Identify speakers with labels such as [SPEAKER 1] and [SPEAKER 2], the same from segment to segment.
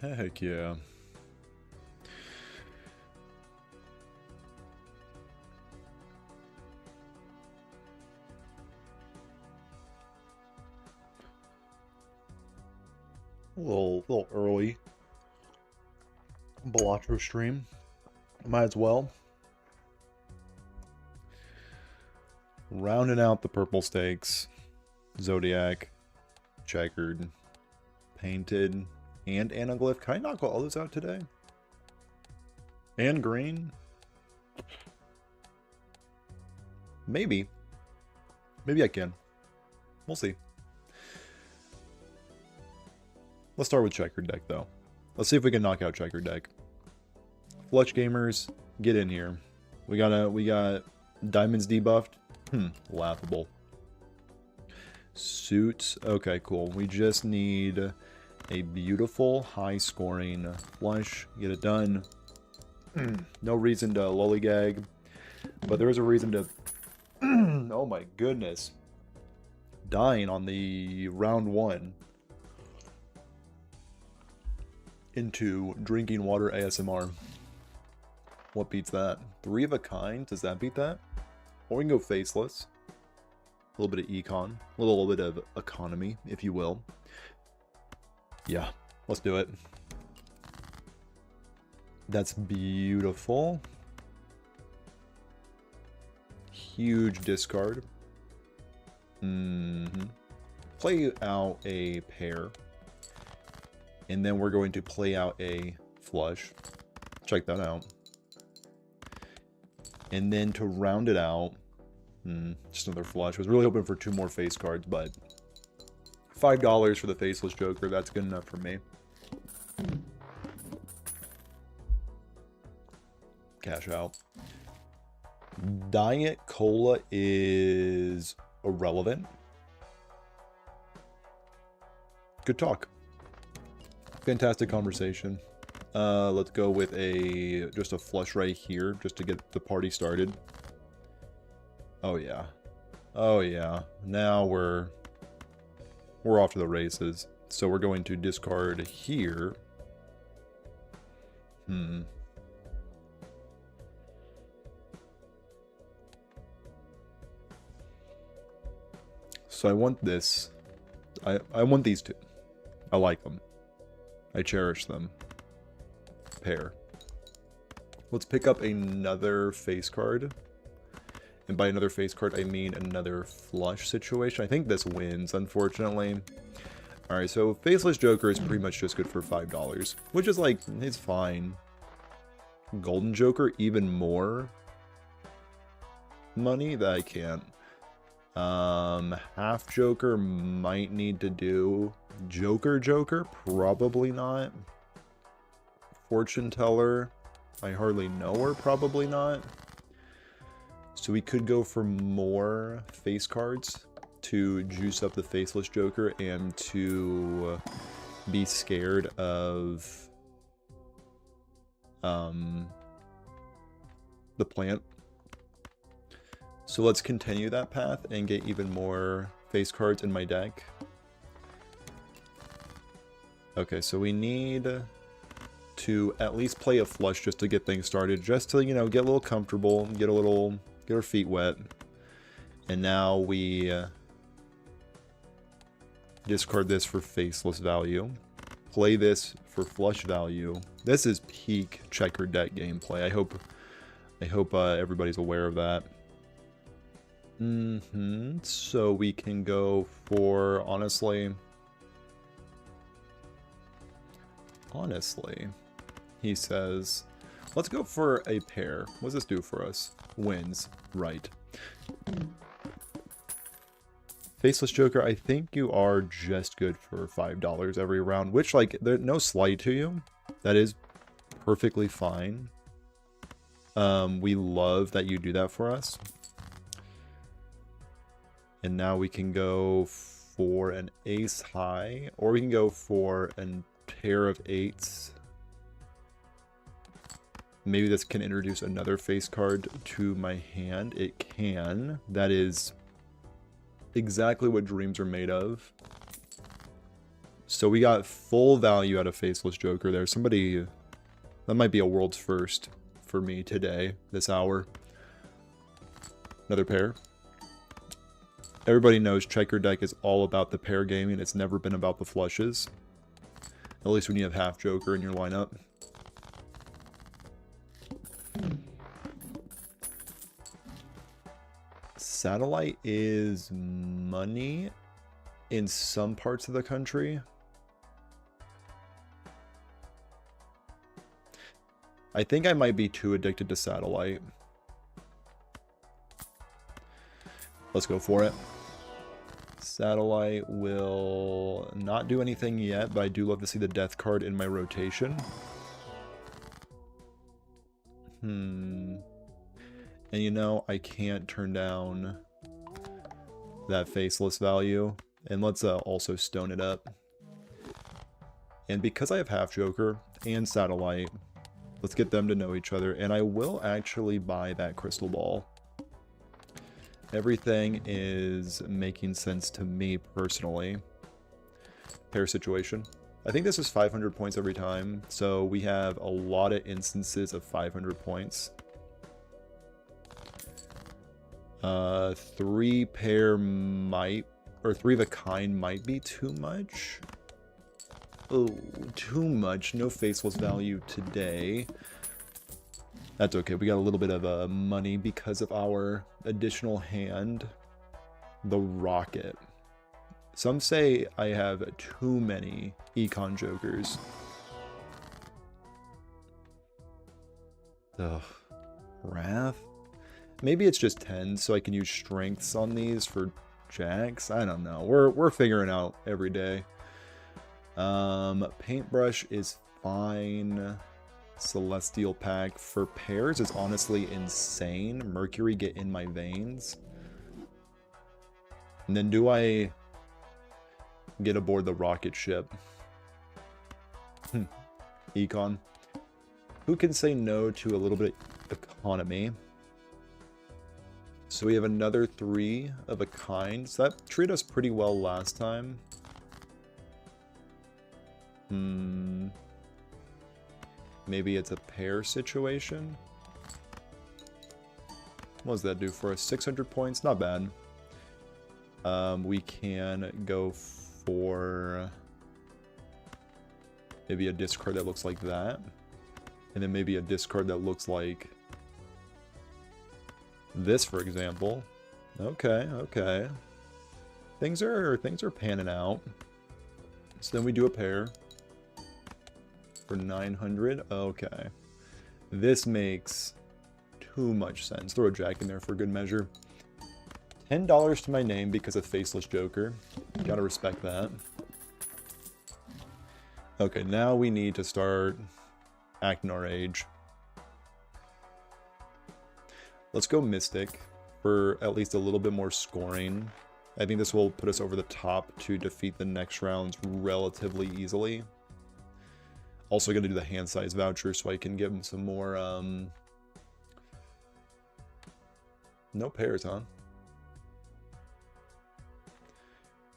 [SPEAKER 1] Heck yeah. A little early. Balatro stream. Might as well. Rounding out the purple stakes. Zodiac. Checkered. Painted. And anaglyph. Can I knock all those out today? And green? Maybe. Maybe I can. We'll see. Let's start with checkered deck, though. Let's see if we can knock out checkered deck. Fletch gamers, get in here. We got diamonds debuffed. Laughable. Suits. Okay, cool. We just need a beautiful, high-scoring flush. Get it done. No reason to lollygag, but there is a reason to... oh my goodness. Dying on the round 1 into drinking water ASMR. What beats that? 3 of a kind? Does that beat that? Or we can go faceless. A little bit of econ. A little bit of economy, if you will. Yeah, let's do it. That's beautiful. Huge discard. Play out a pair. And then we're going to play out a flush. Check that out. And then to round it out, just another flush. I was really hoping for 2 more face cards, but $5 for the Faceless Joker, that's good enough for me. Cash out. Diet Cola is irrelevant. Good talk. Fantastic conversation. Let's go with just a flush right here, just to get the party started. Oh yeah. Oh yeah. Now we're off to the races. So we're going to discard here. So I want this. I want these 2. I like them. I cherish them. Pair. Let's pick up another face card. And by another face card, I mean another flush situation. I think this wins, unfortunately. Alright, so Faceless Joker is pretty much just good for $5. Which is like, it's fine. Golden Joker, even more money that I can't. Half Joker might need to do. Joker, probably not. Fortune Teller, I hardly know her, probably not. So we could go for more face cards to juice up the Faceless Joker and to be scared of the plant. So let's continue that path and get even more face cards in my deck. Okay, so we need to at least play a flush just to get things started, just to, you know, get a little comfortable, get our feet wet. And now we discard this for faceless value. Play this for flush value. This is peak checker deck gameplay. I hope everybody's aware of that. So we can go for, honestly, he says, let's go for a pair. What does this do for us? Wins. Right. Faceless Joker, I think you are just good for $5 every round, which, like, there's no slight to you. That is perfectly fine. We love that you do that for us. And now we can go for an ace high, or we can go for a pair of 8s. Maybe this can introduce another face card to my hand. It can. That is exactly what dreams are made of. So we got full value out of Faceless Joker there. Somebody... That might be a world's first for me today, this hour. Another pair. Everybody knows Checker deck is all about the pair gaming. It's never been about the flushes. At least when you have half Joker in your lineup. Satellite is money in some parts of the country. I think I might be too addicted to Satellite. Let's go for it. Satellite will not do anything yet, but I do love to see the death card in my rotation. And you know, I can't turn down that Faceless value. And let's also stone it up. And because I have half Joker and Satellite, let's get them to know each other. And I will actually buy that Crystal Ball. Everything is making sense to me personally. Pair situation. I think this is 500 points every time. So we have a lot of instances of 500 points. 3 pair might, or 3 of a kind might be too much. Oh, too much. No Faceless value today. That's okay. We got a little bit of money because of our additional hand. The Rocket. Some say I have too many Econ Jokers. Ugh. Wrath? Maybe it's just 10, so I can use strengths on these for jacks. I don't know. We're figuring out every day. Paintbrush is fine. Celestial Pack for pairs is honestly insane. Mercury get in my veins. And then do I get aboard the rocket ship? Econ. Who can say no to a little bit of economy? So we have another 3 of a kind. So that treated us pretty well last time. Maybe it's a pair situation. What does that do for us? 600 points? Not bad. We can go for maybe a discard that looks like that. And then maybe a discard that looks like this, for example. Okay, okay. Things are panning out. So then we do a pair. For 900, okay. This makes too much sense. Throw a jack in there for good measure. $10 to my name because of Faceless Joker. Gotta respect that. Okay, now we need to start acting our age. Let's go Mystic for at least a little bit more scoring. I think this will put us over the top to defeat the next rounds relatively easily. Also going to do the hand size voucher so I can give him some more, no pairs, huh?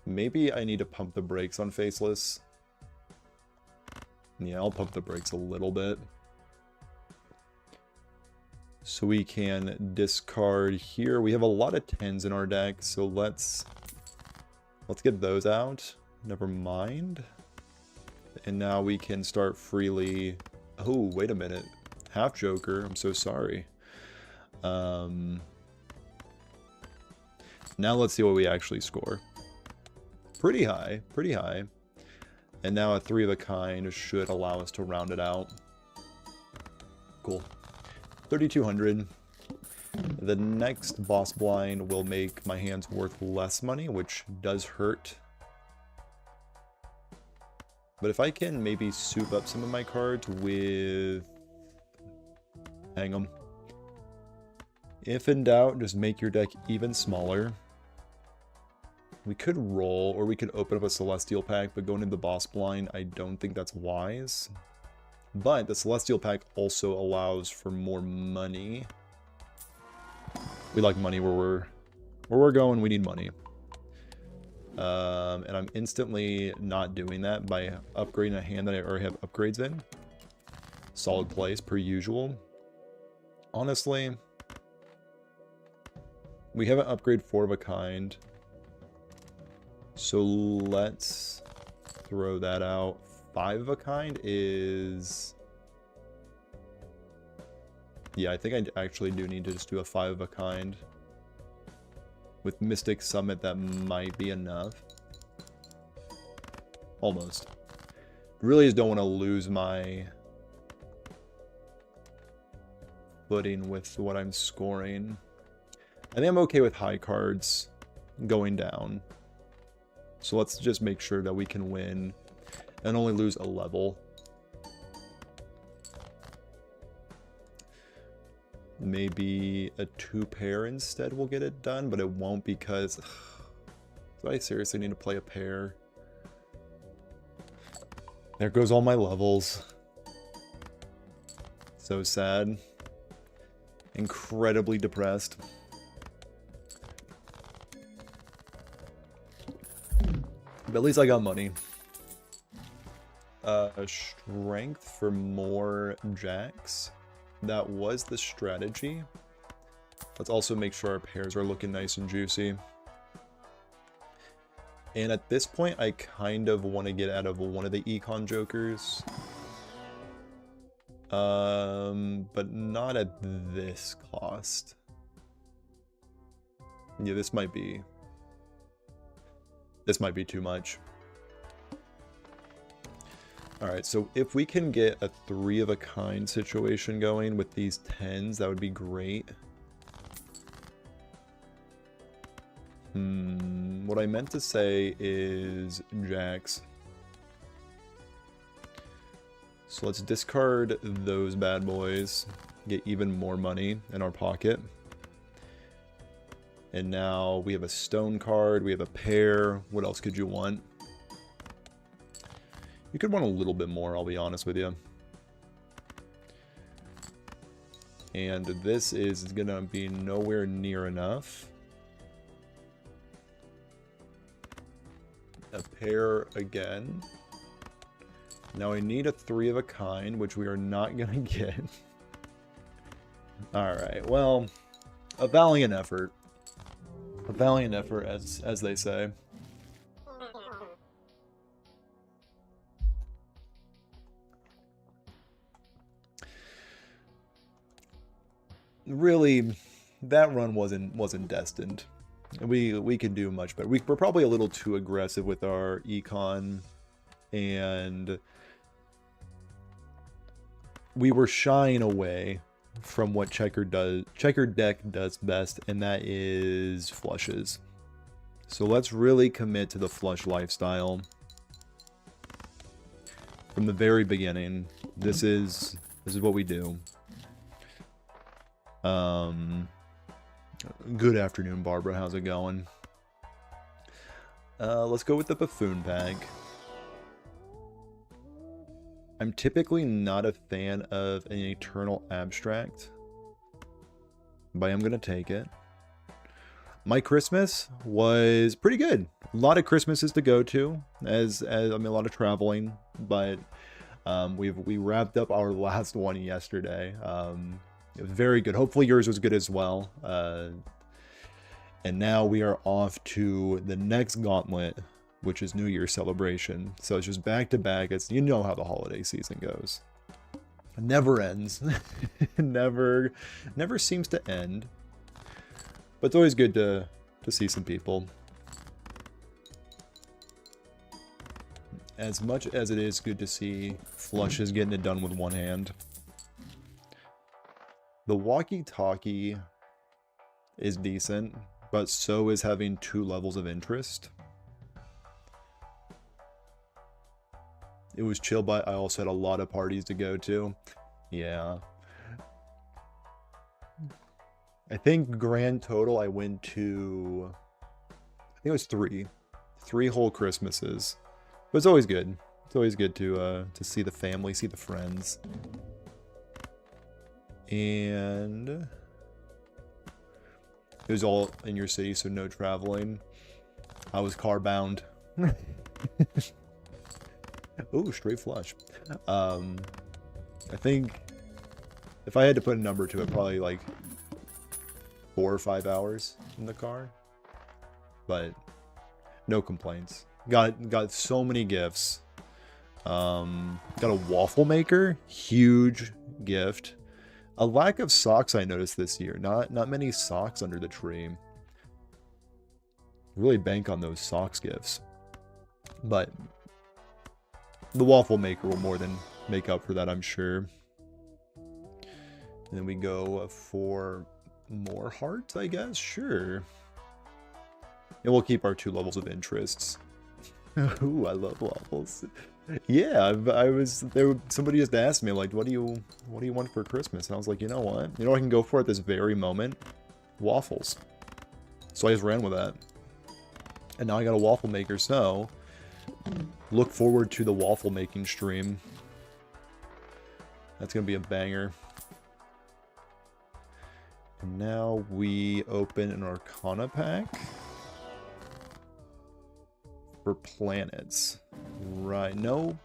[SPEAKER 1] Maybe I need to pump the brakes on Faceless. Yeah, I'll pump the brakes a little bit. So we can discard here. We have a lot of 10s in our deck, so let's get those out. Never mind. And now we can start freely... Oh, wait a minute. Half Joker. I'm so sorry. Now let's see what we actually score. Pretty high. Pretty high. And now a 3 of a kind should allow us to round it out. Cool. 3,200. The next boss blind will make my hands worth less money, which does hurt. But if I can maybe soup up some of my cards with... Hang 'em. If in doubt, just make your deck even smaller. We could roll, or we could open up a Celestial Pack, but going into the boss blind, I don't think that's wise. But the Celestial Pack also allows for more money. We like money where we're going, we need money. And I'm instantly not doing that by upgrading a hand that I already have upgrades in. Solid place, per usual. Honestly, we have an upgrade 4 of a kind. So let's throw that out. 5 of a kind is... Yeah, I think I actually do need to just do a 5 of a kind. With Mystic Summit, that might be enough. Almost. Really just don't want to lose my footing with what I'm scoring. I think I'm okay with high cards going down. So let's just make sure that we can win and only lose a level. Maybe a 2-pair instead will get it done, but it won't because... Do I seriously need to play a pair? There goes all my levels. So sad. Incredibly depressed. But at least I got money. Strength for more jacks. That was the strategy. Let's also make sure our pairs are looking nice and juicy. And at this point, I kind of want to get out of one of the econ jokers. But not at this cost. Yeah, this might be too much. Alright, so if we can get a 3 of a kind situation going with these 10s, that would be great. What I meant to say is jacks. So let's discard those bad boys, get even more money in our pocket. And now we have a stone card, we have a pair. What else could you want? You could want a little bit more, I'll be honest with you. And this is gonna be nowhere near enough. A pair again. Now I need a 3 of a kind, which we are not gonna get. Alright, well, a valiant effort. A valiant effort, as they say. Really, that run wasn't destined. We could do much better. We're probably a little too aggressive with our econ, and we were shying away from what checkered deck does best, and that is flushes. So let's really commit to the flush lifestyle from the very beginning. This is what we do. Good afternoon, Barbara. How's it going? Let's go with the buffoon pack. I'm typically not a fan of an eternal abstract, but I'm gonna take it. My Christmas was pretty good. A lot of Christmases to go to, as I mean, a lot of traveling, but we wrapped up our last one yesterday. It was very good. Hopefully yours was good as well. And now we are off to the next gauntlet, which is New Year's celebration. So it's just back to back. It's, you know how the holiday season goes. It never ends. never seems to end. But it's always good to see some people. As much as it is good to see flushes getting it done with one hand. The walkie-talkie is decent, but so is having 2 levels of interest. It was chill, but I also had a lot of parties to go to. Yeah. I think grand total I went to... I think it was 3. 3 whole Christmases. But it's always good. It's always good to see the family, see the friends. And... it was all in your city, so no traveling. I was car bound. Ooh, straight flush. I think if I had to put a number to it, probably like 4 or 5 hours in the car. But no complaints. Got so many gifts. Got a waffle maker, huge gift. A lack of socks I noticed this year. Not many socks under the tree. Really bank on those socks gifts. But the waffle maker will more than make up for that, I'm sure. And then we go for more hearts, I guess? Sure. And we'll keep our 2 levels of interests. Ooh, I love waffles. Yeah, I was there. Somebody just asked me, like, what do you want for Christmas? And I was like, you know what? You know what I can go for at this very moment? Waffles. So I just ran with that. And now I got a waffle maker, so look forward to the waffle making stream. That's gonna be a banger. And now we open an Arcana pack for planets. Right, no,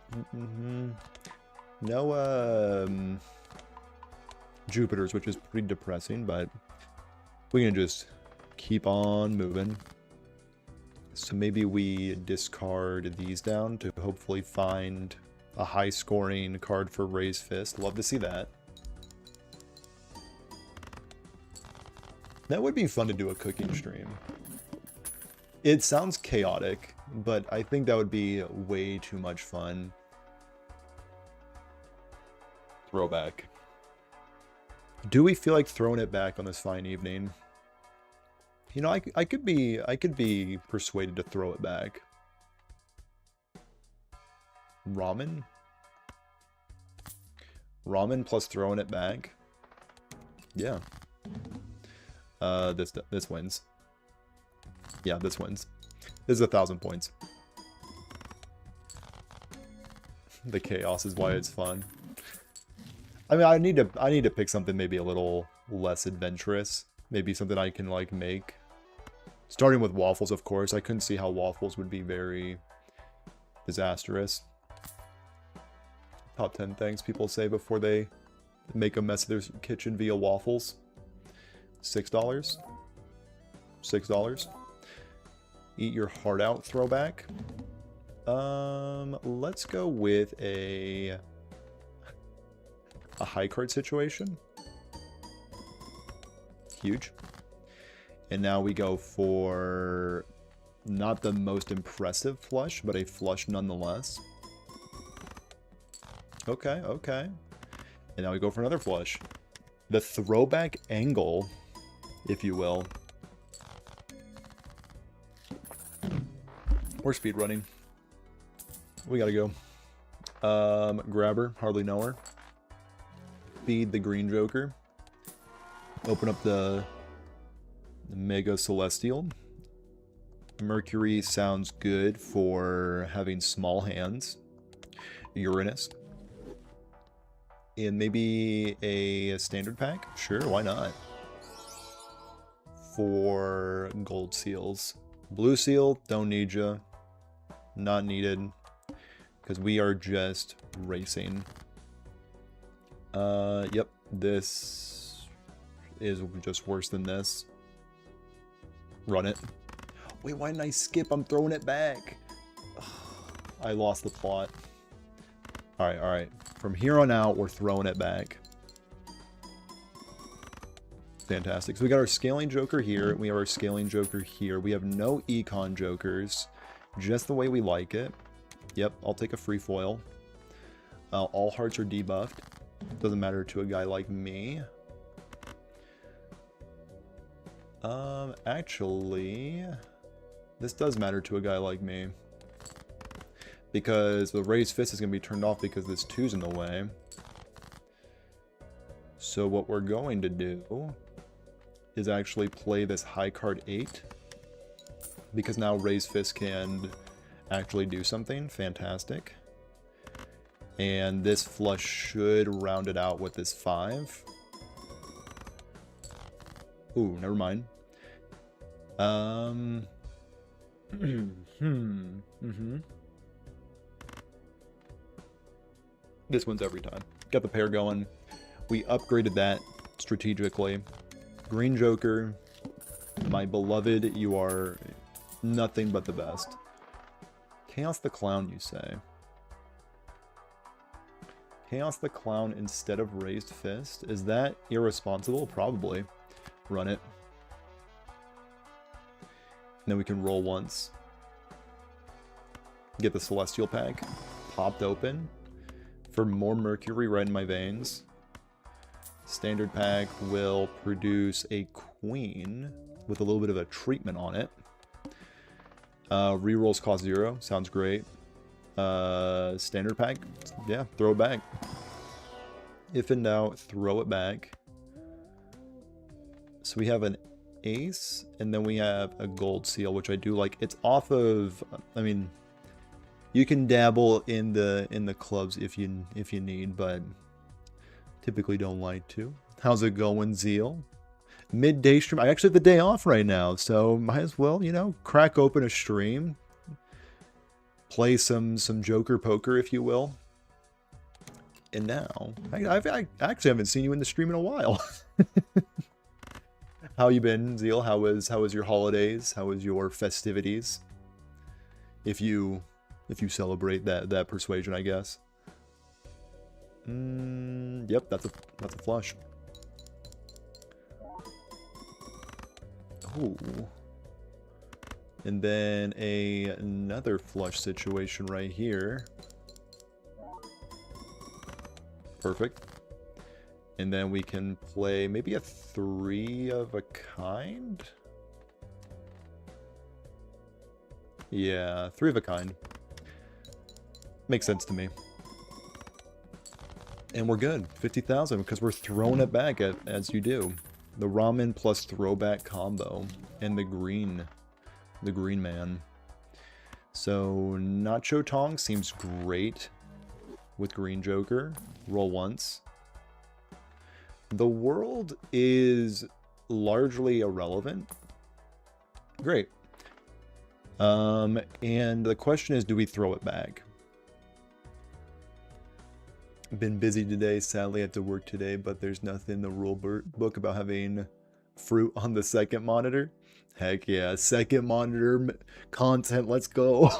[SPEAKER 1] no, Jupiters, which is pretty depressing, but we can just keep on moving. So maybe we discard these down to hopefully find a high-scoring card for Raise Fist. Love to see that. That would be fun to do a cooking stream. It sounds chaotic, but I think that would be way too much fun. Throwback. Do we feel like throwing it back on this fine evening? You know, I could be persuaded to throw it back. Ramen? Ramen plus throwing it back? Yeah. This wins. Yeah, this wins. This is 1,000 points. The chaos is why it's fun. I mean, I need to pick something maybe a little less adventurous. Maybe something I can like make. Starting with waffles, of course. I couldn't see how waffles would be very disastrous. Top 10 things people say before they make a mess of their kitchen via waffles. $6. $6. Eat your heart out throwback. Let's go with a high card situation. Huge. And now we go for not the most impressive flush, but a flush nonetheless. Okay, okay. And now we go for another flush. The throwback angle, if you will. We're speedrunning. We gotta go. Grab her, hardly know her. Feed the green joker. Open up the Mega Celestial. Mercury sounds good for having small hands. Uranus. And maybe a standard pack? Sure, why not? 4 gold seals. Blue seal, don't need ya. Not needed. Because we are just racing. Yep. This is just worse than this. Run it. Wait, why didn't I skip? I'm throwing it back. I lost the plot. Alright, alright. From here on out, we're throwing it back. Fantastic. So we got our scaling joker here. We have our scaling joker here. We have no econ jokers. Just the way we like it. Yep, I'll take a free foil. All hearts are debuffed. Doesn't matter to a guy like me. Actually, this does matter to a guy like me. Because the raised fist is going to be turned off because this 2's in the way. So what we're going to do is actually play this high card 8. Because now raised fist can actually do something. Fantastic. And this flush should round it out with this 5. Ooh, never mind. This one's every time. Got the pair going. We upgraded that strategically. Green Joker, my beloved, you are nothing but the best. Chaos the Clown, you say? Chaos the Clown instead of Raised Fist? Is that irresponsible? Probably. Run it. And then we can roll once. Get the Celestial Pack popped open for more Mercury right in my veins. Standard pack will produce a Queen with a little bit of a treatment on it. Rerolls cost 0. Sounds great. Standard pack, yeah, throw it back. If in doubt, throw it back. So we have an ace, and then we have a gold seal, which I do like. It's off of, I mean, you can dabble in the clubs if you need, but typically don't like to. How's it going, Zeal? Midday stream. I actually have the day off right now, so might as well, you know, crack open a stream. Play some Joker poker, if you will. And now, I actually haven't seen you in the stream in a while. How you been, Zeal? How was your holidays? How was your festivities? If you celebrate that persuasion, I guess. Yep, that's a flush. Oh. And then another flush situation right here. Perfect. And then we can play maybe a 3 of a kind? Yeah, 3 of a kind. Makes sense to me. And we're good. 50,000 because we're throwing it back as you do. The ramen plus throwback combo. And the green man. So Nacho Tong seems great with Green Joker. Roll once. The world is largely irrelevant. Great. And the question is, do we throw it back? Been busy today. Sadly, I had to work today, but there's nothing in the rule book about having fruit on the second monitor. Heck yeah, second monitor content, let's go.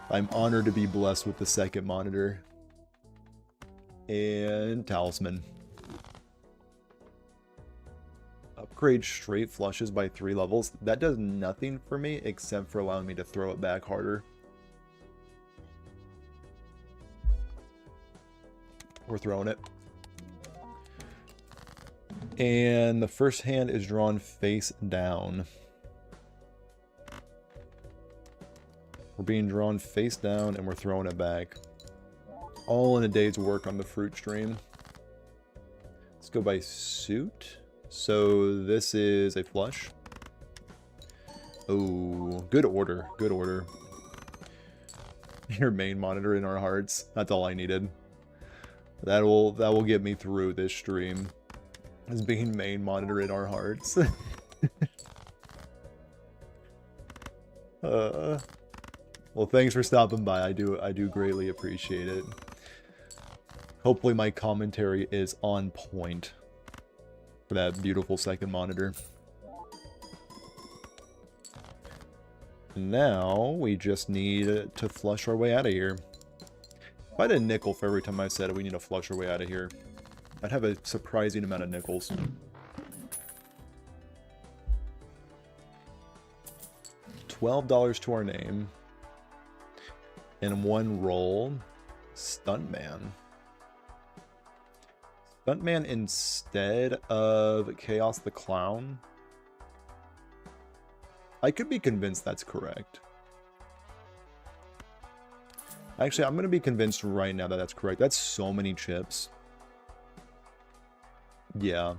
[SPEAKER 1] I'm honored to be blessed with the second monitor. And Talisman. Upgrade straight flushes by 3 levels. That does nothing for me except for allowing me to throw it back harder. We're throwing it. And the first hand is drawn face down. We're being drawn face down and we're throwing it back. All in a day's work on the fruit stream. Let's go by suit. So this is a flush. Oh, good order. Good order. Your main monitor in our hearts. That's all I needed. That will get me through this stream. As being main monitor in our hearts. Well, thanks for stopping by. I do greatly appreciate it. Hopefully my commentary is on point for that beautiful second monitor. Now we just need to flush our way out of here. If I had a nickel for every time I said it, we need to flush our way out of here. I'd have a surprising amount of nickels. $12 to our name. And 1 roll. Stuntman. Stuntman instead of Chaos the Clown. I could be convinced that's correct. Actually, I'm going to be convinced right now that that's correct. That's so many chips. Yeah.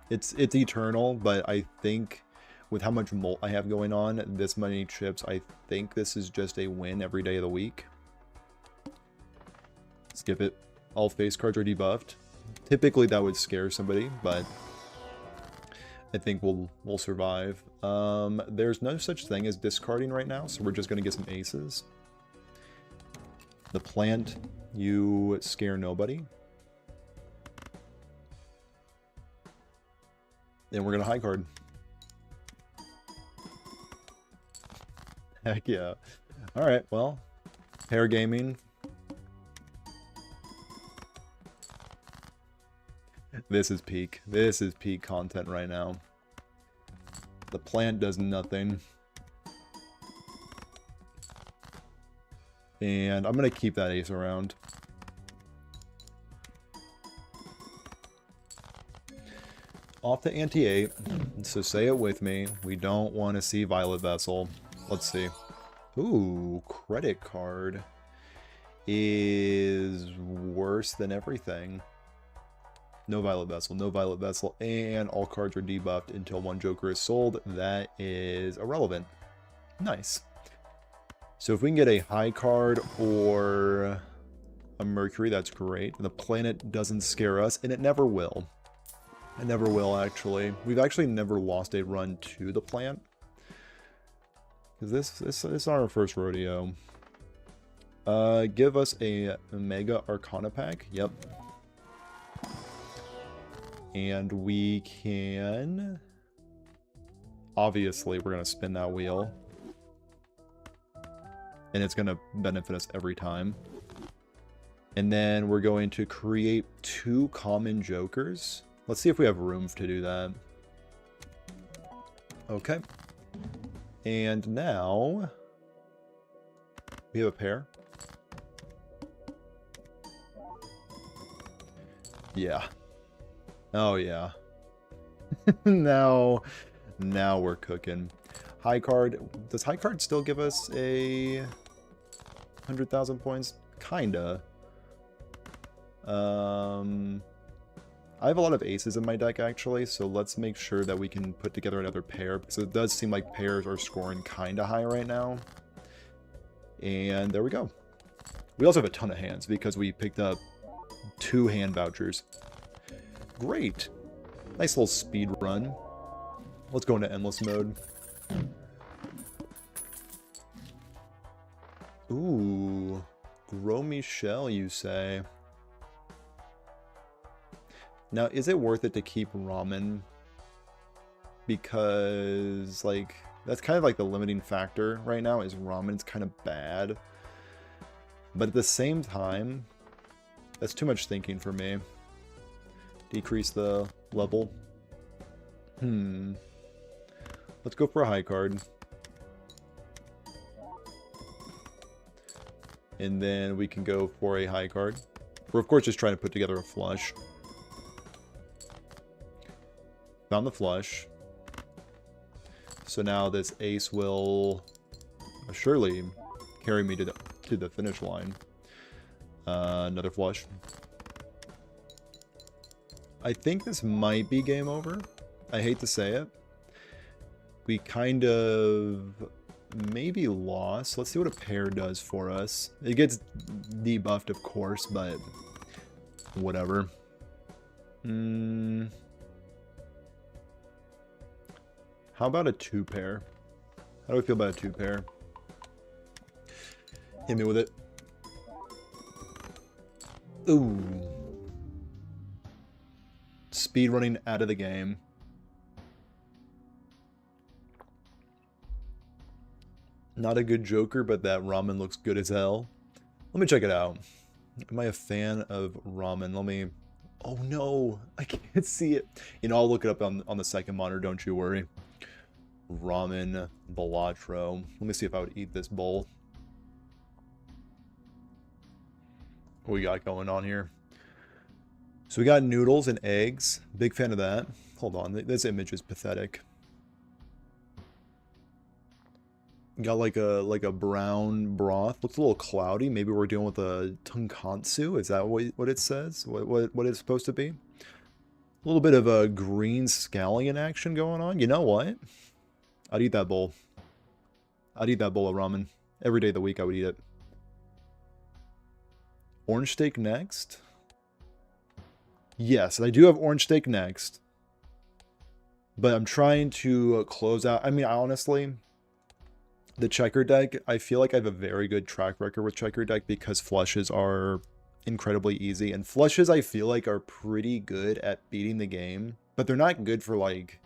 [SPEAKER 1] It's eternal, but I think with how much molt I have going on, this many chips, I think this is just a win every day of the week. Skip it. All face cards are debuffed. Typically that would scare somebody, but I think we'll survive. There's no such thing as discarding right now, so we're just going to get some aces. The plant, you scare nobody. And we're going to high card. Heck yeah. Alright, well, pair gaming. This is peak. This is peak content right now. The plant does nothing. And I'm going to keep that ace around. Off to ante 8. So say it with me. We don't want to see Violet Vessel. Let's see. Ooh, credit card is worse than everything. No Violet Vessel, no Violet Vessel, and all cards are debuffed until one Joker is sold. That is irrelevant. Nice. So if we can get a high card or a Mercury, that's great. The planet doesn't scare us, and it never will. It never will, actually. We've actually never lost a run to the plant. Because this is our first rodeo. Give us a Mega Arcana pack. Yep. And we can... Obviously, we're going to spin that wheel. And it's going to benefit us every time. And then we're going to create 2 common jokers. Let's see if we have room to do that. Okay. And now... we have a pair. Yeah. Oh, yeah. Now we're cooking. High card. Does high card still give us a 100,000 points? Kinda. I have a lot of aces in my deck, actually, so let's make sure that we can put together another pair, because it does seem like pairs are scoring kinda high right now. And there we go. We also have a ton of hands, because we picked up 2 hand vouchers. Great. Nice little speed run. Let's go into endless mode. Ooh. Gros Michel, you say? Now, is it worth it to keep Ramen? Because, like, that's kind of like the limiting factor right now, is Ramen's kind of bad. But at the same time, that's too much thinking for me. Decrease the level. Let's go for a high card. And then we can go for a high card. We're, of course, just trying to put together a flush. Found the flush. So now this ace will surely carry me to the finish line. Another flush. I think this might be game over. I hate to say it. We kind of maybe lost. Let's see what a pair does for us. It gets debuffed, of course, but whatever. How about a 2-pair? How do I feel about a 2-pair? Hit me with it. Ooh. Speed running out of the game. Not a good Joker, but that Ramen looks good as hell. Let me check it out. Am I a fan of Ramen? Let me... Oh no, I can't see it. You know, I'll look it up on the second monitor, don't you worry. Ramen Balatro. Let me see if I would eat this bowl. What we got going on here? So we got noodles and eggs. Big fan of that. Hold on, this image is pathetic. Got like a brown broth. Looks a little cloudy. Maybe we're dealing with a tonkatsu. Is that what it says? What it's supposed to be? A little bit of a green scallion action going on. You know what? I'd eat that bowl. I'd eat that bowl of ramen. Every day of the week I would eat it. Orange steak next? Yes, I do have orange steak next. But I'm trying to close out. I mean, honestly, the checker deck, I feel like I have a very good track record with checker deck because flushes are incredibly easy. And flushes, I feel like, are pretty good at beating the game. But they're not good for, like,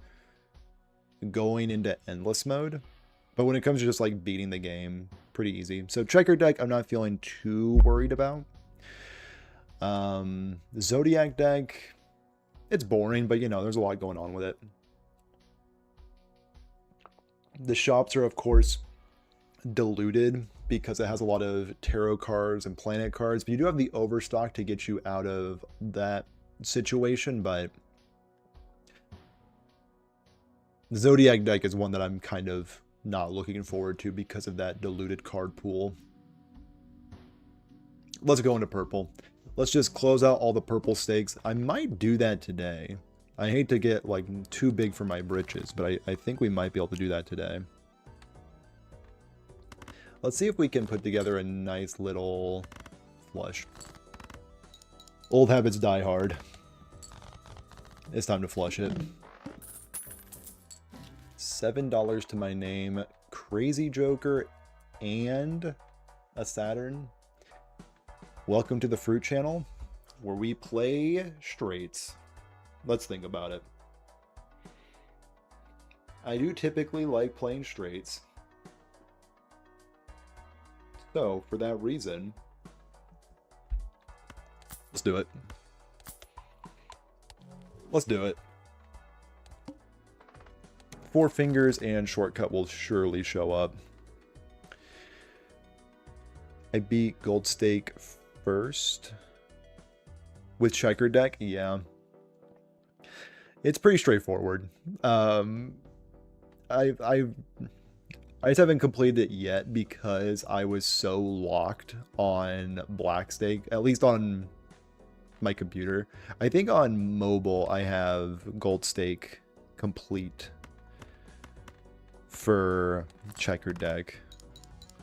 [SPEAKER 1] going into endless mode. But when it comes to just, like, beating the game, pretty easy. So checker deck, I'm not feeling too worried about. The Zodiac deck, it's boring, but, you know, there's a lot going on with it. The shops are, of course, diluted because it has a lot of tarot cards and planet cards, but you do have the overstock to get you out of that situation. But the Zodiac deck is one that I'm kind of not looking forward to because of that diluted card pool. Let's go into purple. Let's just close out all the purple stakes. I might do that today. I hate to get like too big for my britches, but I think we might be able to do that today. Let's see if we can put together a nice little flush. Old habits die hard. It's time to flush it. $7 to my name. Crazy Joker and a Saturn. Welcome to the Fruit Channel, where we play straights. Let's think about it. I do typically like playing straights. So, for that reason, let's do it. Let's do it. Four Fingers and Shortcut will surely show up. I beat Gold Stake first. With Checker deck, yeah. It's pretty straightforward. I just haven't completed it yet because I was so locked on Black Stake, at least on my computer. I think on mobile I have Gold Stake complete for Checker deck.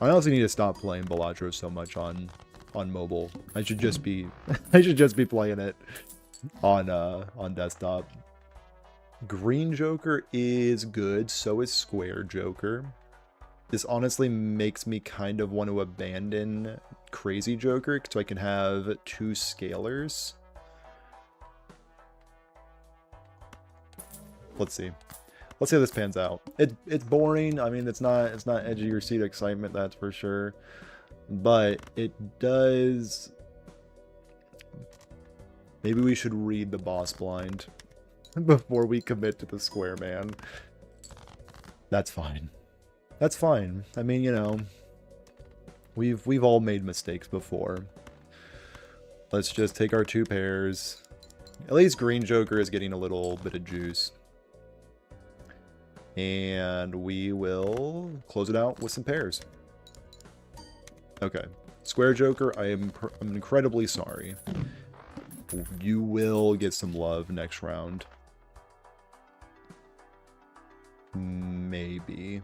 [SPEAKER 1] I also need to stop playing Balatro so much on mobile. I should just be playing it on desktop. Green Joker is good, so is Square Joker. This honestly makes me kind of want to abandon Crazy Joker so I can have two scalers. Let's see. Let's see how this pans out. It's boring. I mean, it's not edge of your seat excitement, that's for sure. But it does. Maybe we should read the boss blind before we commit to the square man. That's fine. That's fine. I mean, you know, we've all made mistakes before. Let's just take our two pairs. At least Green Joker is getting a little bit of juice. And we will close it out with some pairs. Okay. Square Joker, I'm incredibly sorry. You will get some love next round. Maybe.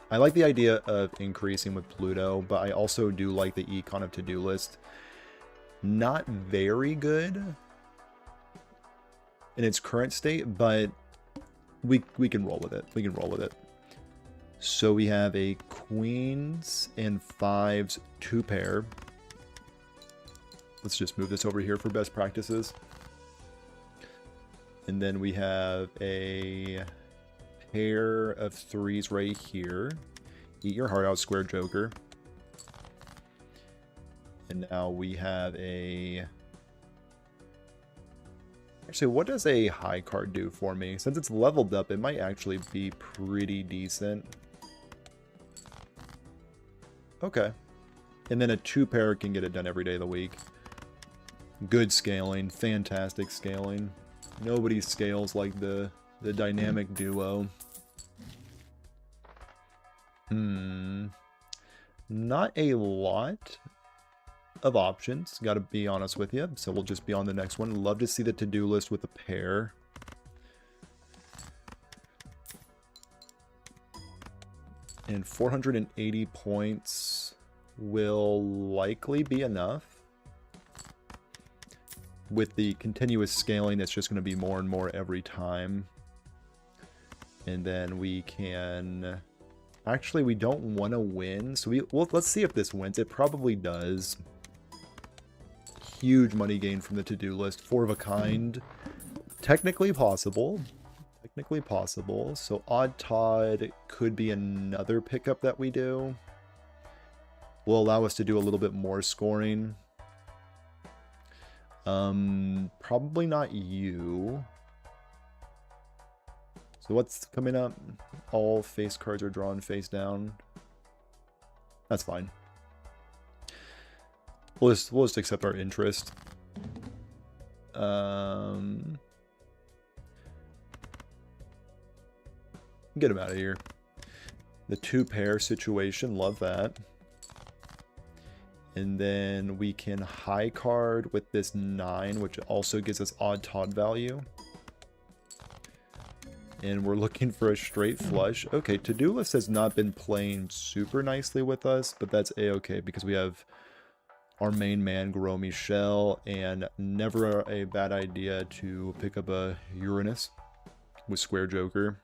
[SPEAKER 1] I like the idea of increasing with Pluto, but I also do like the econ of to-do list. Not very good in its current state, but we can roll with it. We can roll with it. So we have a queens and fives two pair. Let's just move this over here for best practices. And then we have a pair of threes right here. Eat your heart out, Square Joker. And now we have a... Actually, what does a high card do for me? Since it's leveled up, it might actually be pretty decent. Okay. And then a two pair can get it done every day of the week. Good scaling. Fantastic scaling. Nobody scales like the dynamic duo. Not a lot of options, gotta be honest with you. So we'll just be on the next one. Love to see the to-do list with a pair. And 480 points will likely be enough. With the continuous scaling, it's just going to be more and more every time. And then we can... Actually, we don't want to win. So let's see if this wins. It probably does. Huge money gain from the to-do list. 4 of a kind. Technically possible. Technically possible. So Odd Todd could be another pickup that we do. Will allow us to do a little bit more scoring. Probably not you. So what's coming up? All face cards are drawn face down. That's fine. We'll just accept our interest. Get him out of here. The 2-pair situation, love that. And then we can high card with this 9, which also gives us Odd Todd value. And we're looking for a straight flush. Okay, to-do list has not been playing super nicely with us, but that's a-okay because we have our main man, Gros Michel, and never a bad idea to pick up a Uranus with Square Joker.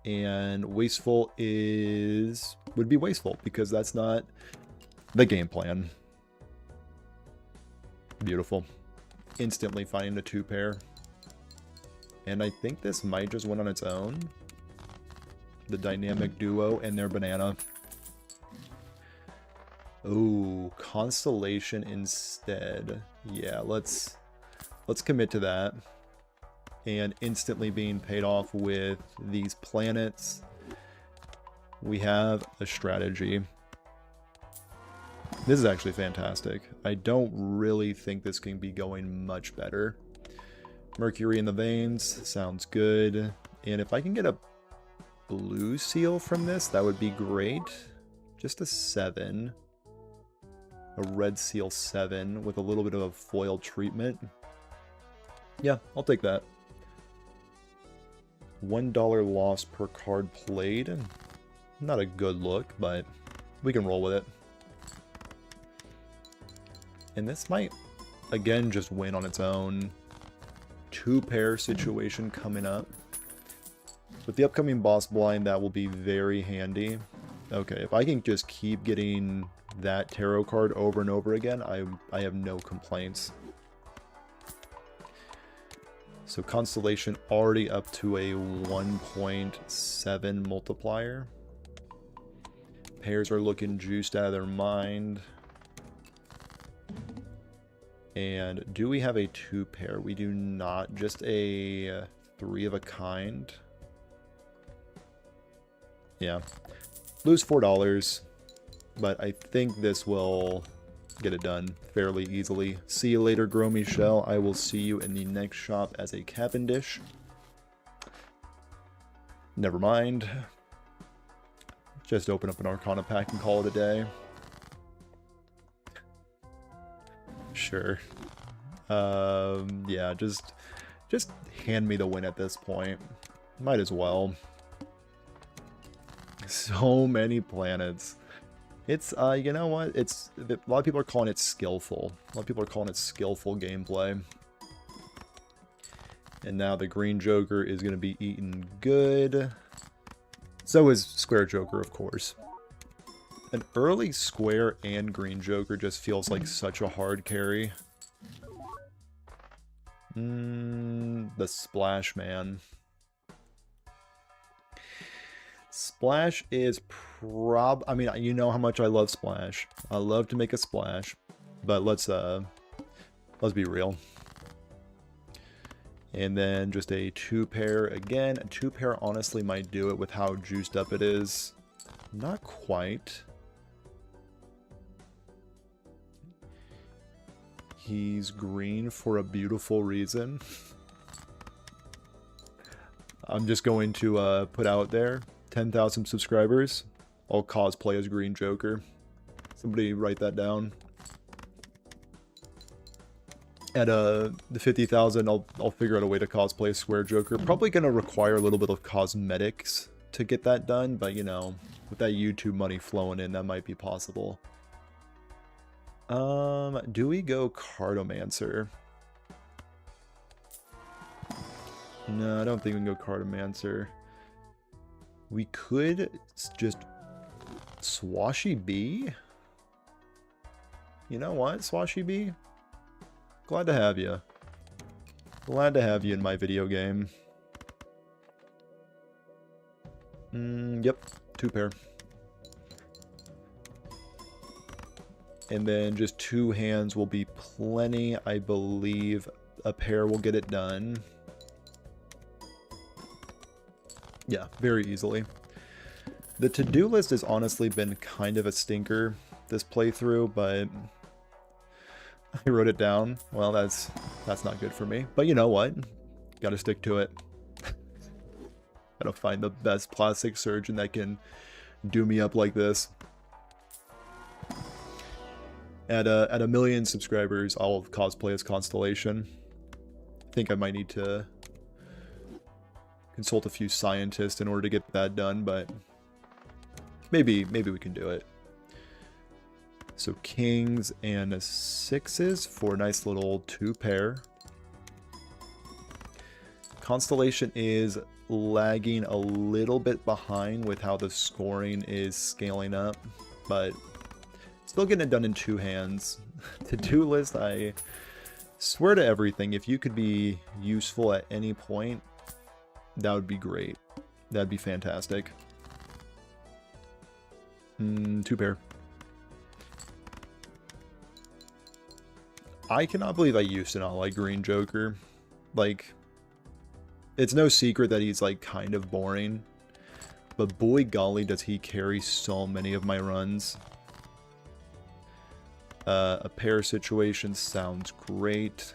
[SPEAKER 1] And Wasteful would be Wasteful because that's not the game plan. Beautiful. Instantly finding a 2-pair. And I think this might just win on its own. The dynamic duo and their banana. Ooh, Constellation instead. Yeah, let's commit to that. And instantly being paid off with these planets. We have a strategy. This is actually fantastic. I don't really think this can be going much better. Mercury in the veins, sounds good. And if I can get a blue seal from this, that would be great. Just a 7. A red seal 7 with a little bit of a foil treatment. Yeah, I'll take that. $1 loss per card played. Not a good look, but we can roll with it. And this might, again, just win on its own. 2-pair situation coming up. With the upcoming boss blind, that will be very handy. Okay, if I can just keep getting that tarot card over and over again, I have no complaints. So Constellation already up to a 1.7 multiplier. Pairs are looking juiced out of their mind. And do we have a 2-pair? We do not. Just a 3 of a kind. Yeah. Lose $4. But I think this will get it done fairly easily. See you later, Gros Michel. I will see you in the next shop as a Cavendish. Never mind. Just open up an Arcana pack and call it a day. Sure. Yeah, just hand me the win at this point. Might as well. So many planets. It's, you know what? A lot of people are calling it skillful. A lot of people are calling it skillful gameplay. And now the green Joker is going to be eaten good. So is Square Joker, of course. An early Square and green Joker just feels like such a hard carry. The Splash Man. Splash is I mean, you know how much I love Splash. I love to make a splash, but let's be real. And then just a 2-pair again. A 2-pair honestly might do it with how juiced up it is. Not quite. He's green for a beautiful reason. I'm just going to put out there 10,000 subscribers. I'll cosplay as Green Joker. Somebody write that down. At the 50,000, I'll figure out a way to cosplay Square Joker. Probably going to require a little bit of cosmetics to get that done, but you know, with that YouTube money flowing in, that might be possible. Do we go Cartomancer? No, I don't think we can go Cartomancer. We could just Swashy B? You know what, Swashy B? Glad to have you. Glad to have you in my video game. Yep, 2 pair. And then just 2 hands will be plenty, I believe. A pair will get it done. Yeah, very easily. The to-do list has honestly been kind of a stinker this playthrough, but I wrote it down. Well, that's not good for me. But you know what? Gotta stick to it. Gotta find the best plastic surgeon that can do me up like this. At a million subscribers, I'll cosplay as Constellation. I think I might need to consult a few scientists in order to get that done, but maybe we can do it. So kings and 6s for a nice little 2 pair. Constellation is lagging a little bit behind with how the scoring is scaling up, but still getting it done in 2 hands. To-do list, I swear to everything, if you could be useful at any point, that would be great. That'd be fantastic. 2 pair. I cannot believe I used to not like Green Joker. Like, it's no secret that he's like kind of boring, but boy golly does he carry so many of my runs. A pair situation sounds great.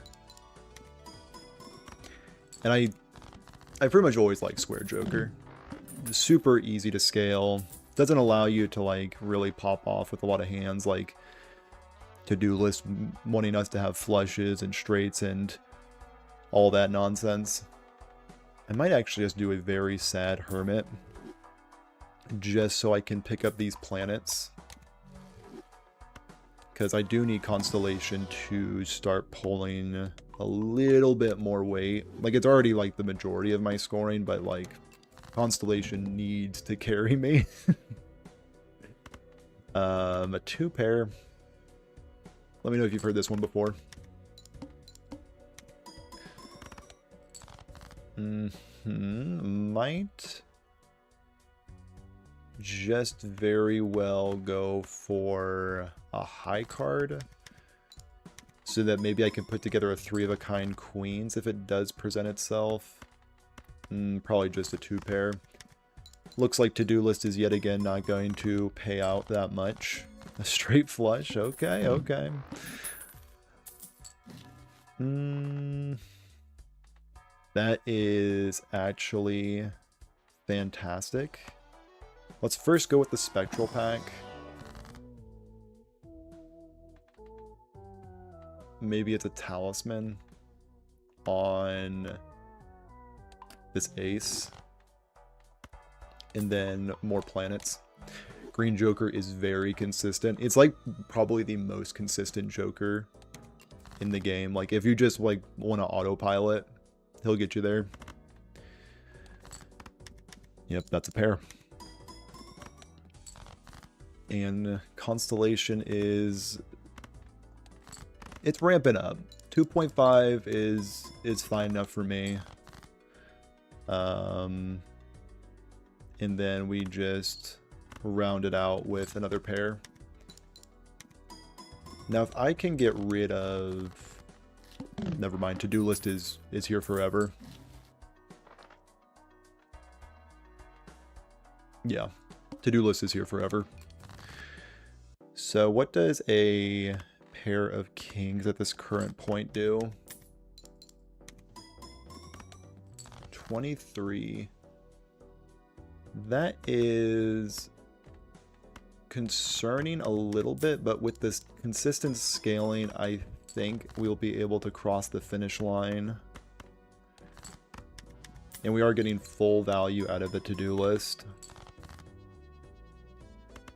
[SPEAKER 1] And I pretty much always like Square Joker. Super easy to scale. Doesn't allow you to like really pop off with a lot of hands, like to-do list wanting us to have flushes and straights and all that nonsense. I might actually just do a very sad hermit just so I can pick up these planets, because I do need Constellation to start pulling a little bit more weight. Like, it's already like the majority of my scoring, but like Constellation needs to carry me. A 2 pair. Let me know if you've heard this one before. Might just very well go for a high card, so that maybe I can put together a 3-of-a-kind queens if it does present itself. Probably just a 2 pair. Looks like to-do list is yet again not going to pay out that much. A straight flush, okay, okay. That is actually fantastic. Let's first go with the Spectral Pack. Maybe it's a Talisman on this ace. And then more planets. Green Joker is very consistent. It's like probably the most consistent Joker in the game. Like, if you just like want to autopilot, he'll get you there. Yep, that's a pair. And Constellation is... it's ramping up. 2.5 is fine enough for me. And then we just round it out with another pair. Now, if I can get rid of... never mind, to-do list is here forever. Yeah, to-do list is here forever. So what does a pair of kings at this current point do? 23. That is concerning a little bit, but with this consistent scaling, I think we'll be able to cross the finish line. And we are getting full value out of the to-do list.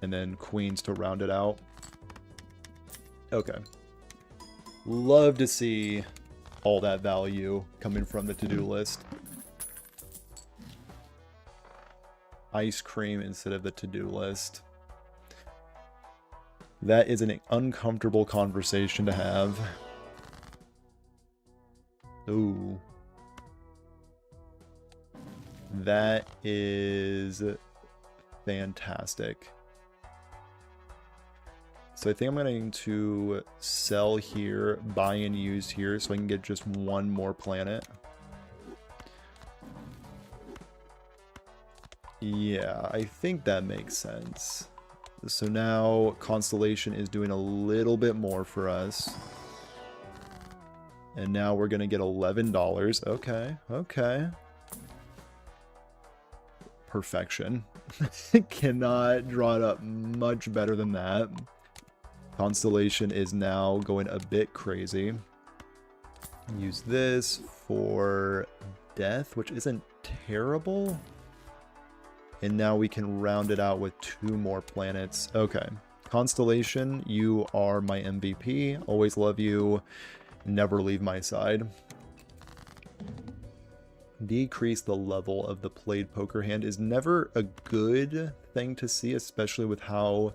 [SPEAKER 1] And then queens to round it out. Okay. Love to see all that value coming from the to-do list. ice cream instead of the to-do list. That is an uncomfortable conversation to have. Ooh. That is fantastic. So I think I'm going to sell here, buy and use here, so I can get just one more planet. Yeah, I think that makes sense. So now Constellation is doing a little bit more for us. And now we're going to get $11. Okay, okay. Perfection. Cannot draw it up much better than that. Constellation is now going a bit crazy. Use this for death, which isn't terrible. And now we can round it out with 2 more planets. Okay. Constellation, you are my MVP. Always love you. Never leave my side. Decrease the level of the played poker hand is never a good thing to see, especially with how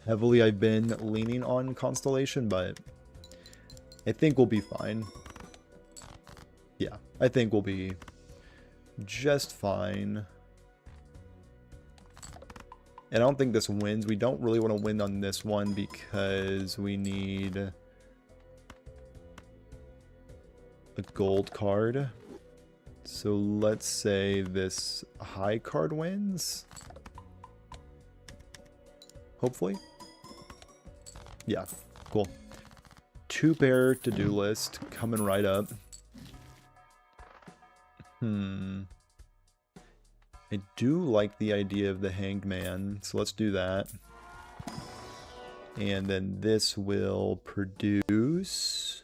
[SPEAKER 1] heavily I've been leaning on Constellation, but I think we'll be fine. Yeah, I think we'll be just fine. And I don't think this wins. We don't really want to win on this one because we need a gold card. So let's say this high card wins. Hopefully. Yeah, cool. 2-pair to-do list coming right up. I do like the idea of the Hanged Man, so let's do that. And then this will produce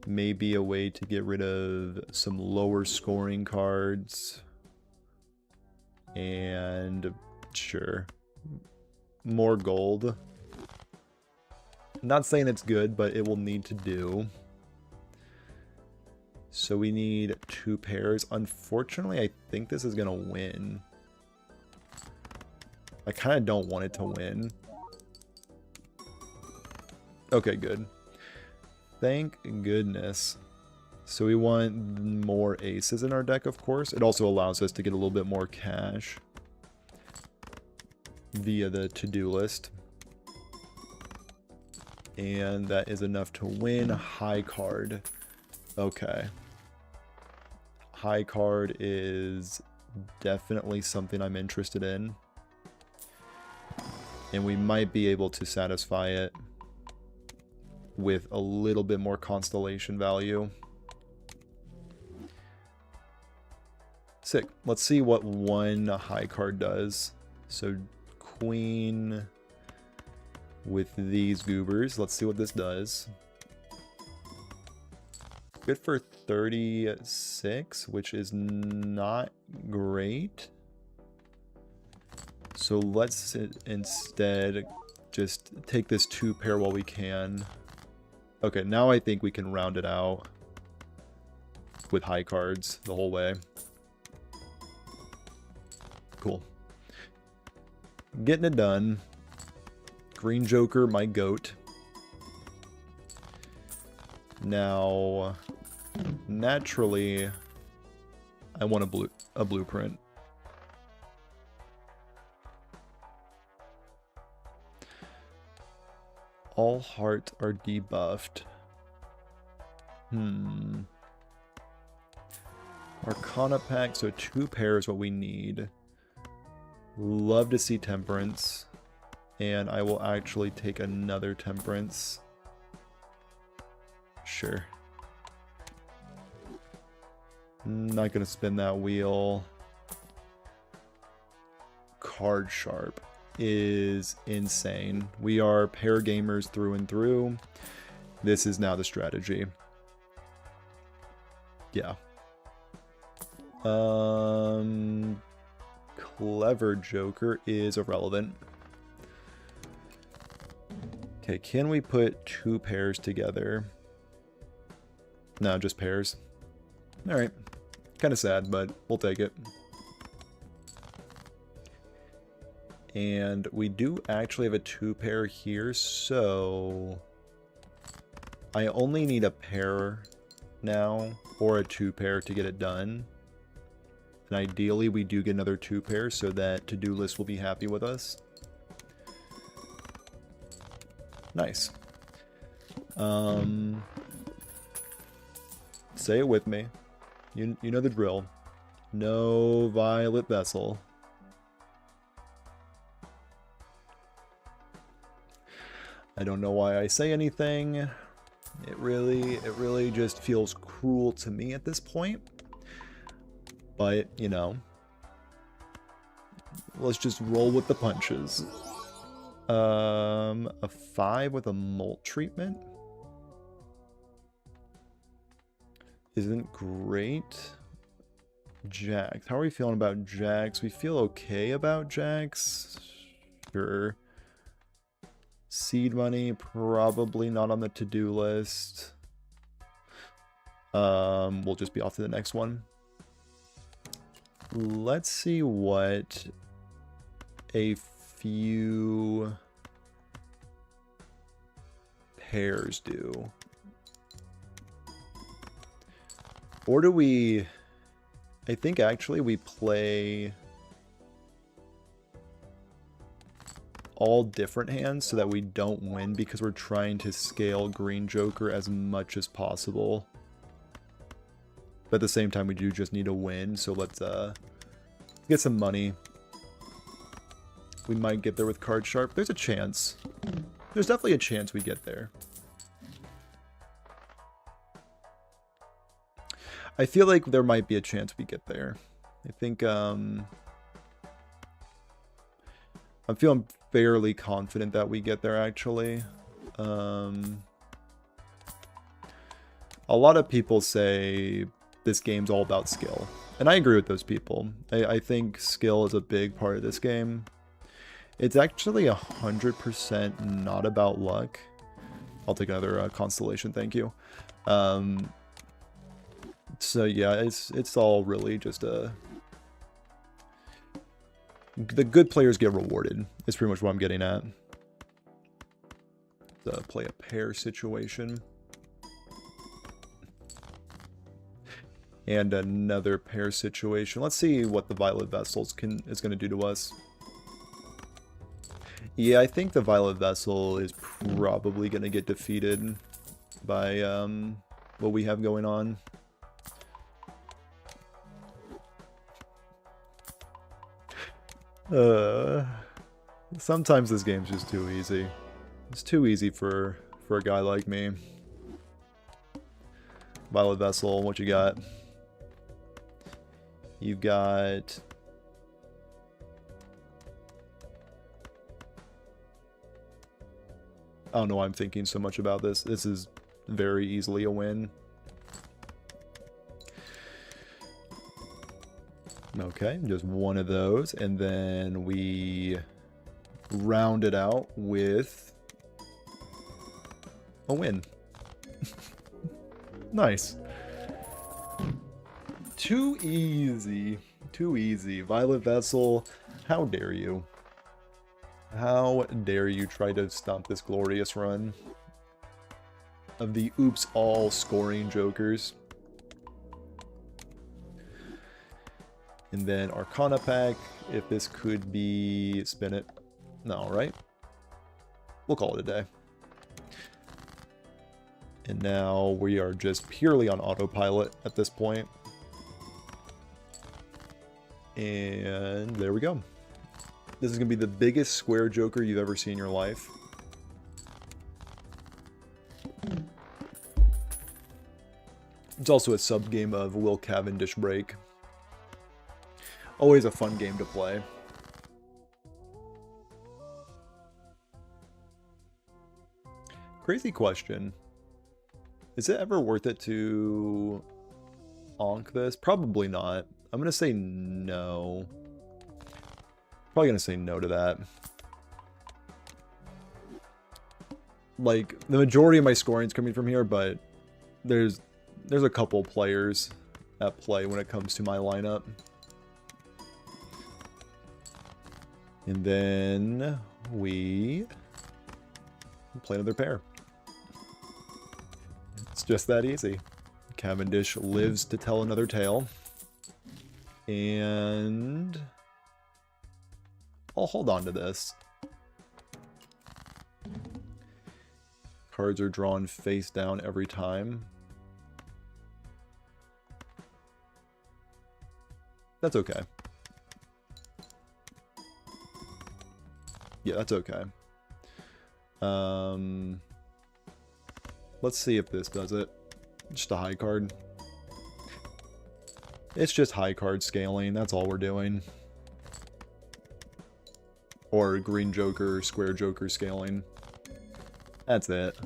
[SPEAKER 1] maybe a way to get rid of some lower scoring cards. And sure, more gold. Not saying it's good, but it will need to do. So we need 2 pairs. Unfortunately, I think this is going to win. I kind of don't want it to win. Okay, good. Thank goodness. So we want more aces in our deck, of course. It also allows us to get a little bit more cash via the to-do list. And that is enough to win. High card. Okay. High card is definitely something I'm interested in. And we might be able to satisfy it with a little bit more constellation value. Sick. Let's see what one high card does. So queen with these goobers. Let's see what this does. Good for 36, which is not great. So let's instead just take this 2-pair while we can. Okay, now I think we can round it out with high cards the whole way. Cool. Getting it done. Green Joker, my goat. Now, naturally, I want a blueprint. All hearts are debuffed. Arcana pack, so 2 pairs what we need. Love to see Temperance. And I will actually take another Temperance. Sure. Not gonna spin that wheel. Card Sharp is insane. We are pair gamers through and through. This is now the strategy. Yeah. Clever Joker is irrelevant. Okay, can we put 2 pairs together? No, just pairs. Alright. Kind of sad, but we'll take it. And we do actually have a 2-pair here, so I only need a pair now, or a 2-pair to get it done. And ideally we do get another 2-pair so that to-do list will be happy with us. Nice. Say it with me. You know the drill. No violet vessel. I don't know why I say anything. It really just feels cruel to me at this point. But, you know, let's just roll with the punches. A 5 with a molt treatment isn't great. Jax. How are we feeling about Jax? We feel okay about Jax. Sure. Seed money, probably not on the to-do list. We'll just be off to the next one. Let's see what a few pairs do. Or do we... I think actually we play all different hands so that we don't win because we're trying to scale Green Joker as much as possible. But at the same time, we do just need a win, so let's get some money. We might get there with Card Sharp. There's a chance. There's definitely a chance we get there. I feel like there might be a chance we get there. I think I'm feeling fairly confident that we get there, actually. A lot of people say this game's all about skill. And I agree with those people. I think skill is a big part of this game. It's actually 100% not about luck. I'll take another Constellation, thank you. So yeah, it's all really just a... The good players get rewarded. Is pretty much what I'm getting at. Play a pair situation. And another pair situation. Let's see what the Violet Vessels is going to do to us. Yeah, I think the Violet Vessel is probably going to get defeated by what we have going on. Sometimes this game's just too easy. It's too easy for a guy like me. Violet Vessel, what you got? You've got... I don't know why I'm thinking so much about this. This is very easily a win. Okay, just one of those, and then we round it out with a win. Nice. Too easy. Too easy. Violet Vessel, how dare you? How dare you try to stop this glorious run of the oops all scoring jokers. And then Arcana pack, if this could be... spin it. No, right? We'll call it a day. And now we are just purely on autopilot at this point. And there we go. This is going to be the biggest square joker you've ever seen in your life. It's also a sub-game of Will Cavendish Break. Always a fun game to play. Crazy question. Is it ever worth it to onk this? Probably not. I'm going to say no. Probably going to say no to that. Like, the majority of my scoring is coming from here, but there's a couple players at play when it comes to my lineup. And then we play another pair. It's just that easy. Cavendish lives to tell another tale. And I'll hold on to this. Cards are drawn face down every time. That's okay. Yeah, that's okay. Let's see if this does it. Just a high card. It's just high card scaling. That's all we're doing. Or green joker, square joker scaling. That's it.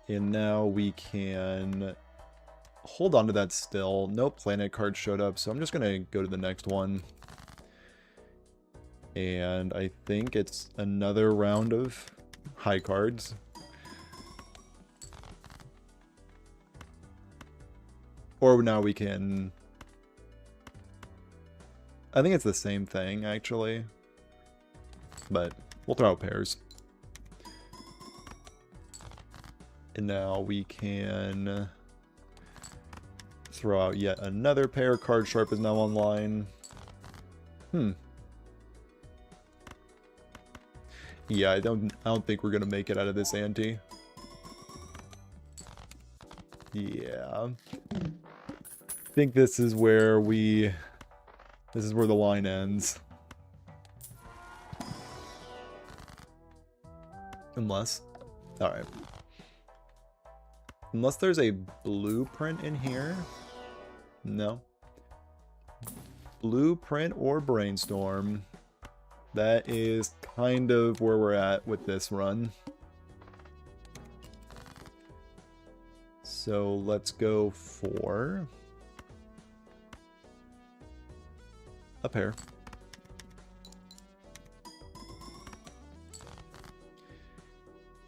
[SPEAKER 1] And now we can hold on to that still. No planet card showed up, so I'm just going to go to the next one. And I think it's another round of high cards. Or now we can... I think it's the same thing, actually. But we'll throw out pairs. And now we can throw out yet another pair. Card Sharp is now online. Yeah, I don't think we're gonna make it out of this ante. Yeah. I think this is where the line ends. Unless, alright. Unless there's a blueprint in here. No. Blueprint or brainstorm. That is kind of where we're at with this run. So let's go for a pair.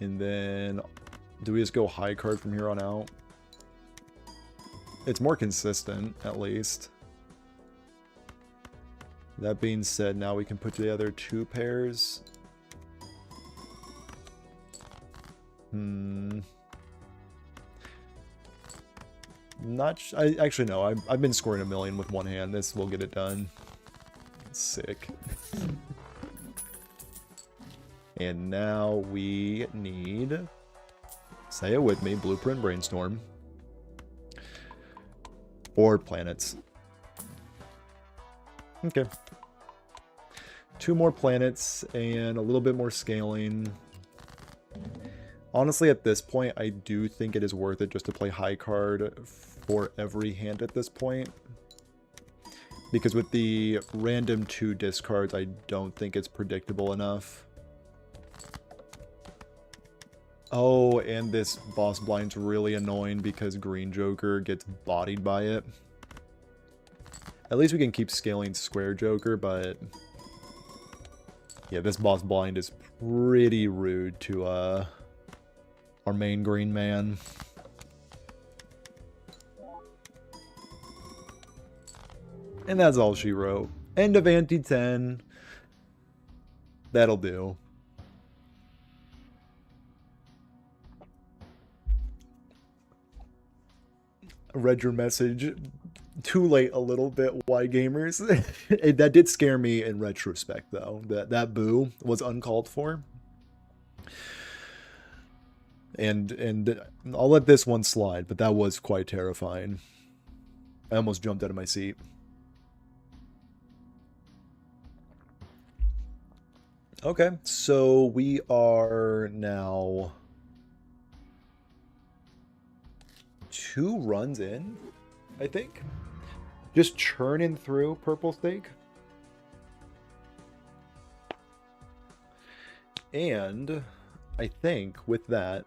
[SPEAKER 1] And then do we just go high card from here on out? It's more consistent, at least. That being said, now we can put together two pairs. Actually, no. I've been scoring a million with one hand. This will get it done. Sick. And now we need... Say it with me. Blueprint, Brainstorm. Or planets. Okay. Two more planets and a little bit more scaling. Honestly, at this point, I do think it is worth it just to play high card for every hand at this point. Because with the random 2 discards, I don't think it's predictable enough. Oh, and this boss blind's really annoying because Green Joker gets bodied by it. At least we can keep scaling Square Joker, but... yeah, this boss blind is pretty rude to our main green man. And that's all she wrote. End of Ante 10. That'll do. I read your message too late a little bit, Y gamers. That did scare me in retrospect, though. That boo was uncalled for. And I'll let this one slide, but that was quite terrifying. I almost jumped out of my seat. Okay, so we are now 2 runs in, I think. Just churning through Purple Steak. And I think with that,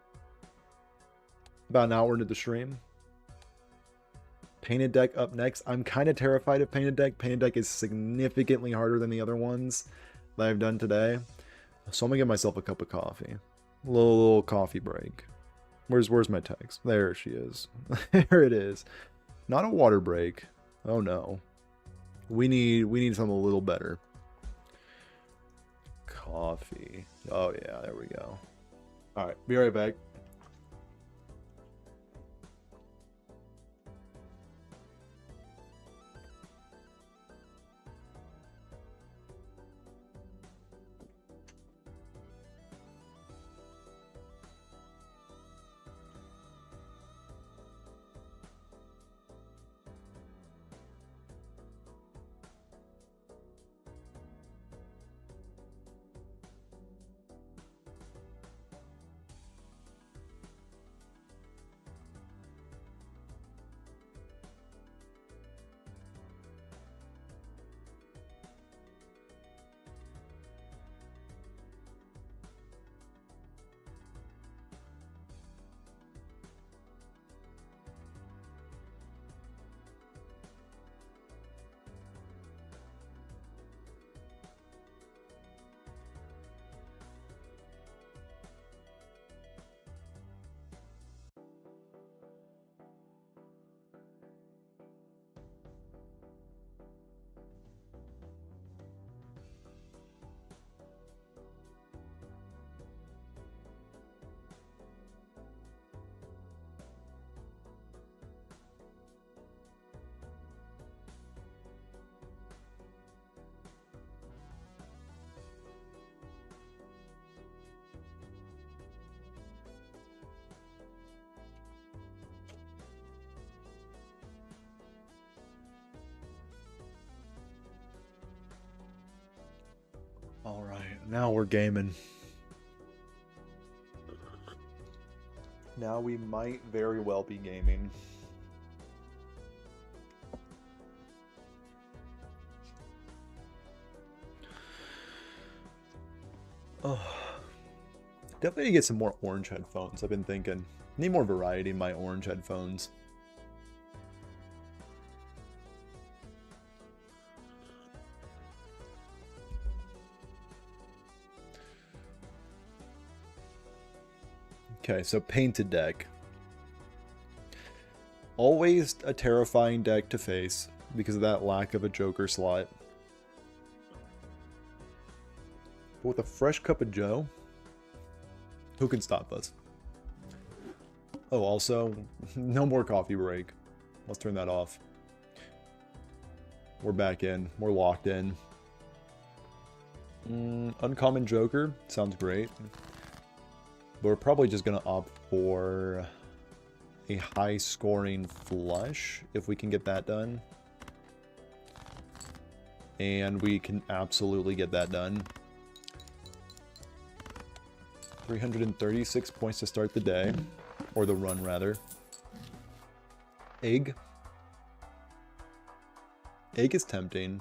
[SPEAKER 1] about an hour into the stream, Painted Deck up next. I'm kind of terrified of Painted Deck. Painted Deck is significantly harder than the other ones that I've done today. So I'm going to give myself a cup of coffee. A little coffee break. Where's my text? There she is. There it is. Not a water break. Oh no. We need something a little better. Coffee. Oh yeah, there we go. Alright, be right back. Alright, now we're gaming. Now we might very well be gaming. Oh, definitely need to get some more orange headphones. I've been thinking. Need more variety in my orange headphones. Okay, so painted deck. Always a terrifying deck to face because of that lack of a Joker slot. But with a fresh cup of Joe, who can stop us? Oh, also, no more coffee break. Let's turn that off. We're back in. We're locked in. Uncommon Joker. Sounds great. But we're probably just going to opt for a high-scoring flush, if we can get that done. And we can absolutely get that done. 336 points to start the day. Or the run, rather. Egg. Egg is tempting.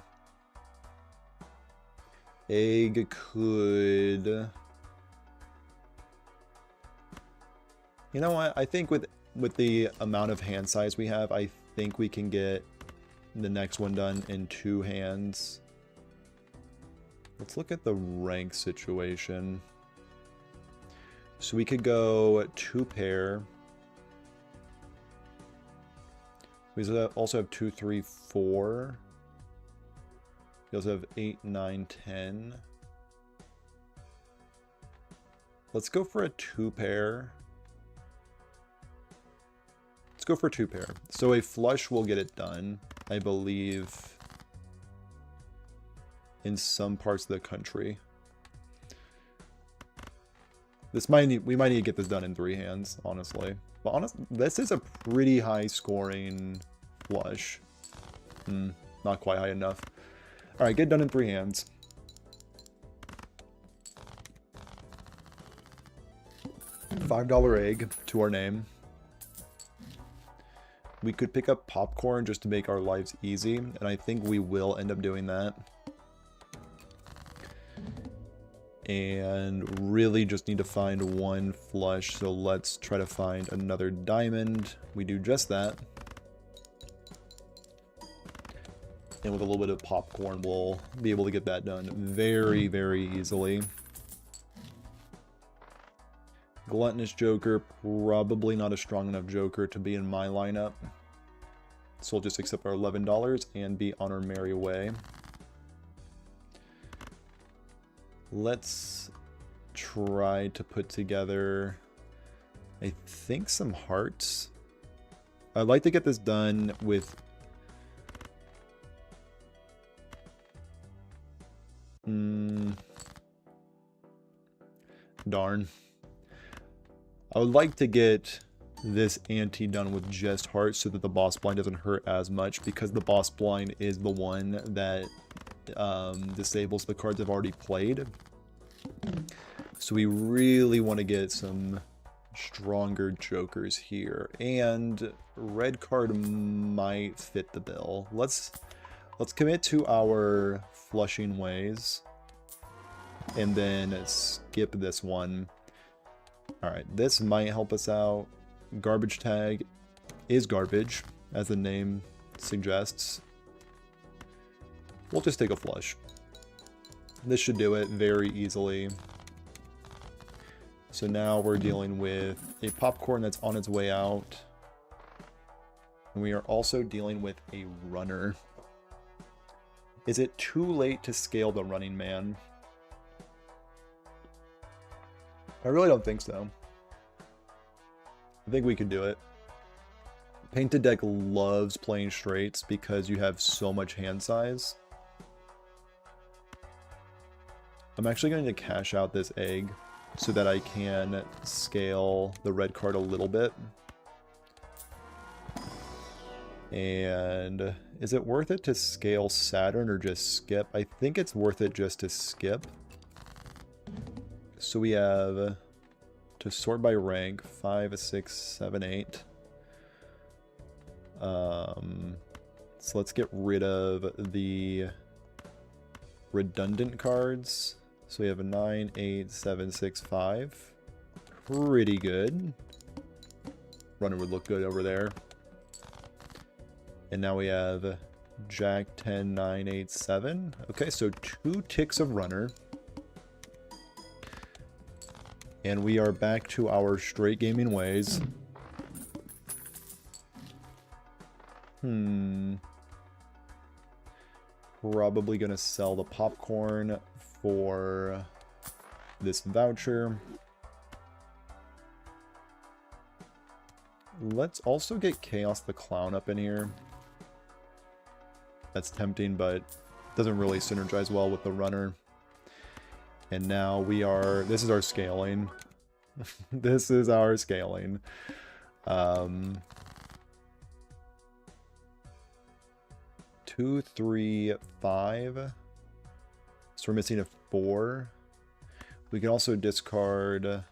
[SPEAKER 1] Egg could... You know what? I think with the amount of hand size we have, I think we can get the next one done in 2 hands. Let's look at the rank situation. So we could go 2 pair. We also have 2, 3, 4. We also have 8, 9, 10. Let's go for a 2 pair. Let's go for a 2 pair. So a flush will get it done, I believe, in some parts of the country. We might need to get this done in 3 hands, honestly. But honestly, this is a pretty high scoring flush. Not quite high enough. Alright, get done in 3 hands. $5 egg to our name. We could pick up popcorn just to make our lives easy, and I think we will end up doing that. And really just need to find 1 flush, so let's try to find another diamond. We do just that. And with a little bit of popcorn, we'll be able to get that done very, very easily. Gluttonous Joker, probably not a strong enough Joker to be in my lineup. So we'll just accept our $11 and be on our merry way. Let's try to put together, I think, some hearts. I'd like to get this done with... Darn. I would like to get this ante done with just hearts so that the boss blind doesn't hurt as much, because the boss blind is the one that disables the cards I've already played. So we really want to get some stronger jokers here, and red card might fit the bill. Let's commit to our flushing ways and then skip this one. All right, this might help us out. Garbage tag is garbage, as the name suggests. We'll just take a flush. This should do it very easily. So now we're dealing with a popcorn that's on its way out. And we are also dealing with a runner. Is it too late to scale the running man? I really don't think so. I think we could do it. Painted deck loves playing straights because you have so much hand size. I'm actually going to cash out this egg so that I can scale the red card a little bit. And is it worth it to scale Saturn or just skip? I think it's worth it just to skip. So we have to sort by rank 5, 6, 7, 8. So let's get rid of the redundant cards. So we have a 9, 8, 7, 6, 5. Pretty good. Runner would look good over there. And now we have Jack 10, 9, 8, 7. Okay, so 2 ticks of runner. And we are back to our straight gaming ways. Probably gonna sell the popcorn for this voucher. Let's also get Chaos the Clown up in here. That's tempting, but doesn't really synergize well with the runner. And now we are... This is our scaling. This is our scaling. 2, 3, 5. So we're missing a 4. We can also discard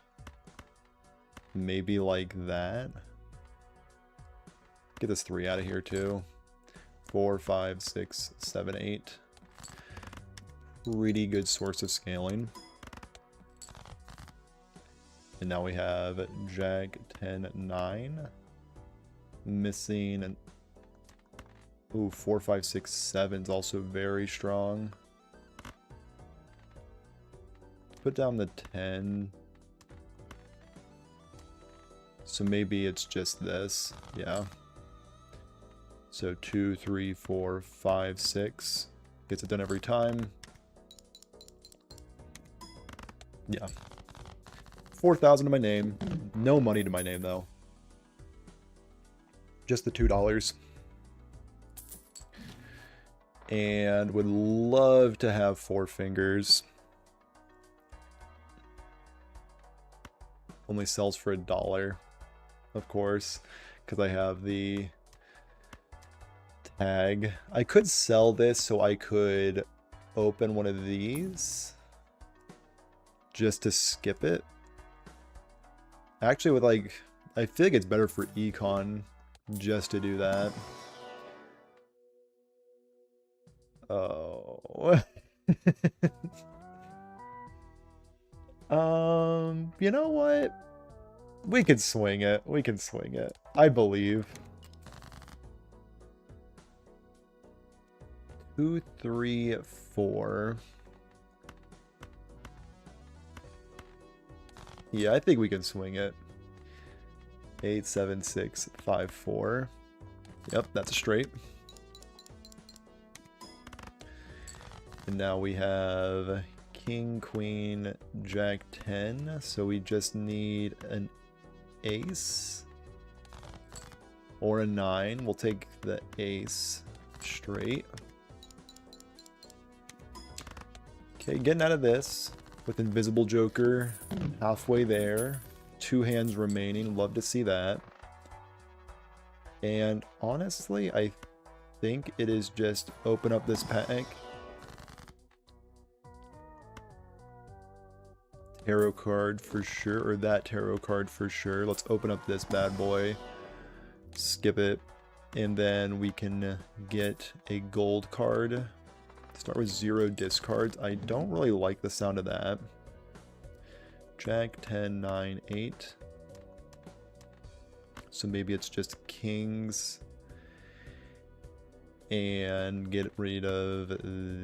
[SPEAKER 1] maybe like that. Get this 3 out of here too. 4, 5, 6, 7, 8. Pretty good source of scaling. And now we have Jack 10, 9. Missing an... Ooh, 4, 5, 6, 7 is also very strong. Put down the 10. So maybe it's just this. Yeah. So 2, 3, 4, 5, 6. Gets it done every time. Yeah. 4,000 to my name. No money to my name, though. Just the $2. And would love to have 4 fingers. Only sells for $1, of course, because I have the tag. I could sell this so I could open one of these just to skip it. Actually, with like, I feel like it's better for econ just to do that. Oh. You know what? We can swing it. We can swing it. I believe. 2, 3, 4. Yeah, I think we can swing it. 8, 7, 6, 5, 4. Yep, that's a straight. And now we have king, queen, jack 10. So we just need an ace or a 9. We'll take the ace straight. Okay, getting out of this with invisible joker halfway there. 2 hands remaining. Love to see that. And honestly, I think it is just open up this pack. Tarot card for sure, or that tarot card for sure. Let's open up this bad boy. Skip it. And then we can get a gold card. Start with 0 discards. I don't really like the sound of that. Jack, 10, 9, 8. So maybe it's just kings. And get rid of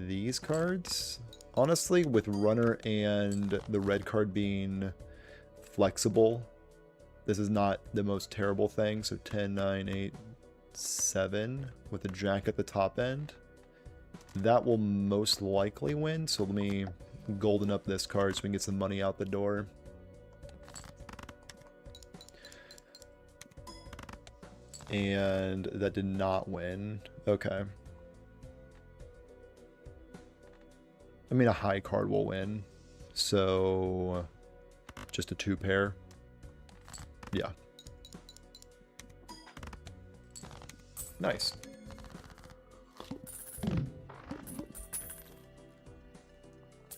[SPEAKER 1] these cards. Honestly, with runner and the red card being flexible, this is not the most terrible thing. So 10, 9, 8, 7 with a jack at the top end. That will most likely win. So let me golden up this card so we can get some money out the door. And that did not win. Okay. I mean, a high card will win. So, just a 2 pair. Yeah. Nice.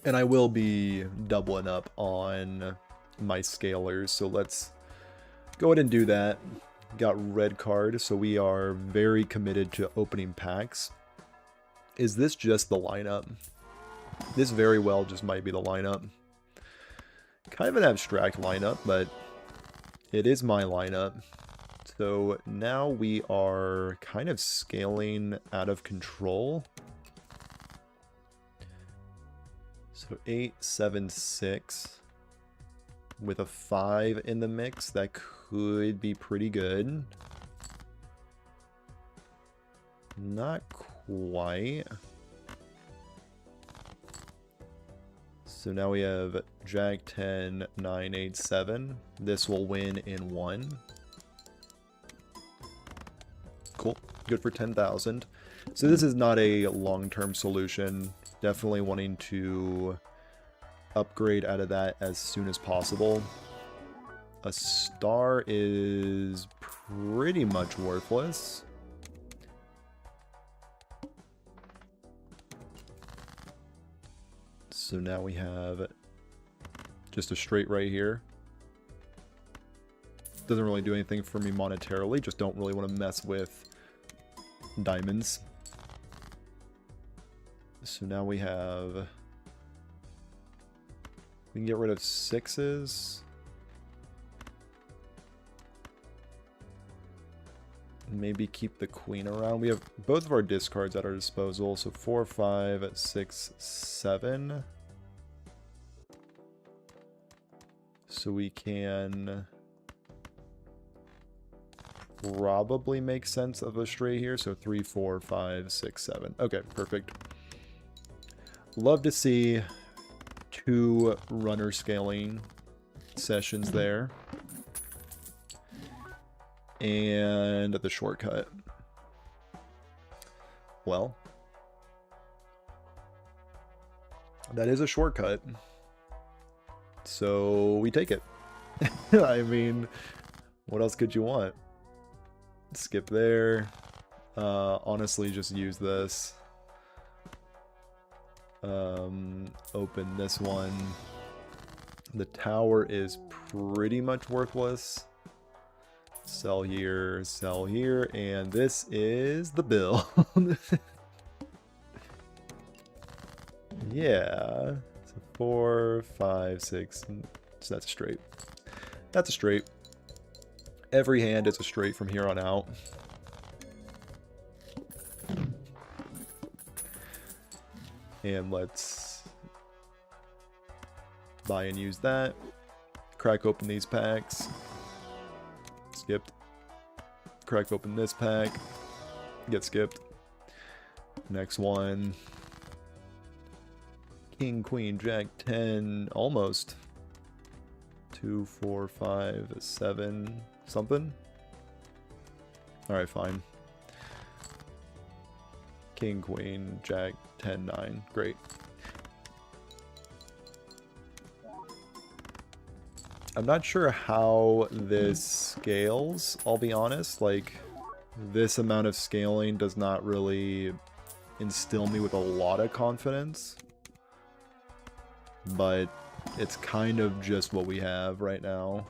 [SPEAKER 1] And I will be doubling up on my scalers. So let's go ahead and do that. Got red card. So we are very committed to opening packs. Is this just the lineup? This very well just might be the lineup. Kind of an abstract lineup, but it is my lineup. So now we are kind of scaling out of control. So 8, 7, 6. With a 5 in the mix, that could be pretty good. Not quite. So now we have jack 10, 9, 8, 7. This will win in 1. Cool. Good for 10,000. So this is not a long-term solution. Definitely wanting to upgrade out of that as soon as possible. A star is pretty much worthless. So now we have just a straight right here. Doesn't really do anything for me monetarily, just don't really want to mess with diamonds. So now we have... We can get rid of 6s. Maybe keep the queen around. We have both of our discards at our disposal. So 4, 5, 6, 7. So we can probably make sense of a straight here. So 3, 4, 5, 6, 7. Okay, perfect. Love to see 2 runner scaling sessions there. And the shortcut. Well, that is a shortcut. So we take it. I mean, what else could you want? Skip there. Honestly, just use this. Open this one. The tower is pretty much worthless. Sell here, and this is the bill. Yeah. So 4, 5, 6. So that's a straight. That's a straight. Every hand is a straight from here on out. And let's buy and use that. Crack open these packs. Skipped. Crack open this pack. Get skipped. Next one. King, Queen, Jack, 10. Almost. 2, 4, 5, 7. Something? Alright, fine. King, Queen, Jack, 10, 9. Great. I'm not sure how this scales, I'll be honest. Like, this amount of scaling does not really instill me with a lot of confidence. But it's kind of just what we have right now.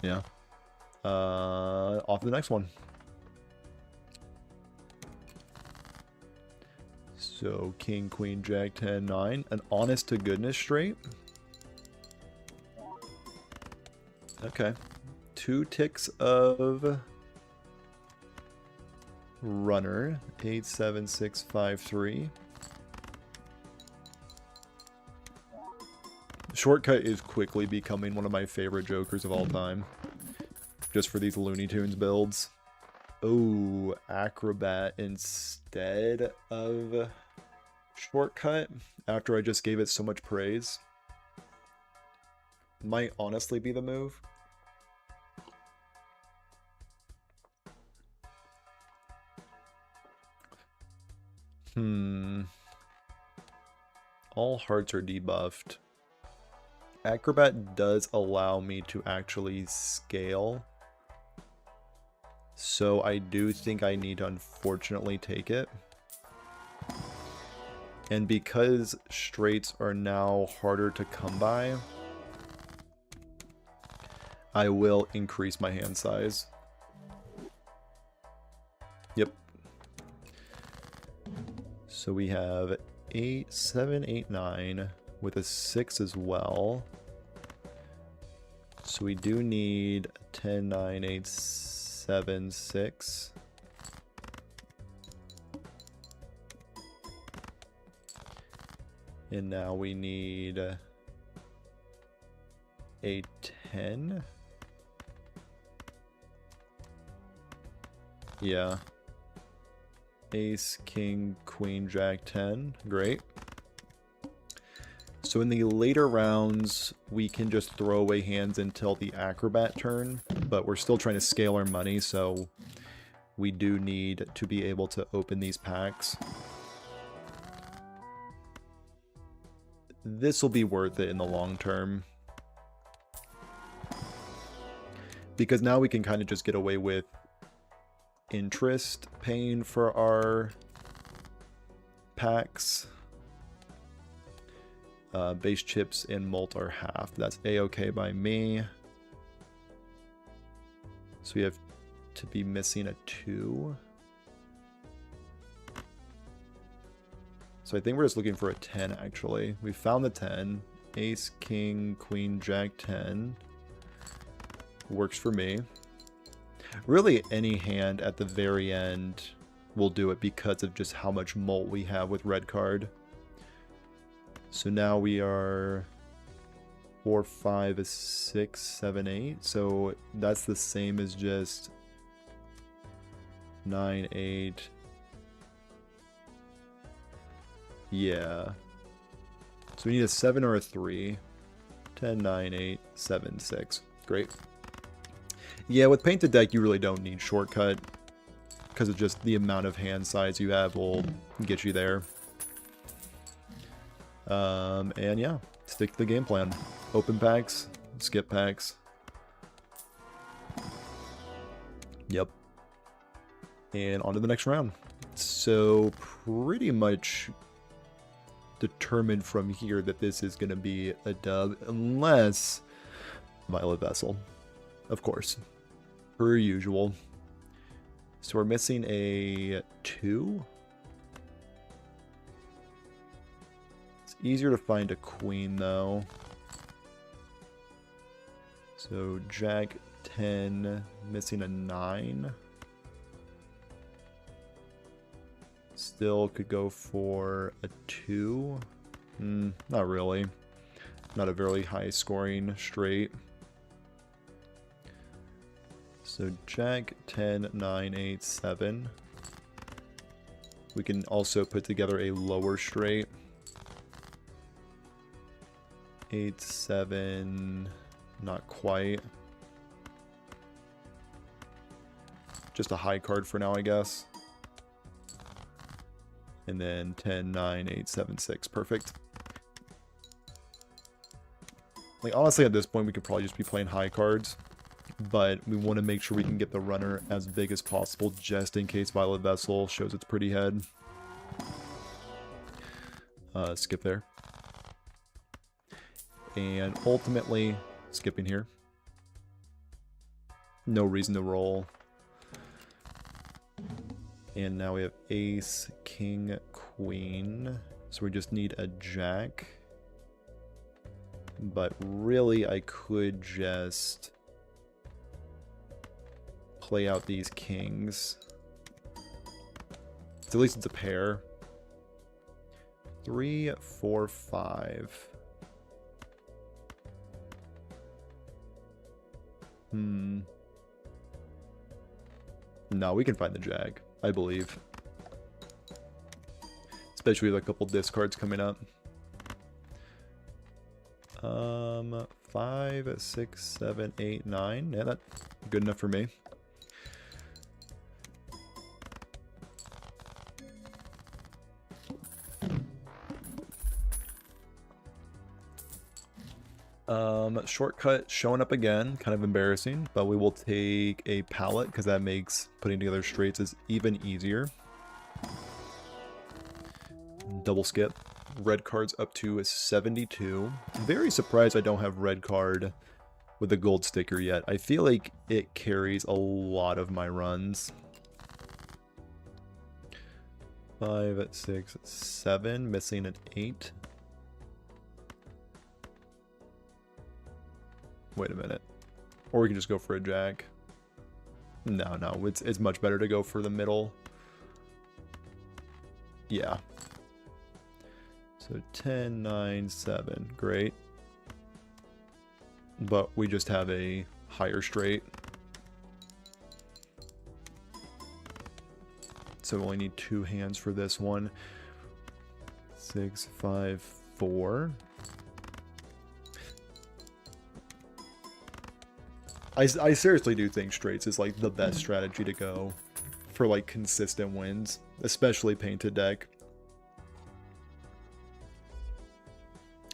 [SPEAKER 1] Yeah. Off to the next one. So, King, Queen, Jack, 10, 9. An honest to goodness straight. Okay. 2 ticks of runner. 8, 7, 6, 5, 3. Shortcut is quickly becoming one of my favorite jokers of all time. Just for these Looney Tunes builds. Oh, Acrobat instead of Shortcut after I just gave it so much praise. Might honestly be the move. All hearts are debuffed. Acrobat does allow me to actually scale. So I do think I need to unfortunately take it. And because straights are now harder to come by, I will increase my hand size. Yep. So we have 8, 7, 8, 9 with a 6 as well. So we do need 10, 9, 8, 7, 6. And now we need a 10. Yeah. Ace, King, Queen, Jack, 10. Great. So in the later rounds, we can just throw away hands until the Acrobat turn, but we're still trying to scale our money, so we do need to be able to open these packs. This will be worth it in the long term. Because now we can kind of just get away with interest paying for our packs. Base chips and mult are half. That's a-okay by me. So we have to be missing a 2. So I think we're just looking for a 10 actually. We found the 10. Ace, King, Queen, Jack, 10. Works for me. Really any hand at the very end will do it because of just how much mult we have with red card. So now we are 4, 5, 6, 7, 8. So that's the same as just 9, 8. Yeah. So we need a 7 or a 3. 10, 9, 8, 7, 6. Great. Yeah, with Painted Deck, you really don't need Shortcut. Because of just the amount of hand size you have will get you there. And yeah, stick to the game plan. Open packs, skip packs. Yep. And on to the next round. So pretty much determined from here that this is going to be a dub, unless Violet Vessel, of course, per usual. So we're missing a 2. It's easier to find a queen though. So Jack, 10, missing a 9. Still could go for a 2. Not really. Not a very high scoring straight. So Jack, 10, 9, 8, 7. We can also put together a lower straight. 8, 7, not quite. Just a high card for now, I guess. And then 10, 9, 8, 7, 6. Perfect. Like, honestly, at this point, we could probably just be playing high cards. But we want to make sure we can get the runner as big as possible, just in case Violet Vessel shows its pretty head. Skip there. And ultimately, skipping here. No reason to roll. And now we have ace, king, queen. So we just need a jack. But really, I could just play out these kings. So at least it's a pair. 3, 4, 5. No, we can find the jack, I believe. Especially with a couple discards coming up. 5, 6, 7, 8, 9. Yeah, that's good enough for me. Shortcut showing up again, kind of embarrassing, but we will take a palette because that makes putting together straights is even easier. Double skip. Red cards up to 72. Very surprised I don't have red card with the gold sticker yet. I feel like it carries a lot of my runs. 5, 6, 7, missing an 8. Wait a minute. Or we can just go for a jack. No, it's much better to go for the middle. Yeah. So 10, 9, 7. Great. But we just have a higher straight. So we only need 2 hands for this one. 6, 5, 4. I seriously do think straights is like the best strategy to go for like consistent wins, especially painted deck.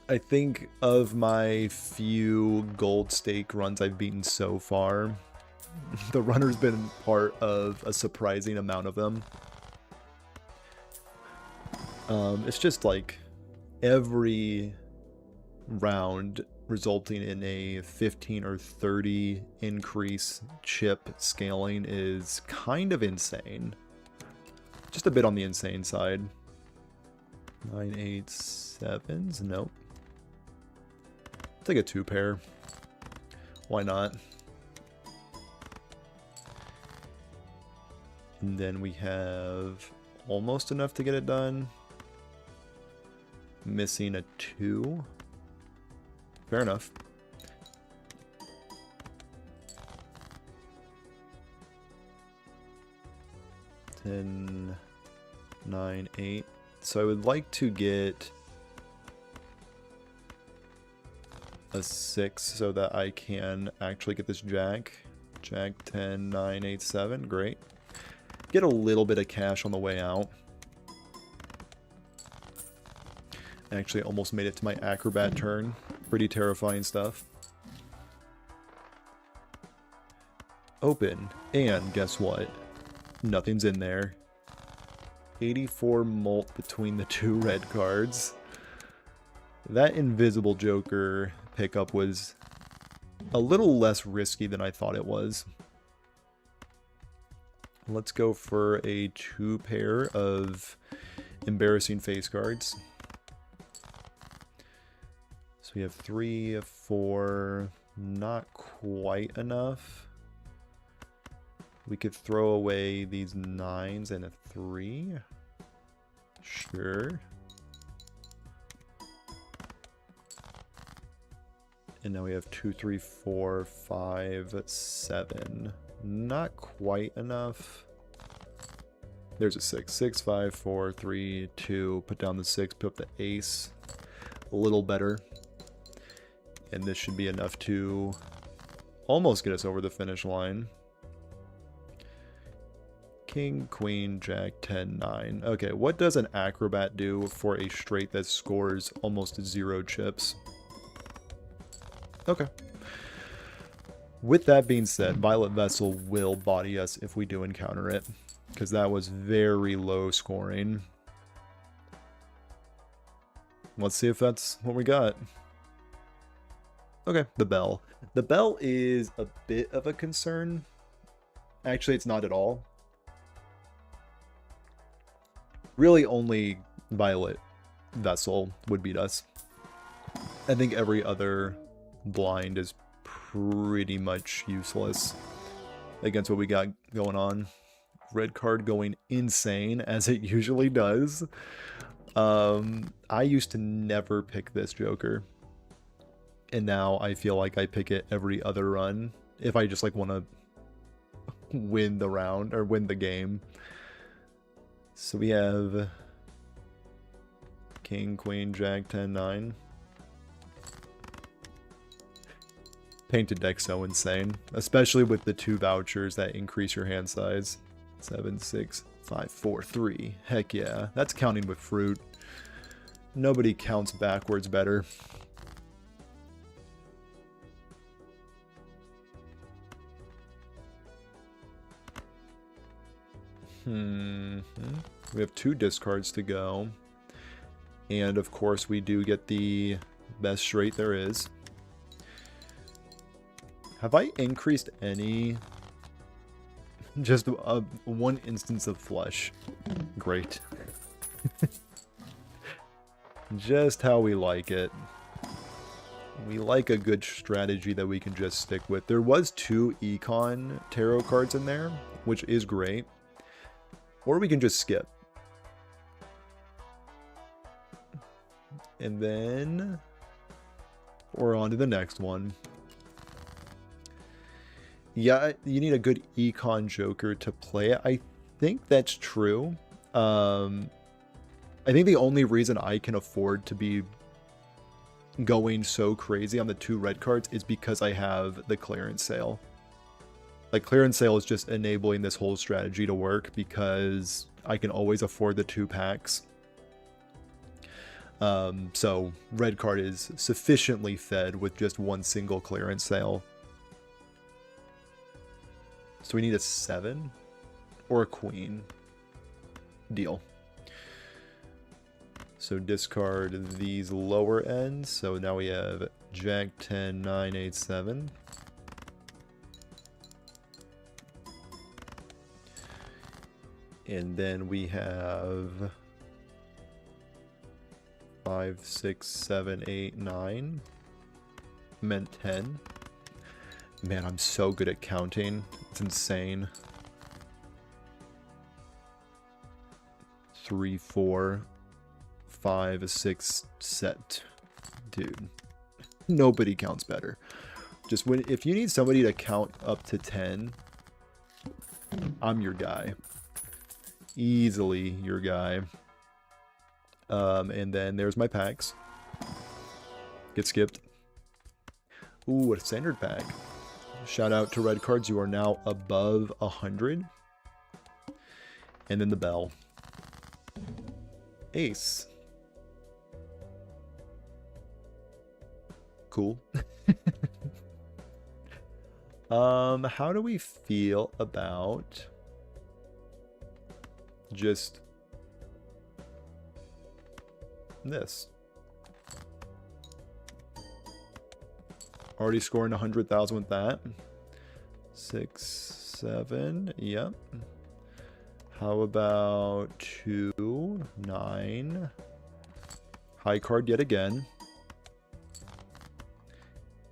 [SPEAKER 1] I think of my few gold stake runs I've beaten so far, the runner's been part of a surprising amount of them. It's just like every round resulting in a 15 or 30 increase chip scaling is kind of insane. Just a bit on the insane side. 9, 8, 7s? Nope. I'll take a 2 pair. Why not? And then we have almost enough to get it done. Missing a 2. Fair enough. Ten, 9, 8. So I would like to get a 6 so that I can actually get this jack. Jack, 10, 9, 8, 7. Great. Get a little bit of cash on the way out. Actually almost made it to my acrobat turn. Pretty terrifying stuff. Open. And guess what? Nothing's in there. 84 mult between the 2 red cards. That invisible joker pickup was a little less risky than I thought it was. Let's go for a 2 pair of embarrassing face cards. So we have 3, 4, not quite enough. We could throw away these 9s and a 3. Sure. And now we have 2, 3, 4, 5, 7. Not quite enough. There's a 6. 6, 5, 4, 3, 2. Put down the 6. Put up the ace. A little better. And this should be enough to almost get us over the finish line. King, queen, jack, 10, 9. Okay, what does an acrobat do for a straight that scores almost 0 chips? Okay. With that being said, Violet Vessel will body us if we do encounter it, because that was very low scoring. Let's see if that's what we got. Okay, the bell. The bell is a bit of a concern. Actually, it's not at all. Really, only Violet Vessel would beat us. I think every other blind is pretty much useless against what we got going on. Red card going insane, as it usually does. I used to never pick this Joker. And now I feel like I pick it every other run. If I just like want to win the round or win the game. So we have King, Queen, Jack, 10, 9. Painted deck so insane. Especially with the 2 vouchers that increase your hand size. 7, 6, 5, 4, 3. Heck yeah. That's counting with fruit. Nobody counts backwards better. We have 2 discards to go. And of course we do get the best straight there is. Have I increased any? Just one instance of flush. Great. Just how we like it. We like a good strategy that we can just stick with. There was 2 Econ tarot cards in there, which is great. Or we can just skip. And then we're on to the next one. Yeah, you need a good Econ Joker to play it. I think that's true. I think the only reason I can afford to be going so crazy on the 2 red cards is because I have the clearance sale. Like, clearance sale is just enabling this whole strategy to work because I can always afford the 2 packs. So red card is sufficiently fed with just 1 single clearance sale. So we need a 7 or a queen. Deal. So discard these lower ends. So now we have Jack, 10, 9, 8, 7. And then we have 5, 6, 7, 8, 9. Meant 10. Man, I'm so good at counting. It's insane. 3, 4, 5, 6, set. Dude. Nobody counts better. Just when, if you need somebody to count up to 10, I'm your guy. Easily your guy. And then there's my packs. Get skipped. Ooh, a standard pack. Shout out to red cards. You are now above 100. And then the bell. Ace. Cool. How do we feel about just this? Already scoring 100,000 with that. 6, 7, yep. How about 2, 9. High card yet again.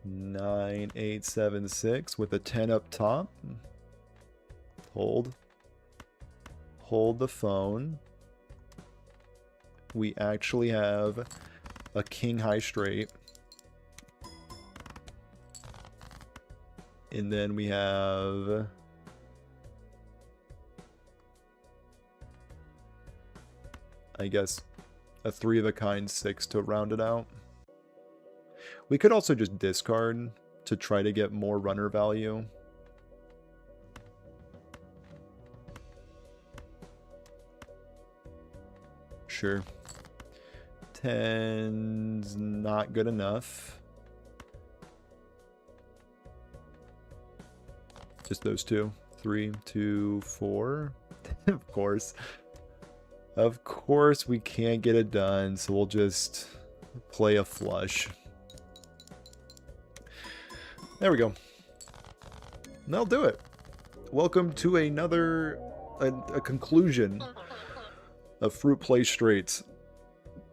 [SPEAKER 1] 9, 8, 7, 6 with a 10 up top. Hold. Hold the phone. We actually have a king high straight. And then we have... I guess a 3 of a kind 6 to round it out. We could also just discard to try to get more runner value. Sure. 10's not good enough. Just those two. 3, 2, 4. Of course. Of course we can't get it done, so we'll just play a flush. There we go. And that'll do it. Welcome to another a conclusion of Fruit Play Straights.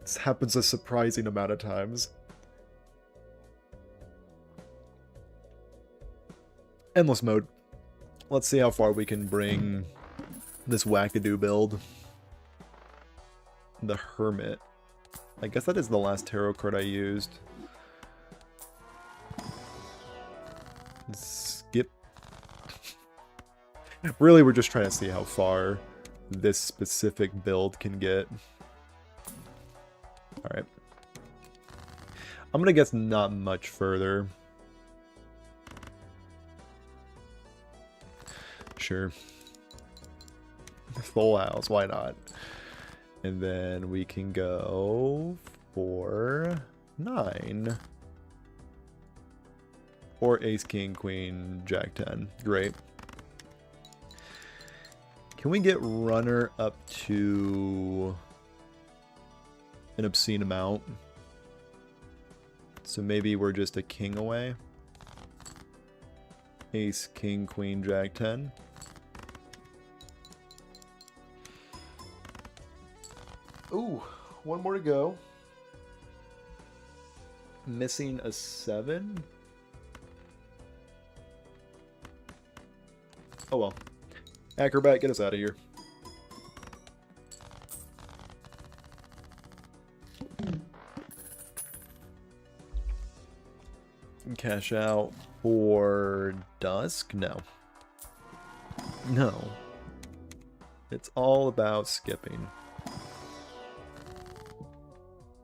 [SPEAKER 1] This happens a surprising amount of times. Endless mode. Let's see how far we can bring this wackadoo build. The Hermit. I guess that is the last tarot card I used. Skip. Really, we're just trying to see how far this specific build can get. Alright. I'm gonna guess not much further. Sure. Full house, why not? And then we can go for 9. Or ace, king, queen, jack 10. Great. Can we get runner up to an obscene amount? So maybe we're just a king away. Ace, king, queen, jack 10. Ooh, one more to go. Missing a 7. Oh well. Acrobat, get us out of here. Cash out for Dusk? No. No. It's all about skipping.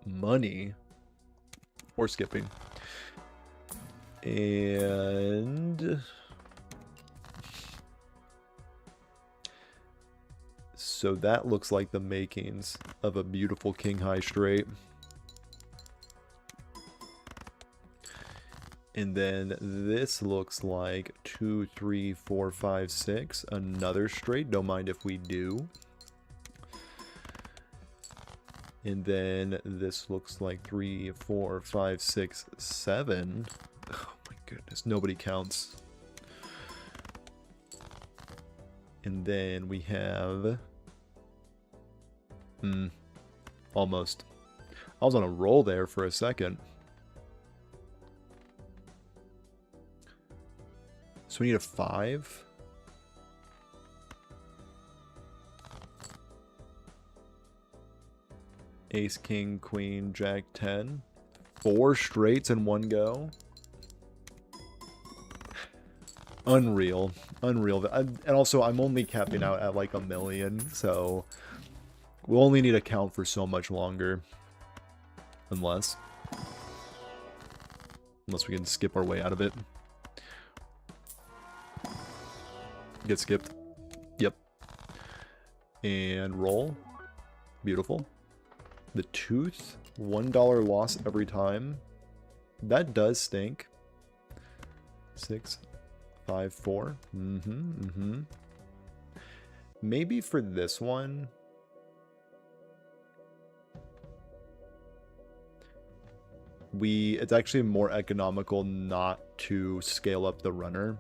[SPEAKER 1] Money. Or skipping. And... so that looks like the makings of a beautiful king high straight. And then this looks like 2, 3, 4, 5, 6. Another straight. Don't mind if we do. And then this looks like 3, 4, 5, 6, 7. Oh my goodness, nobody counts. And then we have... almost. I was on a roll there for a second. So we need a 5. Ace, king, queen, jack 10. 4 straights in one go. Unreal. Unreal. And also, I'm only capping out at like 1 million, so we'll only need to count for so much longer. Unless we can skip our way out of it. Get skipped. Yep. And roll. Beautiful. The tooth, $1 loss every time. That does stink. 6, 5, 4. Maybe for this one, it's actually more economical not to scale up the runner.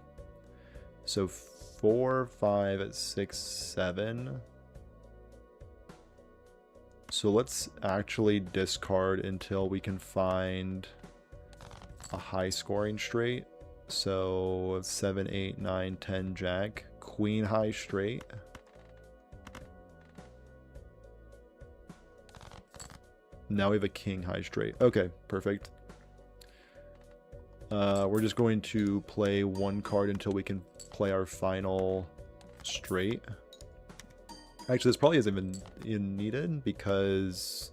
[SPEAKER 1] So 4, 5, 6, 7. So let's actually discard until we can find a high scoring straight. So 7, 8, 9, 10 jack. Queen high straight. Now we have a king high straight. Okay, perfect. We're just going to play one card until we can play our final straight. Actually, this probably isn't even needed because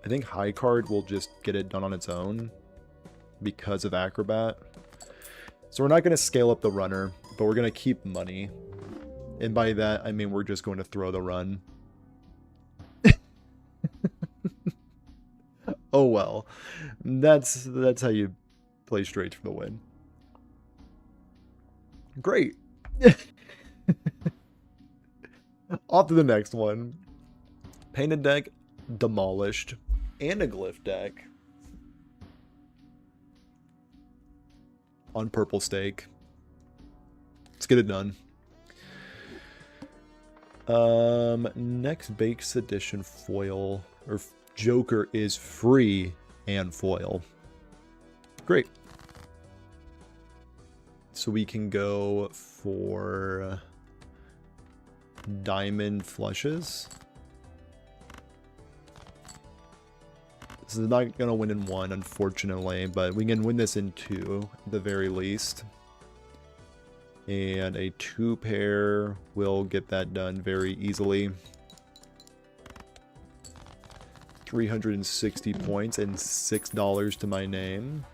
[SPEAKER 1] I think high card will just get it done on its own because of Acrobat. So we're not going to scale up the runner, but we're going to keep money. And by that, I mean we're just going to throw the run. Oh well. That's how you play straights for the win. Great. Off to the next one. Painted deck, demolished. Anaglyph deck. On purple stake. Let's get it done. Next Bakes Edition foil, or Joker, is free and foil. Great. So we can go for diamond flushes. This is not going to win in one, unfortunately, but we can win this in two, at the very least. And a 2-pair will get that done very easily. 360 points and $6 to my name.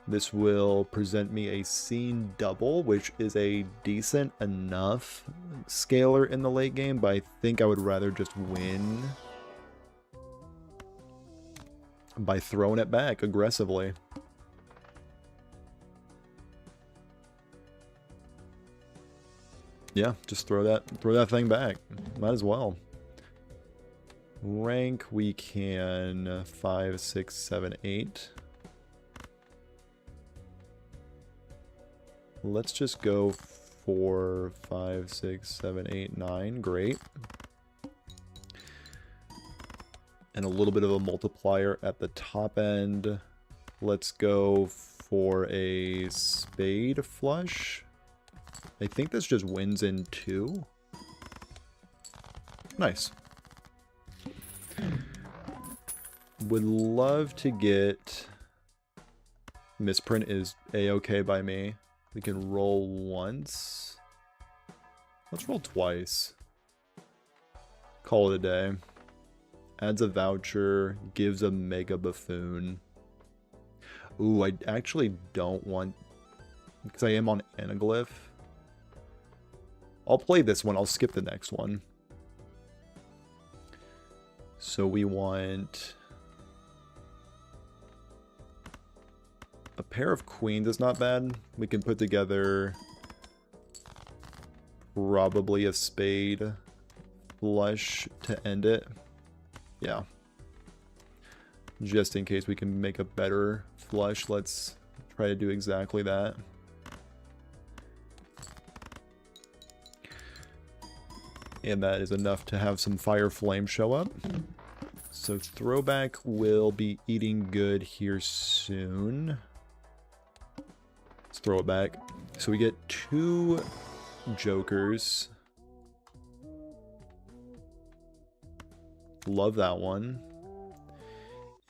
[SPEAKER 1] This will present me a scene double, which is a decent enough scaler in the late game, but I think I would rather just win by throwing it back aggressively. Yeah, just throw that thing back. Might as well. Rank, we can 5, 6, 7, 8. Let's just go for 5, 6, 7, 8, 9. Great. And a little bit of a multiplier at the top end. Let's go for a spade flush. I think this just wins in 2. Nice. Would love to get... Misprint is a-okay by me. We can roll once. Let's roll twice. Call it a day. Adds a voucher. Gives a Mega Buffoon. Ooh, I actually don't want... Because I am on Anaglyph. I'll play this one. I'll skip the next one. So we want... A pair of queens is not bad. We can put together probably a spade flush to end it. Yeah. Just in case we can make a better flush, let's try to do exactly that. And that is enough to have some fire flame show up. So throwback will be eating good here soon. Let's throw it back. So we get 2 jokers. Love that one.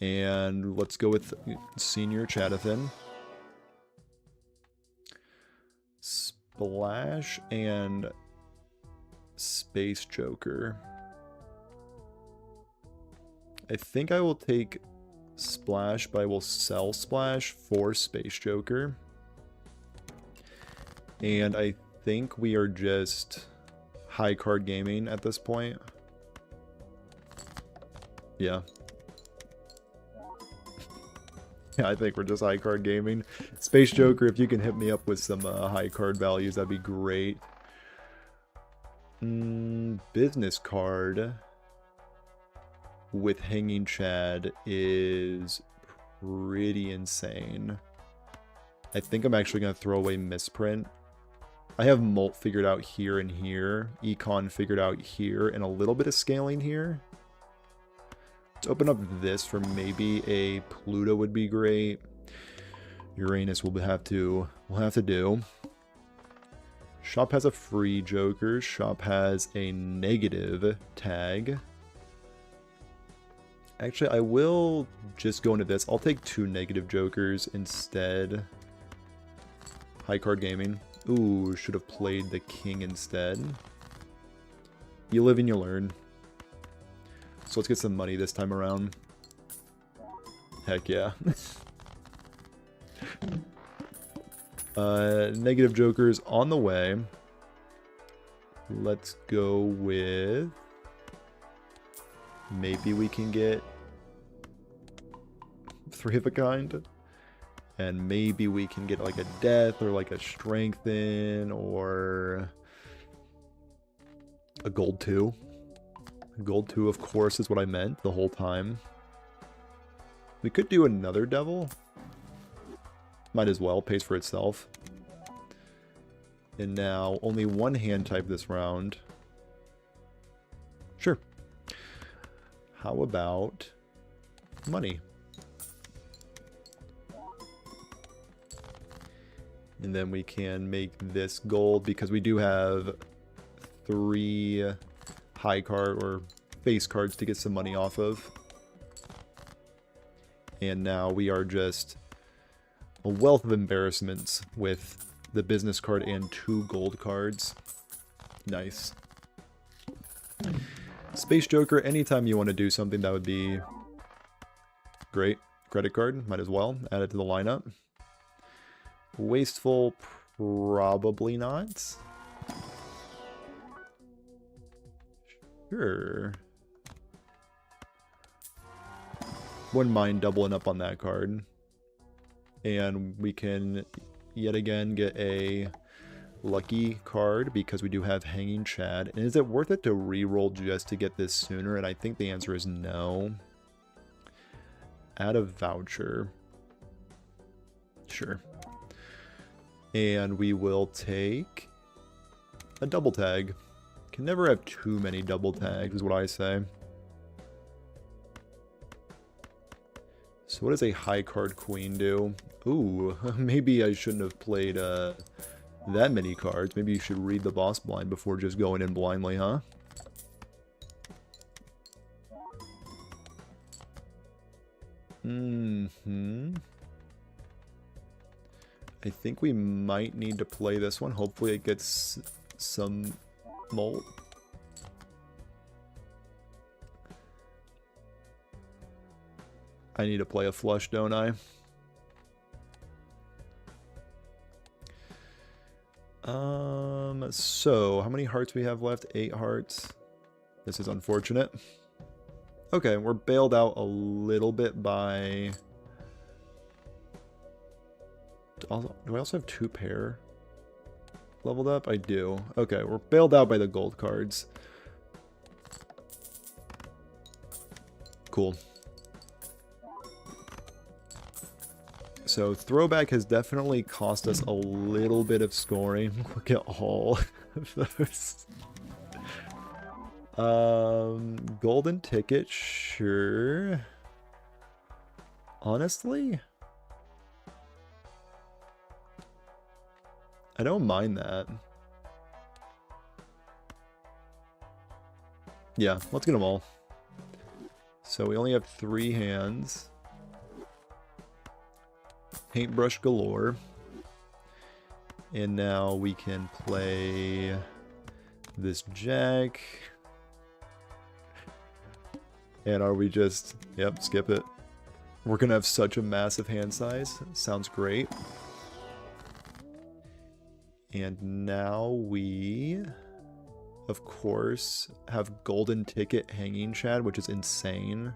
[SPEAKER 1] And let's go with Senior Chadathan. Splash and Space Joker. I think I will take Splash, but I will sell Splash for Space Joker. And I think we are just high card gaming at this point. Yeah. Yeah, I think we're just high card gaming. Space Joker, if you can hit me up with some high card values, that'd be great. Business card with Hanging Chad is pretty insane. I think I'm actually going to throw away Misprint. I have Molt figured out here and here. Econ figured out here. And a little bit of scaling here. Let's open up this for maybe a Pluto would be great. Uranus we'll have to do. Shop has a free Joker. Shop has a negative tag. Actually, I will just go into this. I'll take 2 negative jokers instead. High card gaming. Ooh, should have played the king instead. You live and you learn. So let's get some money this time around. Heck yeah. Negative jokers on the way. Let's go with... maybe we can get 3 of a kind. And maybe we can get like a death or like a strengthen or a gold 2. Gold 2, of course, is what I meant the whole time. We could do another devil. Might as well. Pays for itself. And now only 1 hand type this round. Sure. How about money? And then we can make this gold because we do have 3 high card or face cards to get some money off of. And now we are just a wealth of embarrassments with the business card and 2 gold cards. Nice. Space Joker, anytime you want to do something, that would be great. Credit card, might as well add it to the lineup. Wasteful, probably not. Sure. Wouldn't mind doubling up on that card. And we can yet again get a lucky card because we do have Hanging Chad. And is it worth it to re-roll just to get this sooner? And I think the answer is no. Add a voucher. Sure. And we will take a double tag. Can never have too many double tags is what I say. So what does a high card queen do? Ooh, maybe I shouldn't have played that many cards. Maybe you should read the boss blind before just going in blindly, huh? I think we might need to play this one. Hopefully it gets some molt. I need to play a flush, don't I? So how many hearts we have left? 8 hearts. This is unfortunate. Okay, we're bailed out a little bit by... Do I also have 2 pair leveled up? I do. Okay, we're bailed out by the gold cards. Cool. So throwback has definitely cost us a little bit of scoring. Look at all of those. Golden ticket, sure. Honestly, I don't mind that. Yeah, let's get them all. So we only have 3 hands. Paintbrush galore. And now we can play this jack. And are we just... Yep, skip it. We're gonna have such a massive hand size. Sounds great. And now we, of course, have Golden Ticket Hanging Chad, which is insane.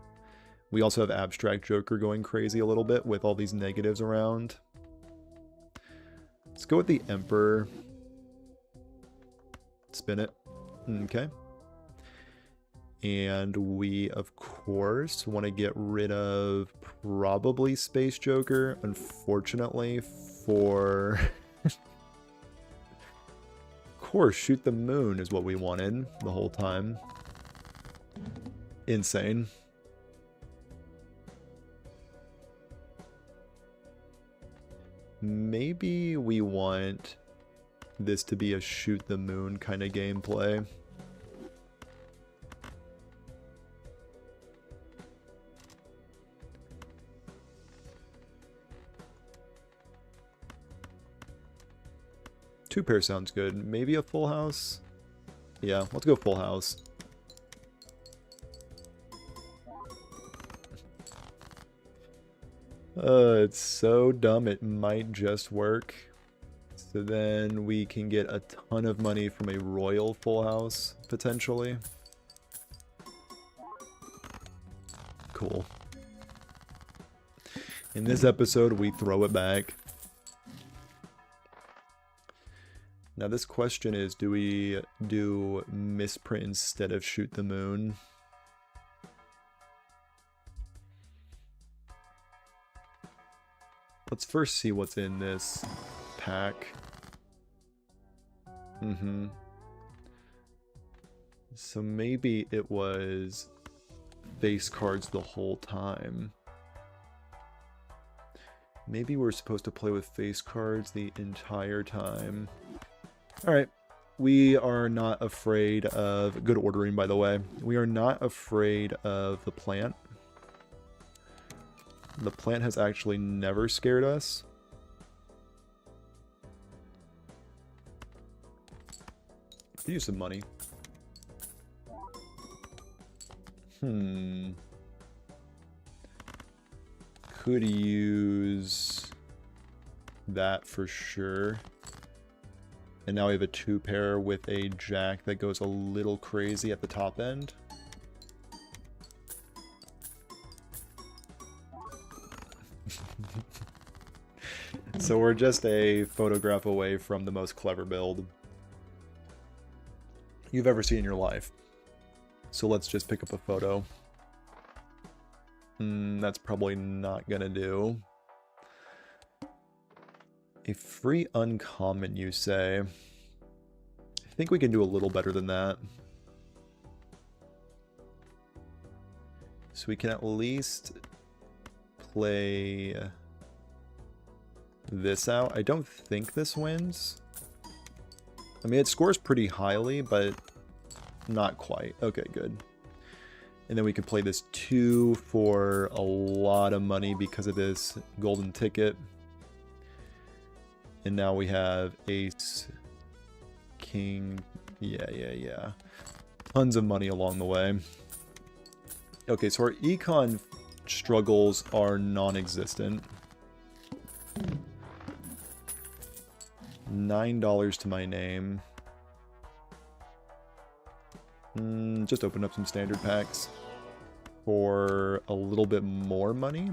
[SPEAKER 1] We also have Abstract Joker going crazy a little bit with all these negatives around. Let's go with the Emperor. Spin it. Okay. And we, of course, want to get rid of probably Space Joker. Unfortunately, for... Of course, Shoot the Moon is what we wanted the whole time. Insane. Maybe we want this to be a Shoot the Moon kind of gameplay. 2 pair sounds good. Maybe a full house? Yeah, let's go full house. It's so dumb it might just work. So then we can get a ton of money from a royal full house, potentially. Cool. In this episode, we throw it back. Now this question is, do we do misprint instead of shoot the moon? Let's first see what's in this pack. So maybe it was face cards the whole time. Maybe we're supposed to play with face cards the entire time. Alright. We are not afraid of... Good ordering, by the way. We are not afraid of the plant. The plant has actually never scared us. Could use some money. Could use that for sure. And now we have a 2 pair with a jack that goes a little crazy at the top end. So we're just a photograph away from the most clever build you've ever seen in your life. So let's just pick up a photo. That's probably not gonna do. A free uncommon, you say? I think we can do a little better than that. So we can at least play this out. I don't think this wins. I mean, it scores pretty highly, but not quite. Okay, good. And then we can play this 2 for a lot of money because of this golden ticket. And now we have ace, king. Yeah. Tons of money along the way. Okay, so our econ struggles are non-existent. $9 to my name. Just open up some standard packs for a little bit more money.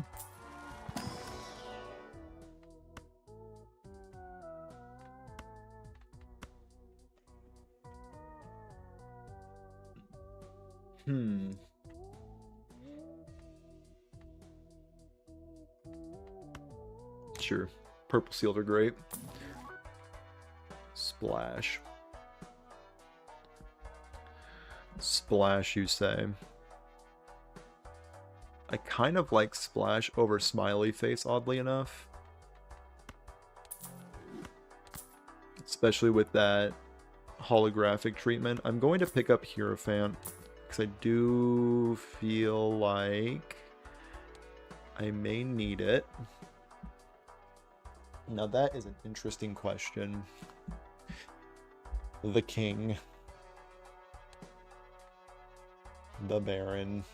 [SPEAKER 1] Sure. Purple seals are great. Splash. Splash, you say? I kind of like Splash over Smiley Face, oddly enough. Especially with that holographic treatment. I'm going to pick up Hierophant, because I do feel like I may need it. Now that is an interesting question. The King. The Baron.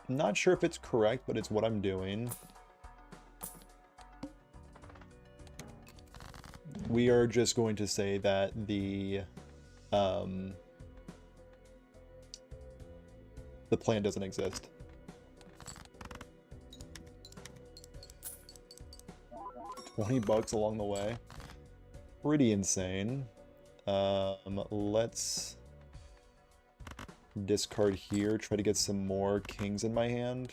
[SPEAKER 1] I'm not sure if it's correct, but it's what I'm doing. We are just going to say that the plan doesn't exist. $20 along the way. Pretty insane. Let's discard here, try to get some more kings in my hand.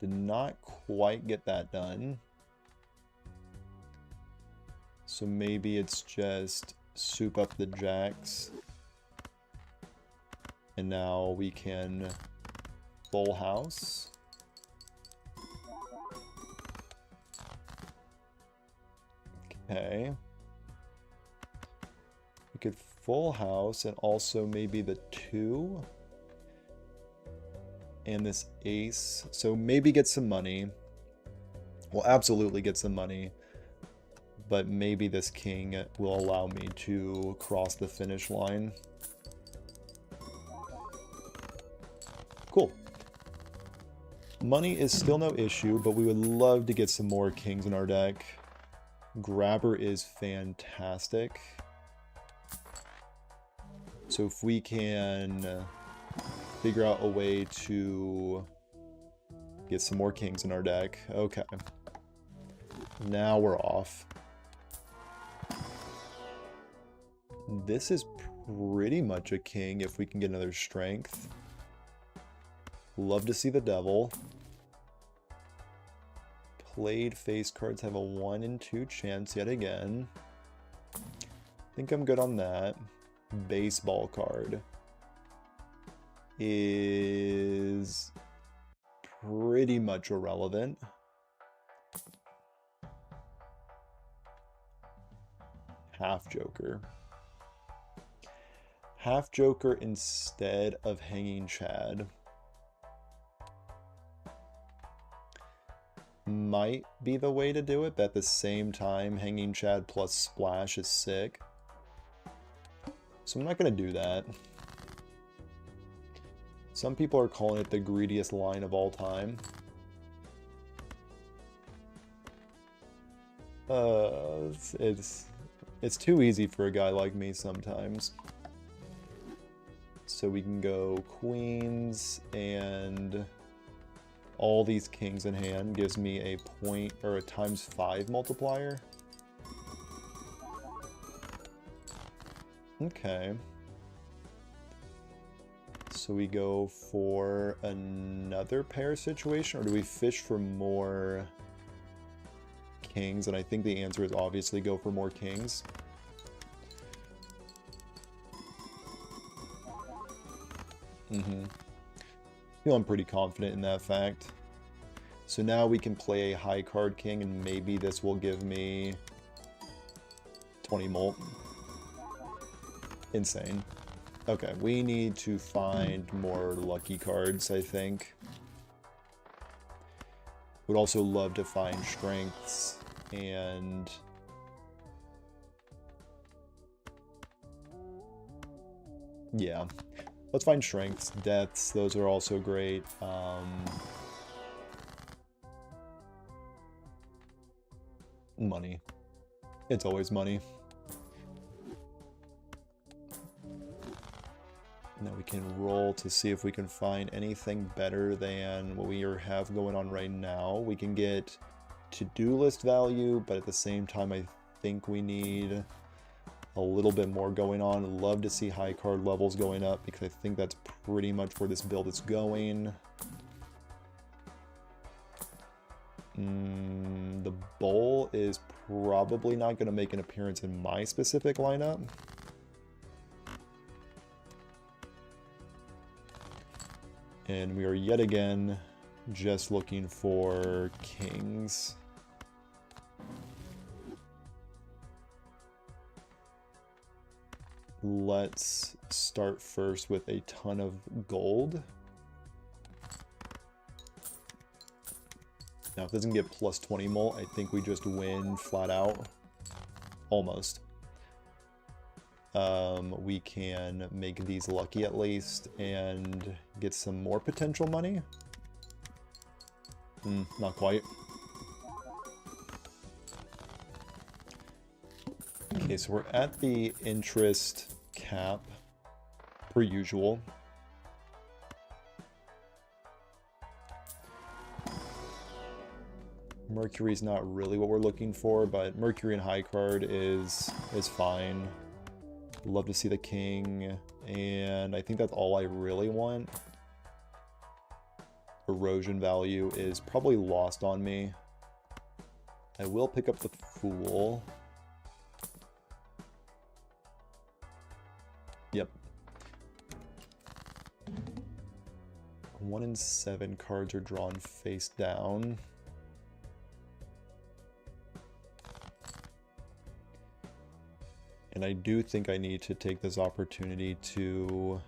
[SPEAKER 1] Did not quite get that done. So maybe it's just soup up the jacks. And now we can full house. Okay. We could full house and also maybe the 2 and this ace. So maybe get some money. We'll absolutely get some money. But maybe this king will allow me to cross the finish line. Cool. Money is still no issue, but we would love to get some more kings in our deck. Grabber is fantastic. So if we can figure out a way to get some more kings in our deck. Okay. Now we're off. This is pretty much a king if we can get another strength. Love to see the devil. Played face cards have a 1 in 2 chance yet again. Think I'm good on that. Baseball card is pretty much irrelevant. Half Joker. Half Joker instead of Hanging Chad. Might be the way to do it, but at the same time, Hanging Chad plus Splash is sick. So I'm not going to do that. Some people are calling it the greediest line of all time. It's too easy for a guy like me sometimes. So we can go queens, and all these kings in hand gives me a point or a ×5 multiplier. Okay. So we go for another pair situation, or do we fish for more kings? And I think the answer is obviously go for more kings. Feeling pretty confident in that fact. So now we can play a high card king, and maybe this will give me 20 mult. Insane. Okay, we need to find more lucky cards, I think. Would also love to find strengths and yeah. Let's find strengths. Deaths, those are also great. Money. It's always money. Now we can roll to see if we can find anything better than what we have going on right now. We can get to-do list value, but at the same time I think we need a little bit more going on. Love to see high card levels going up because I think that's pretty much where this build is going. The Bull is probably not going to make an appearance in my specific lineup. And we are yet again just looking for kings. Let's start first with a ton of gold. Now, if it doesn't get plus 20 mult, I think we just win flat out. Almost. We can make these lucky at least and get some more potential money. Not quite. Okay, so we're at the interest cap, per usual. Mercury's not really what we're looking for, but Mercury and high card is fine. Love to see the king, and I think that's all I really want. Erosion value is probably lost on me. I will pick up the Fool. Yep. 1 in 7 cards are drawn face down. And And I do think I need to take this opportunity to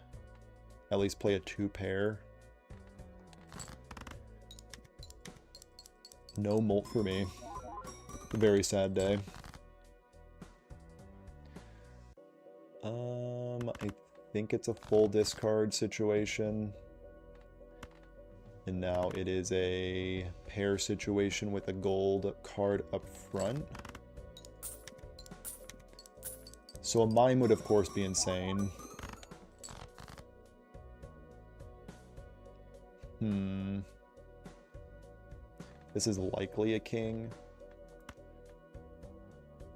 [SPEAKER 1] at least play a 2-pair. No molt for me. A very sad day. I think it's a full discard situation. And now it is a pair situation with a gold card up front. So a mime would of course be insane. This is likely a king.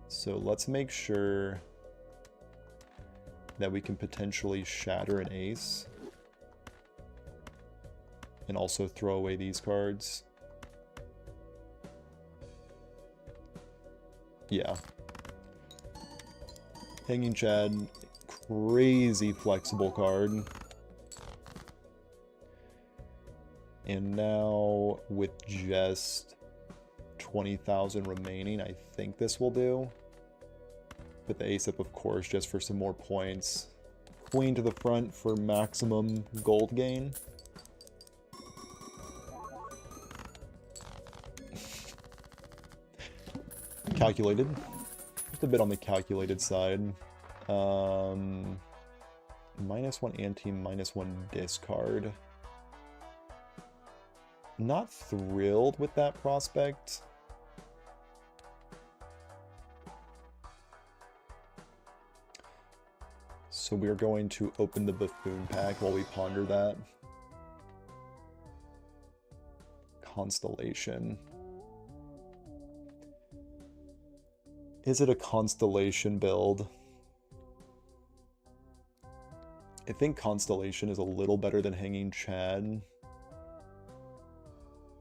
[SPEAKER 1] So let's make sure that we can potentially shatter an ace. And also throw away these cards. Yeah. Hanging Chad, crazy flexible card. And now with just 20,000 remaining, I think this will do. Put the ace up, of course, just for some more points. Queen to the front for maximum gold gain. Calculated. Just a bit on the calculated side. -1 ante, -1 discard. Not thrilled with that prospect. So we're going to open the buffoon pack while we ponder that. Constellation. Is it a constellation build? I think Constellation is a little better than Hanging Chad.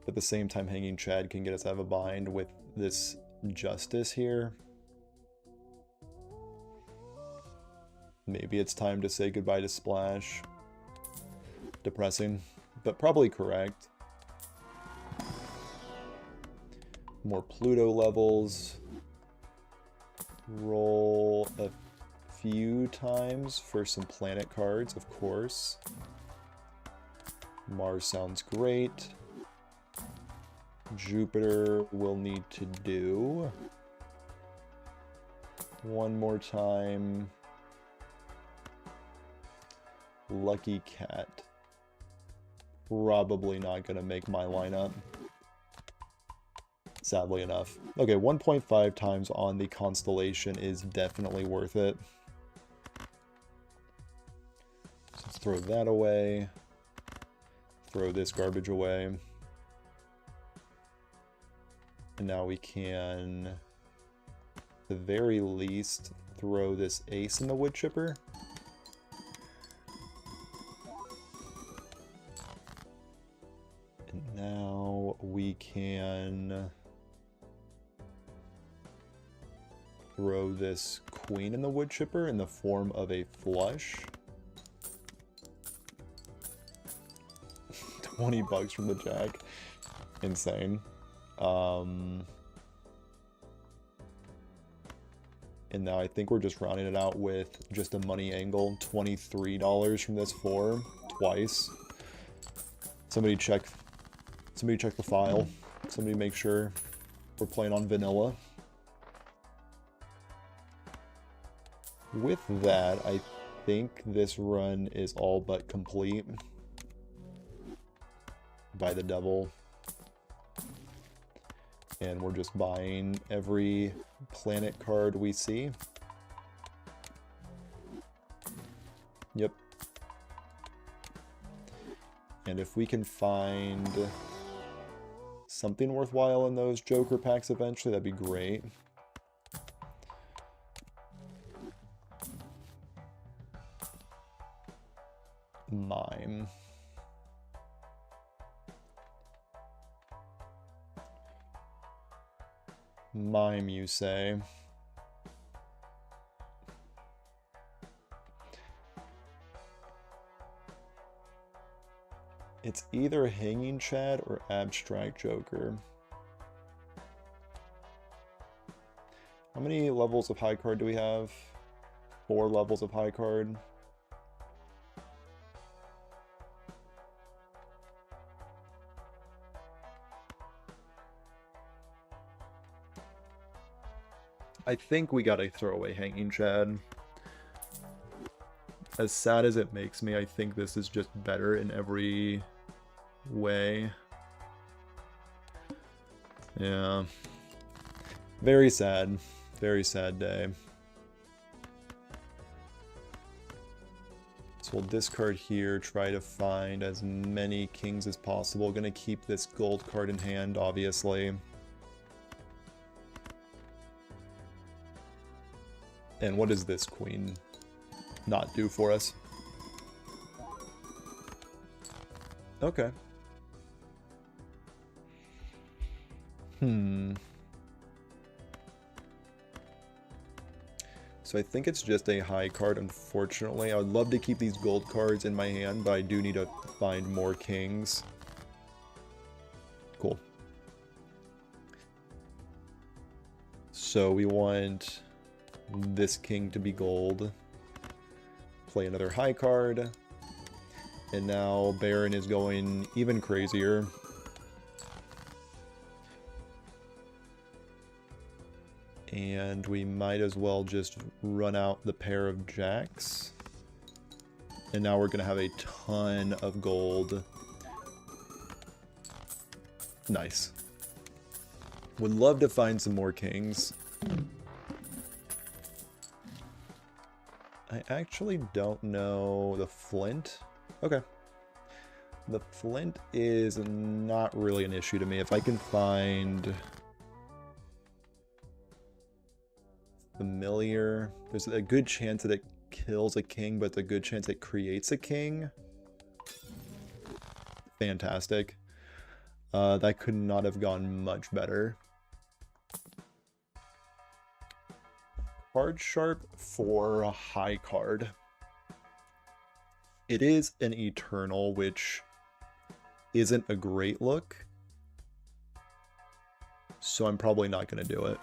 [SPEAKER 1] But at the same time, Hanging Chad can get us out of a bind with this Justice here. Maybe it's time to say goodbye to Splash. Depressing, but probably correct. More Pluto levels. Roll a few times for some planet cards, of course. Mars sounds great. Jupiter will need to do. One more time. Lucky Cat. Probably not going to make my lineup. Sadly enough. Okay, 1.5 times on the Constellation is definitely worth it. So let's throw that away. Throw this garbage away. And now we can, at the very least, throw this ace in the wood chipper. And now we can throw this queen in the wood chipper in the form of a flush. 20 bucks from the jack. Insane. And now I think we're just rounding it out with just a money angle. $23 from this four. Twice. Somebody check the file. Somebody make sure we're playing on vanilla. With that, I think this run is all but complete. By the devil. And we're just buying every planet card we see. Yep. And if we can find something worthwhile in those Joker packs eventually, that'd be great. Mime. Mime, you say? It's either Hanging Chad or Abstract Joker. How many levels of high card do we have? 4 levels of high card. I think we gotta throw away Hanging Chad. As sad as it makes me, I think this is just better in every way. Yeah. Very sad. Very sad day. So we'll discard here, try to find as many kings as possible. Gonna keep this gold card in hand, obviously. And what does this queen not do for us? Okay. So I think it's just a high card, unfortunately. I would love to keep these gold cards in my hand, but I do need to find more kings. Cool. So we want this king to be gold. Play another high card. And now Baron is going even crazier. And we might as well just run out the pair of jacks. And now we're going to have a ton of gold. Nice. Would love to find some more kings. I actually don't know the flint. Okay. The flint is not really an issue to me. If I can find familiar, there's a good chance that it kills a king, but it's a good chance it creates a king. Fantastic. That could not have gone much better. Card sharp for a high card. It is an eternal, which isn't a great look. So I'm probably not going to do it.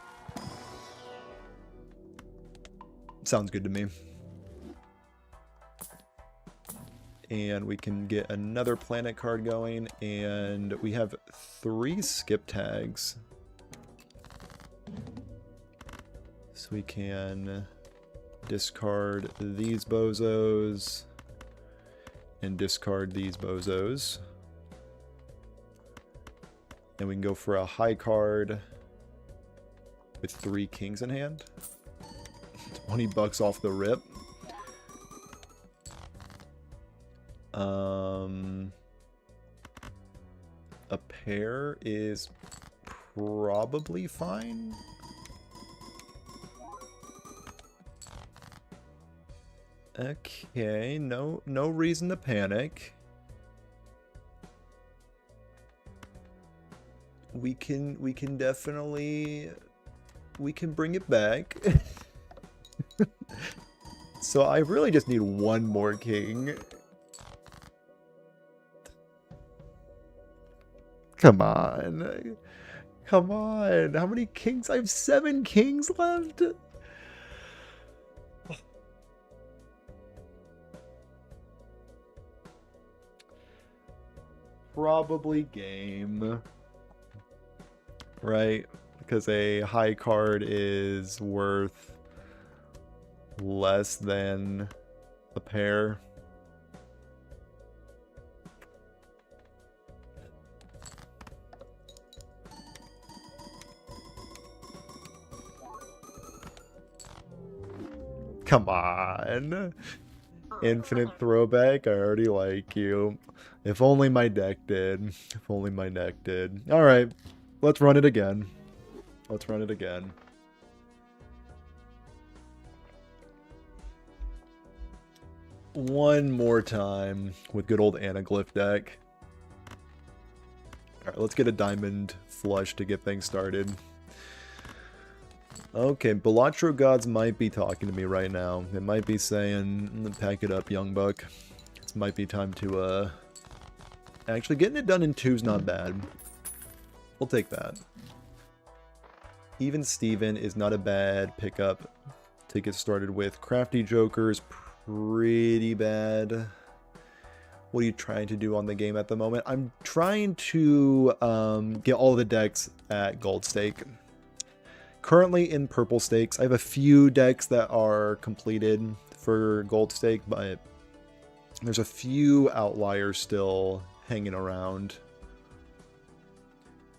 [SPEAKER 1] Sounds good to me. And we can get another planet card going, and we have 3 skip tags. So we can discard these bozos and discard these bozos. And we can go for a high card with 3 kings in hand. 20 bucks off the rip. A pair is probably fine. Okay, no reason to panic. We can definitely bring it back. So I really just need one more king. Come on. Come on. How many kings? I have 7 kings left. Probably game. Right? Because a high card is worth less than a pair. Come on. Infinite throwback. I already like you. If only my deck did. If only my deck did. Alright. Let's run it again. Let's run it again. One more time with good old Anaglyph deck. Alright, let's get a diamond flush to get things started. Okay, Balatro gods might be talking to me right now. It might be saying, pack it up, young buck. It might be time to, actually, getting it done in 2's not bad. We'll take that. Even Steven is not a bad pickup to get started with. Crafty Joker is pretty bad. What are you trying to do on the game at the moment? I'm trying to get all the decks at gold stake. Currently in purple stakes. I have a few decks that are completed for gold stake, but there's a few outliers still hanging around.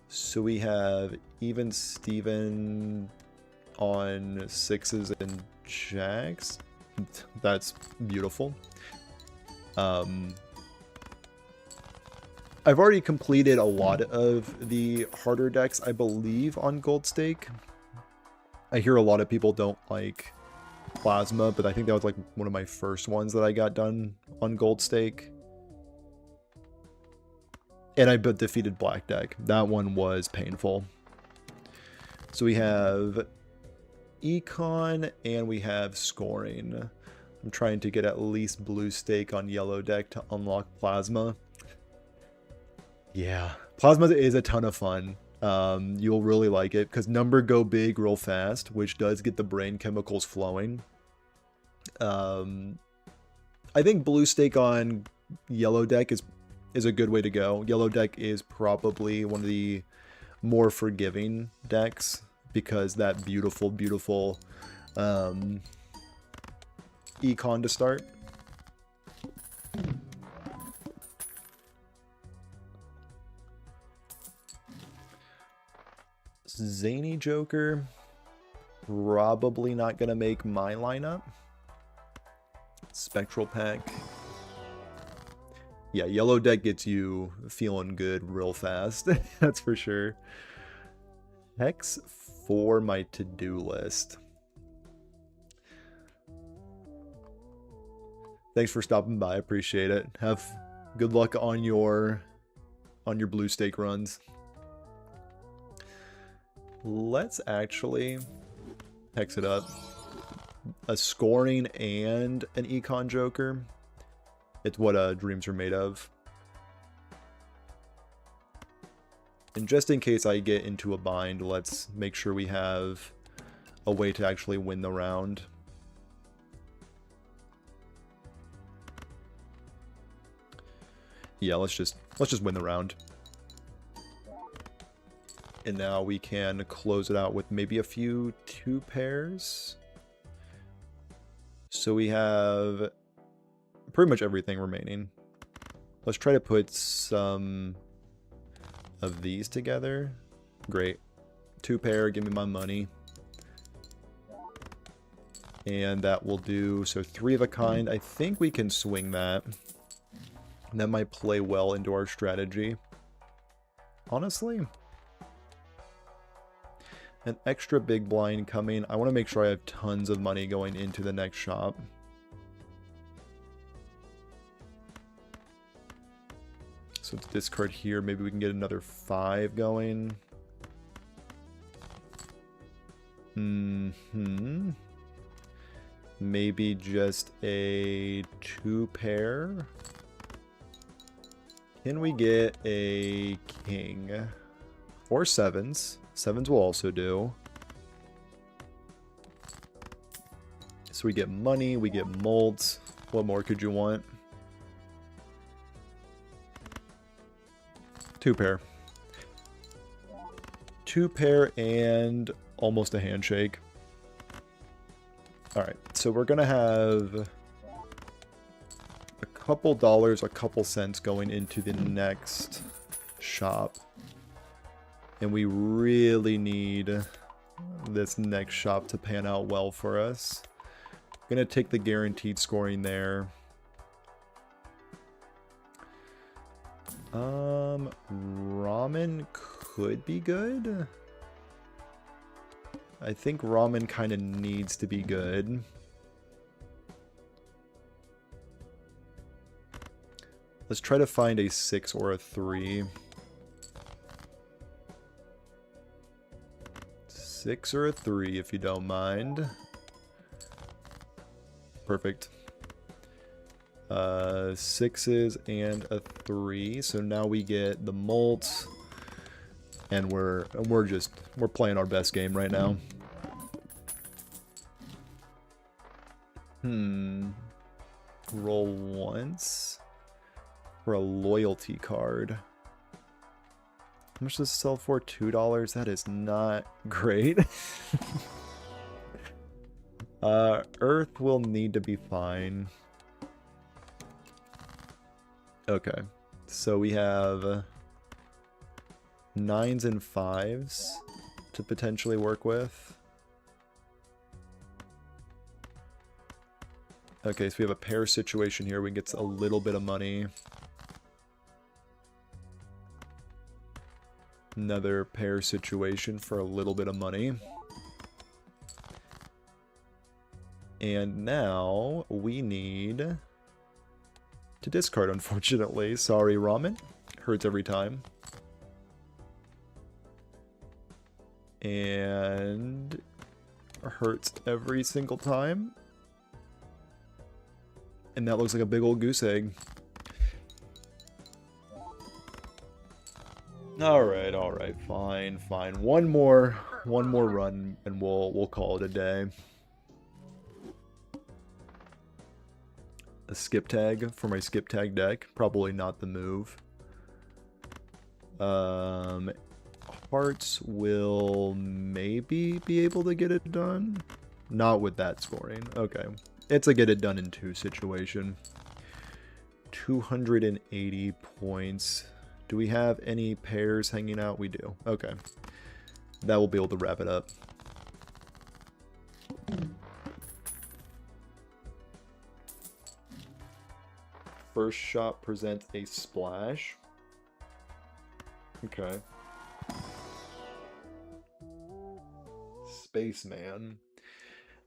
[SPEAKER 1] So we have Even Steven on 6s and jacks. That's beautiful. I've already completed a lot of the harder decks, I believe, on gold stake. I hear a lot of people don't like Plasma, but I think that was like one of my first ones that I got done on gold stake. And I defeated Black Deck. That one was painful. So we have Econ and we have Scoring. I'm trying to get at least blue stake on yellow deck to unlock Plasma. Yeah, Plasma is a ton of fun. You'll really like it because number go big real fast, which does get the brain chemicals flowing. I think blue stake on yellow deck is a good way to go. Yellow deck is probably one of the more forgiving decks because that beautiful, beautiful econ to start. Zany Joker, probably not going to make my lineup. Spectral Pack. Yeah, yellow deck gets you feeling good real fast. That's for sure. Hex for my to-do list. Thanks for stopping by. I appreciate it. Have good luck on your blue stake runs. Let's actually hex it up. A Scoring and an Econ Joker. It's what dreams are made of. And just in case I get into a bind, let's make sure we have a way to actually win the round. Yeah, let's just win the round. And now we can close it out with maybe a few 2 pairs. So we have pretty much everything remaining. Let's try to put some of these together. Great. 2 pair, give me my money. And that will do, so 3 of a kind. I think we can swing that. That might play well into our strategy. Honestly. An extra big blind coming. I want to make sure I have tons of money going into the next shop. So let's discard here. Maybe we can get another 5 going. Maybe just a 2 pair. Can we get a king? Or 7s. 7s will also do. So we get money, we get molds. What more could you want? 2 pair. 2 pair and almost a handshake. Alright, so we're gonna have a couple dollars, a couple cents going into the next shop. And we really need this next shop to pan out well for us. I'm gonna take the guaranteed Scoring there. Ramen could be good. I think ramen kind of needs to be good. Let's try to find a 6 or a 3. 6 or a 3 if you don't mind. Perfect. 6s and a 3. So now we get the molt, and we're playing our best game right now. Roll once for a loyalty card. How much does this sell for? $2? That is not great. Earth will need to be fine. Okay. So we have 9s and 5s to potentially work with. Okay, so we have a pair situation here. We get a little bit of money. Another pair situation for a little bit of money. And now we need to discard, unfortunately. Sorry, Ramen. Hurts every time. And hurts every single time. And that looks like a big old goose egg. Alright, fine. One more run and we'll call it a day. A skip tag for my skip tag deck. Probably not the move. Hearts will maybe be able to get it done. Not with that scoring. Okay. It's a get it done in 2 situation. 280 points. Do we have any pairs hanging out? We do. Okay. That will be able to wrap it up. First shot presents a splash. Okay. Spaceman.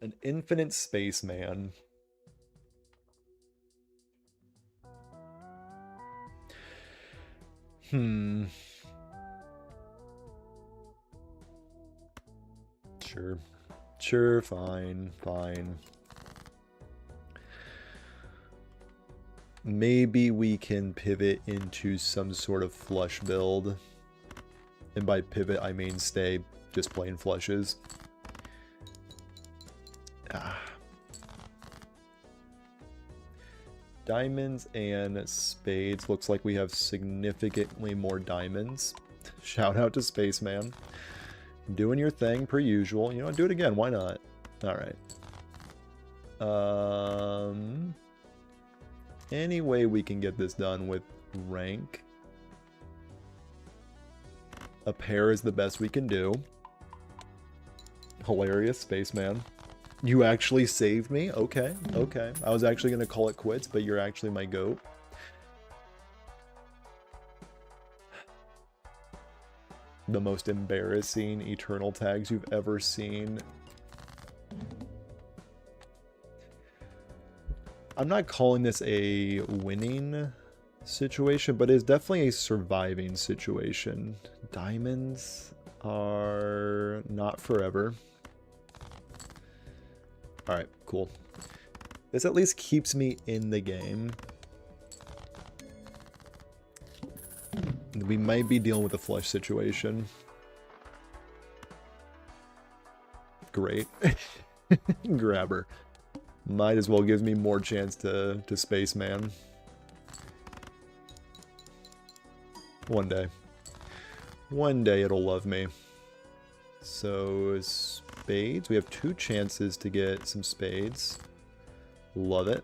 [SPEAKER 1] An infinite spaceman. Sure, fine. Maybe we can pivot into some sort of flush build. And by pivot, I mean stay just plain flushes. Diamonds and spades. Looks like we have significantly more diamonds. Shout out to Spaceman. Doing your thing per usual. You know, do it again. Why not? Alright. Any way we can get this done with rank. A pair is the best we can do. Hilarious, Spaceman. You actually saved me? Okay. I was actually going to call it quits, but you're actually my goat. The most embarrassing eternal tags you've ever seen. I'm not calling this a winning situation, but it's definitely a surviving situation. Diamonds are not forever. Alright, cool. This at least keeps me in the game. We might be dealing with a flush situation. Great. Grabber. Might as well give me more chance to Spaceman. One day. One day it'll love me. So, spades. We have 2 chances to get some spades. Love it.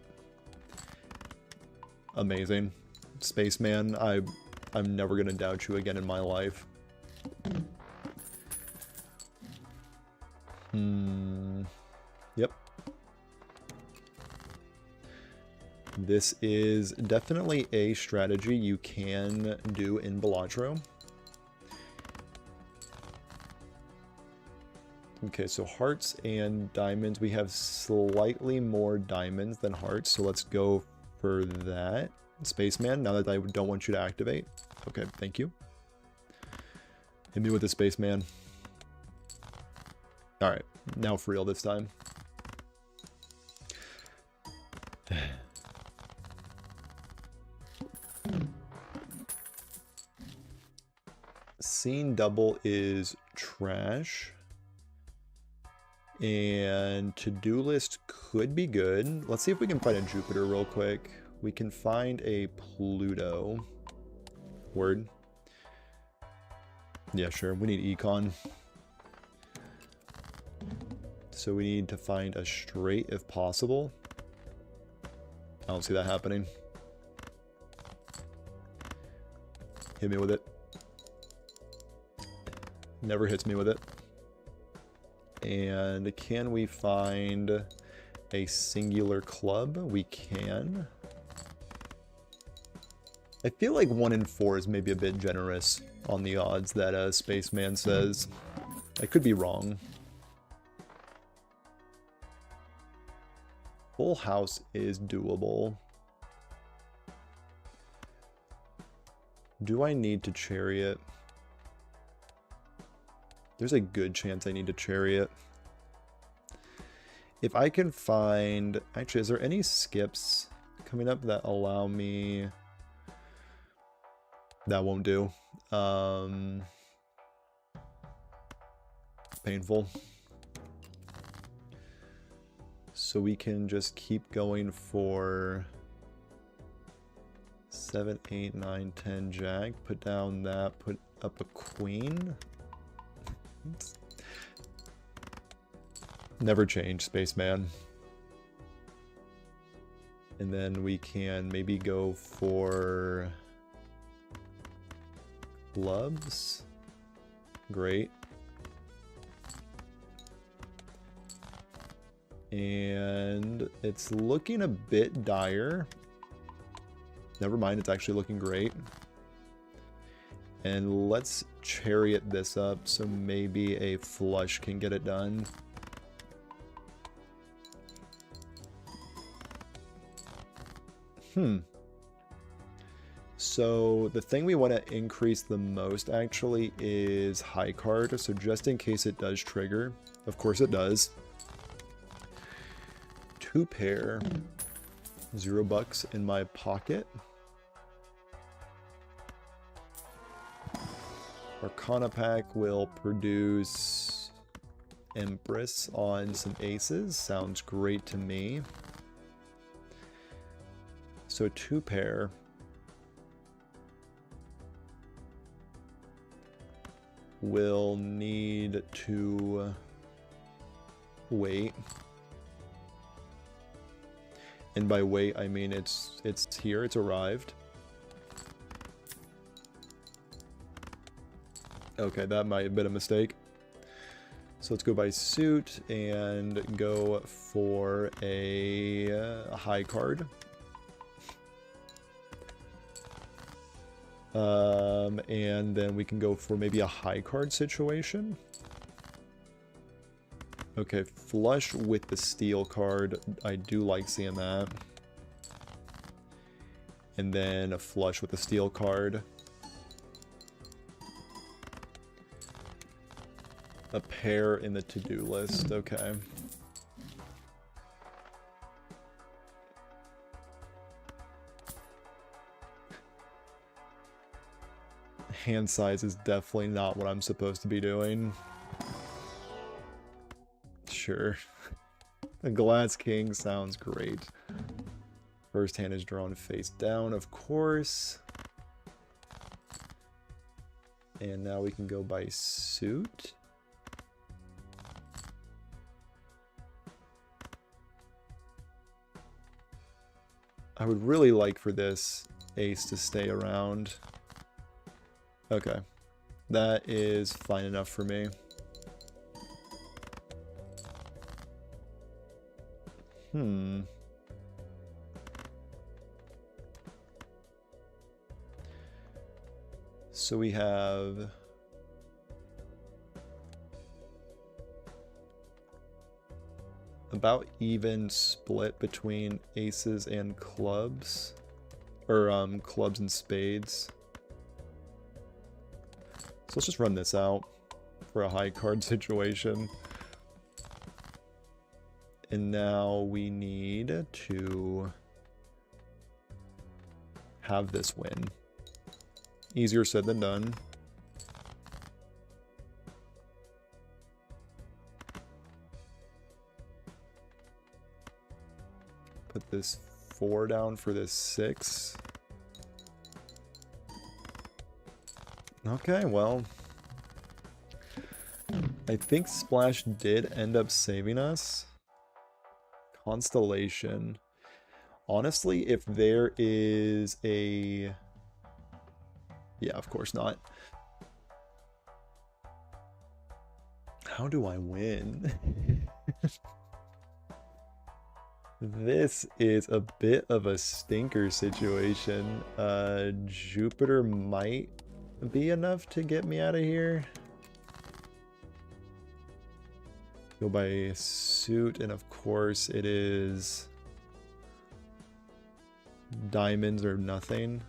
[SPEAKER 1] Amazing. Spaceman, I'm never gonna doubt you again in my life. Yep. This is definitely a strategy you can do in Balatro. Okay, so hearts and diamonds. We have slightly more diamonds than hearts, so let's go for that. Spaceman, now that I don't want you to activate. Okay, thank you. Hit me with the Spaceman. Alright, now for real this time. Scene double is trash. And to-do list could be good. Let's see if we can find a Jupiter real quick. We can find a Pluto. Word. Yeah, sure. We need econ. So we need to find a straight if possible. I don't see that happening. Hit me with it. Never hits me with it. And can we find a singular club? We can. I feel like 1 in 4 is maybe a bit generous on the odds that Spaceman says. I could be wrong. Full house is doable. Do I need to chariot? There's a good chance I need to chariot. If I can find... Actually, is there any skips coming up that allow me... That won't do. Painful. So we can just keep going for 7, 8, 9, 10 jack. Put down that. Put up a queen. Oops. Never change, Spaceman. And then we can maybe go for clubs. Great. And it's looking a bit dire. Never mind, it's actually looking great. And let's chariot this up so maybe a flush can get it done. So the thing we want to increase the most actually is high card. So just in case it does trigger, of course it does. 2 pair, $0 in my pocket. Arcana pack will produce Empress on some aces. Sounds great to me. So 2 pair. Will need to wait. And by wait, I mean it's here, it's arrived. Okay, that might have been a mistake. So let's go by suit and go for a high card. And then we can go for maybe a high card situation. Okay, flush with the steel card. I do like seeing that. And then a flush with the steel card. A pair in the to-do list. Okay. Hand size is definitely not what I'm supposed to be doing. Sure. A glass king sounds great. First hand is drawn face down, of course. And now we can go by suit. I would really like for this ace to stay around. Okay. That is fine enough for me. So we have about even split between aces and clubs, or clubs and spades. So let's just run this out for a high card situation. And now we need to have this win. Easier said than done. Put this 4 down for this 6. Okay, well, I think Splash did end up saving us. Constellation. Honestly, if there is a... Yeah, of course not. How do I win? This is a bit of a stinker situation. Jupiter might be enough to get me out of here. Go by suit, and of course it is diamonds or nothing.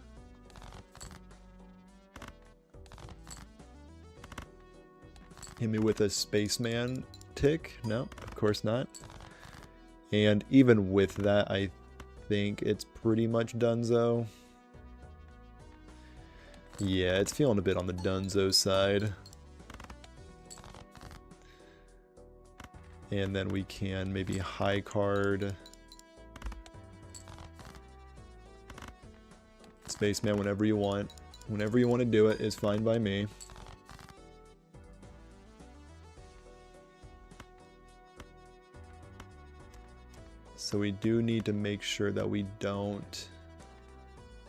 [SPEAKER 1] Hit me with a spaceman tick. No, of course not. And even with that, I think it's pretty much donezo. Yeah, it's feeling a bit on the donezo side. And then we can maybe high card Spaceman whenever you want. Whenever you want to do it is fine by me. So we do need to make sure that we don't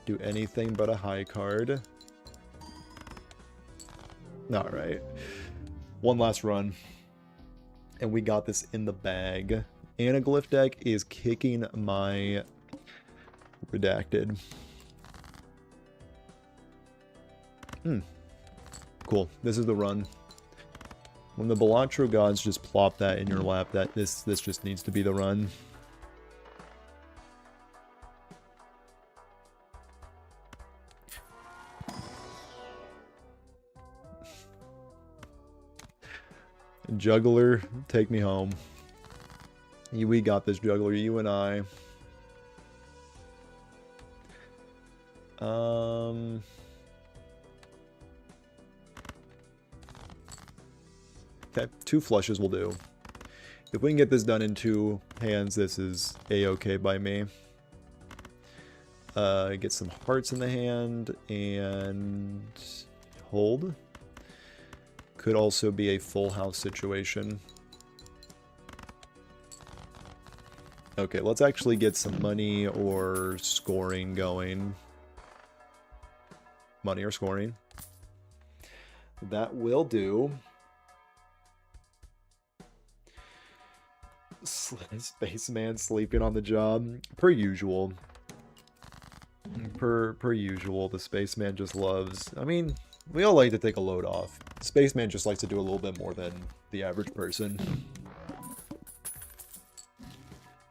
[SPEAKER 1] do anything but a high card. Alright. One last run. And we got this in the bag. Anaglyph deck is kicking my redacted. Cool. This is the run. When the Balatro gods just plop that in your lap, this just needs to be the run. Juggler, take me home. We got this, Juggler, you and I. Okay, 2 flushes will do. If we can get this done in 2 hands, this is a-okay by me. Get some hearts in the hand and hold. Could also be a full house situation. Okay, let's actually get some money or scoring going. Money or scoring. That will do. Spaceman sleeping on the job. Per usual. Per usual, the Spaceman just loves... I mean, we all like to take a load off. Spaceman just likes to do a little bit more than the average person.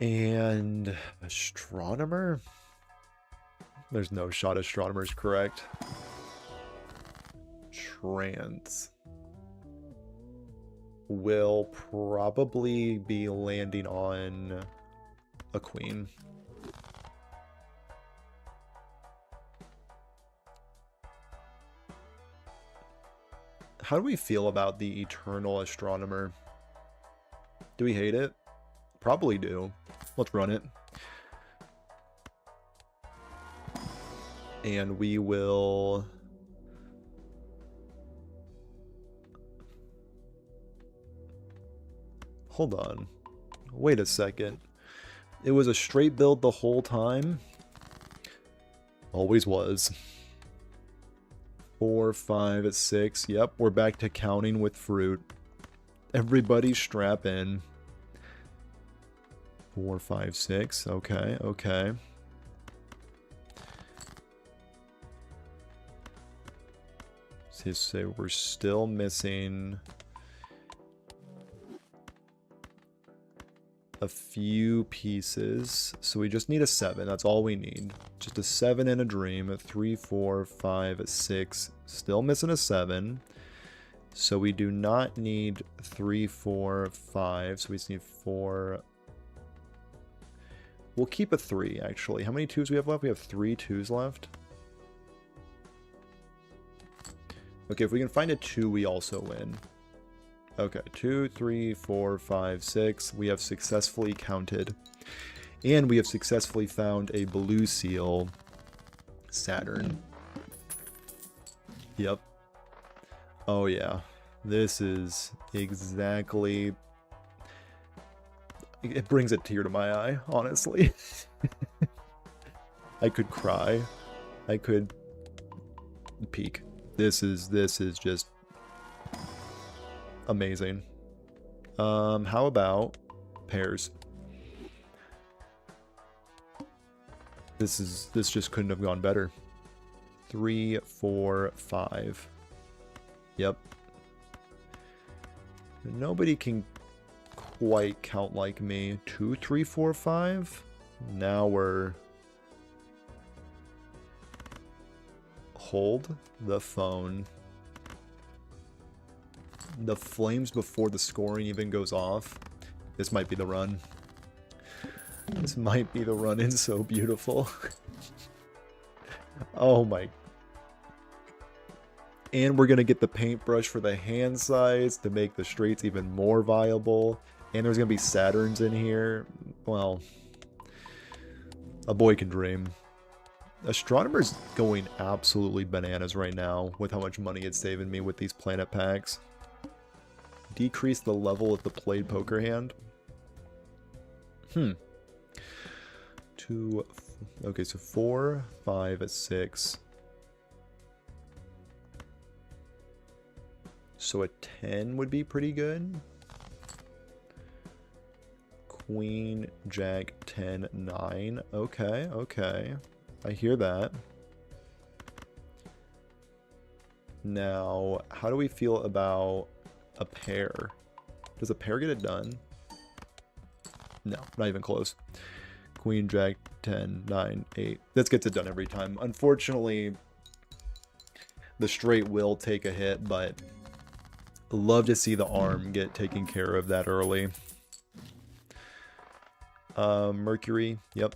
[SPEAKER 1] And... Astronomer? There's no shot Astronomer's correct. Trance. Will probably be landing on a queen. How do we feel about the Eternal Astronomer? Do we hate it? Probably do. Let's run it. And we will... Hold on. Wait a second. It was a straight build the whole time? Always was. 4, 5, 6. Yep, we're back to counting with fruit. Everybody strap in. 4, 5, 6. Okay, okay. So we're still missing a few pieces. So we just need a 7. That's all we need. Just a 7 and a dream. A 3, 4, 5, 6. Still missing a 7. So we do not need 3, 4, 5. So we just need 4. We'll keep a 3, actually. How many 2s we have left? We have 3 2s left. Okay, if we can find a 2, we also win. Okay, 2, 3, 4, 5, 6. We have successfully counted. And we have successfully found a blue seal, Saturn. Yep. Oh yeah. This is exactly... It brings a tear to my eye, honestly. I could cry. I could peek. This is just amazing. How about pairs? This just couldn't have gone better. 3, 4, 5. Yep. Nobody can quite count like me. 2, 3, 4, 5. Now we're... Hold the phone. The flames before the scoring even goes off. This might be the run. This might be the run. It's so beautiful. Oh my. And we're going to get the paintbrush for the hand size to make the straights even more viable. And there's going to be Saturns in here. Well, a boy can dream. Astronomer's going absolutely bananas right now with how much money it's saving me with these planet packs. Decrease the level of the played poker hand. 2, okay, so 4, 5, 6. So a 10 would be pretty good. Queen, Jack, 10, 9. Okay, okay. I hear that. Now, how do we feel about a pair? Does a pair get it done? No, not even close. Queen, Jack, 10, 9, 8. This gets it done every time. Unfortunately, the straight will take a hit, but love to see the arm get taken care of that early. Mercury, yep.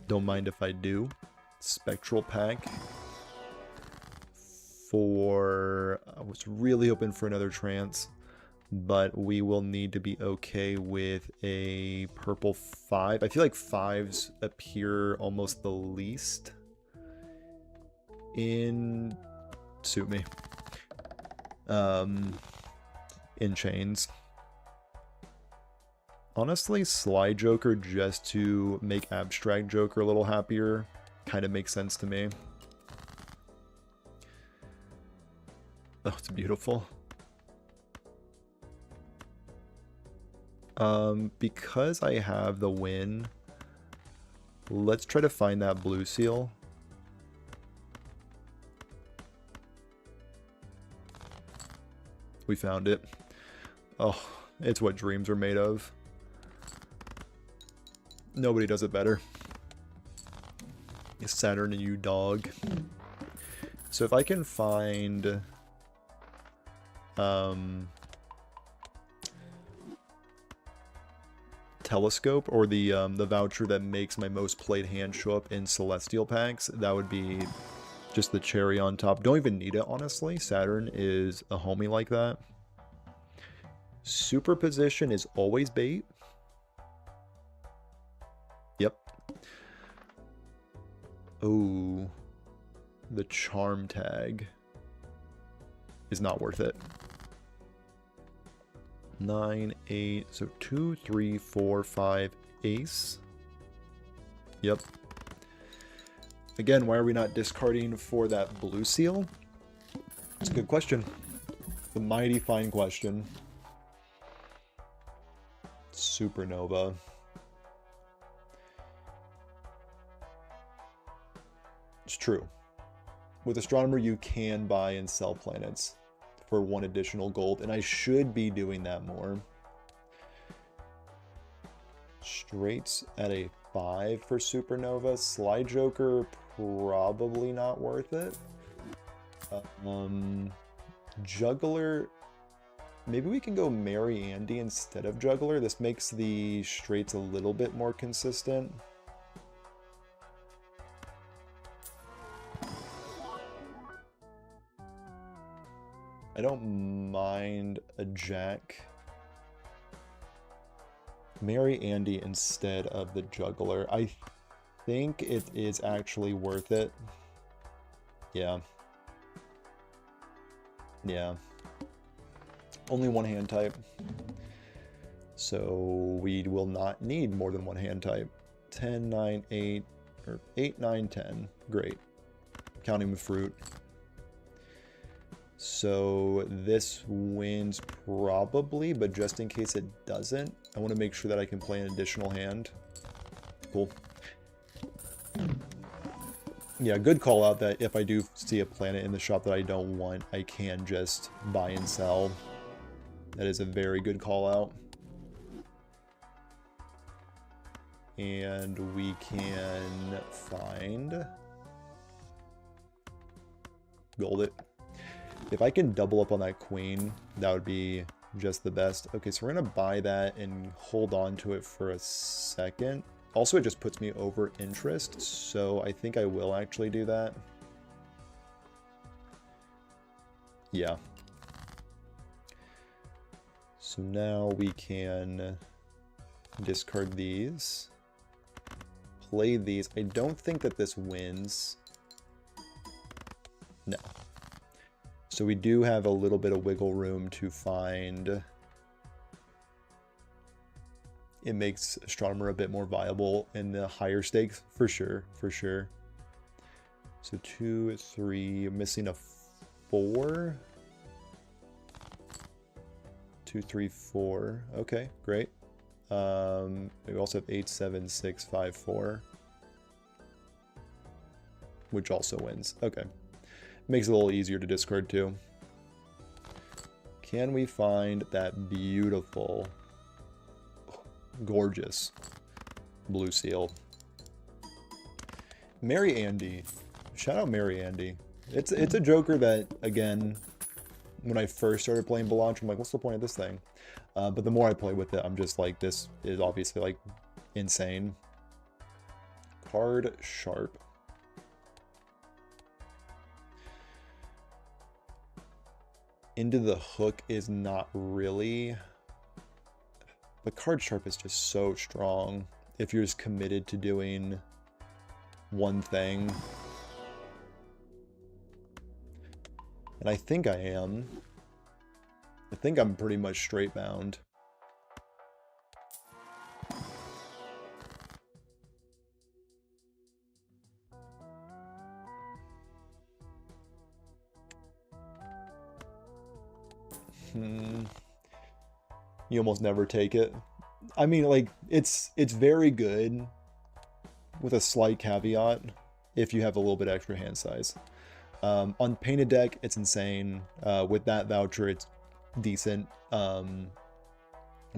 [SPEAKER 1] Don't mind if I do. Spectral pack. For... I was really hoping for another trance, but we will need to be okay with a purple 5. I feel like 5s appear almost the least in... Suit me. In chains. Honestly, Sly Joker just to make Abstract Joker a little happier kind of makes sense to me. Oh, it's beautiful. Because I have the win, let's try to find that blue seal. We found it. Oh, it's what dreams are made of. Nobody does it better. Saturn and you, dog. So if I can find... Telescope, or the voucher that makes my most played hand show up in Celestial packs, that would be just the cherry on top. Don't even need it, honestly. Saturn is a homie like that. Superposition is always bait. Yep. Oh, the charm tag is not worth it. 9, 8, so 2, 3, 4, 5, ace. Yep. Again, why are we not discarding for that blue seal? It's a good question. It's a mighty fine question. Supernova. It's true. With Astronomer, you can buy and sell planets for 1 additional gold, and I should be doing that more. Straights at a 5 for Supernova. Sly Joker, probably not worth it. Juggler, maybe we can go Mary Andy instead of Juggler. This makes the straights a little bit more consistent. I don't mind a Jack. Marry Andy instead of the juggler. I think it is actually worth it. Yeah. Yeah. Only one hand type. So we will not need more than one hand type. 10, 9, 8, or 8, 9, 10. Great. Counting the fruit. So this wins probably, but just in case it doesn't, I want to make sure that I can play an additional hand. Cool. Yeah, good call out that if I do see a planet in the shop that I don't want, I can just buy and sell. That is a very good call out. And we can find gold it. If I can double up on that queen, that would be just the best. Okay, so we're gonna buy that and hold on to it for a second. Also, it just puts me over interest, so I think I will actually do that. Yeah. So now we can discard these. Play these. I don't think that this wins. No. So we do have a little bit of wiggle room to find. It makes Astronomer a bit more viable in the higher stakes, for sure, for sure. So 2, 3, missing a 4. 2, 3, 4. Okay, great. We also have 8, 7, 6, 5, 4. Which also wins. Okay. Makes it a little easier to discard too. Can we find that beautiful, gorgeous blue seal? Marry Andy. Shout out Marry Andy. It's a joker that, again, when I first started playing Balatro, I'm like, what's the point of this thing? But the more I play with it, I'm just like, this is obviously like insane. Card Sharp. Into the Hook is not really, but Card Sharp is just so strong if you're just committed to doing one thing. And I think I am. I think I'm pretty much straight bound. You almost never take it. I mean, like, it's very good with a slight caveat if you have a little bit extra hand size. On Painted Deck, it's insane. With that voucher, it's decent. But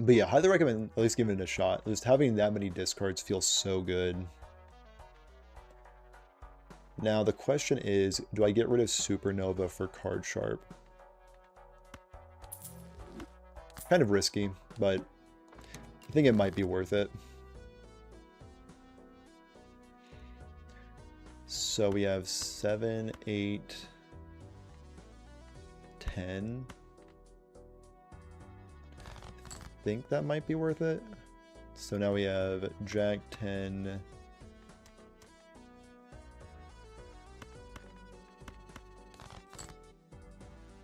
[SPEAKER 1] yeah, highly recommend at least giving it a shot. Just having that many discards feels so good. Now, the question is, do I get rid of Supernova for Card Sharp? Kind of risky, but I think it might be worth it. So we have 7, 8, 10. I think that might be worth it. So now we have Jack 10.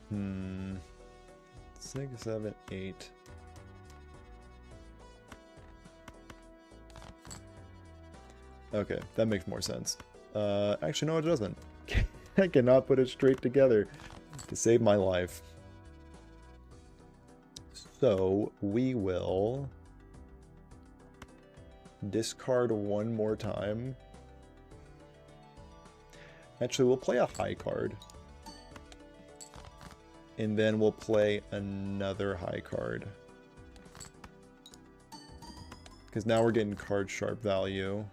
[SPEAKER 1] Hmm. 6, 7, 8. Okay, that makes more sense. Actually, no, it doesn't. I cannot put it straight together to save my life. So we will discard one more time. Actually, we'll play a high card. And then we'll play another high card. Because now we're getting card sharp value.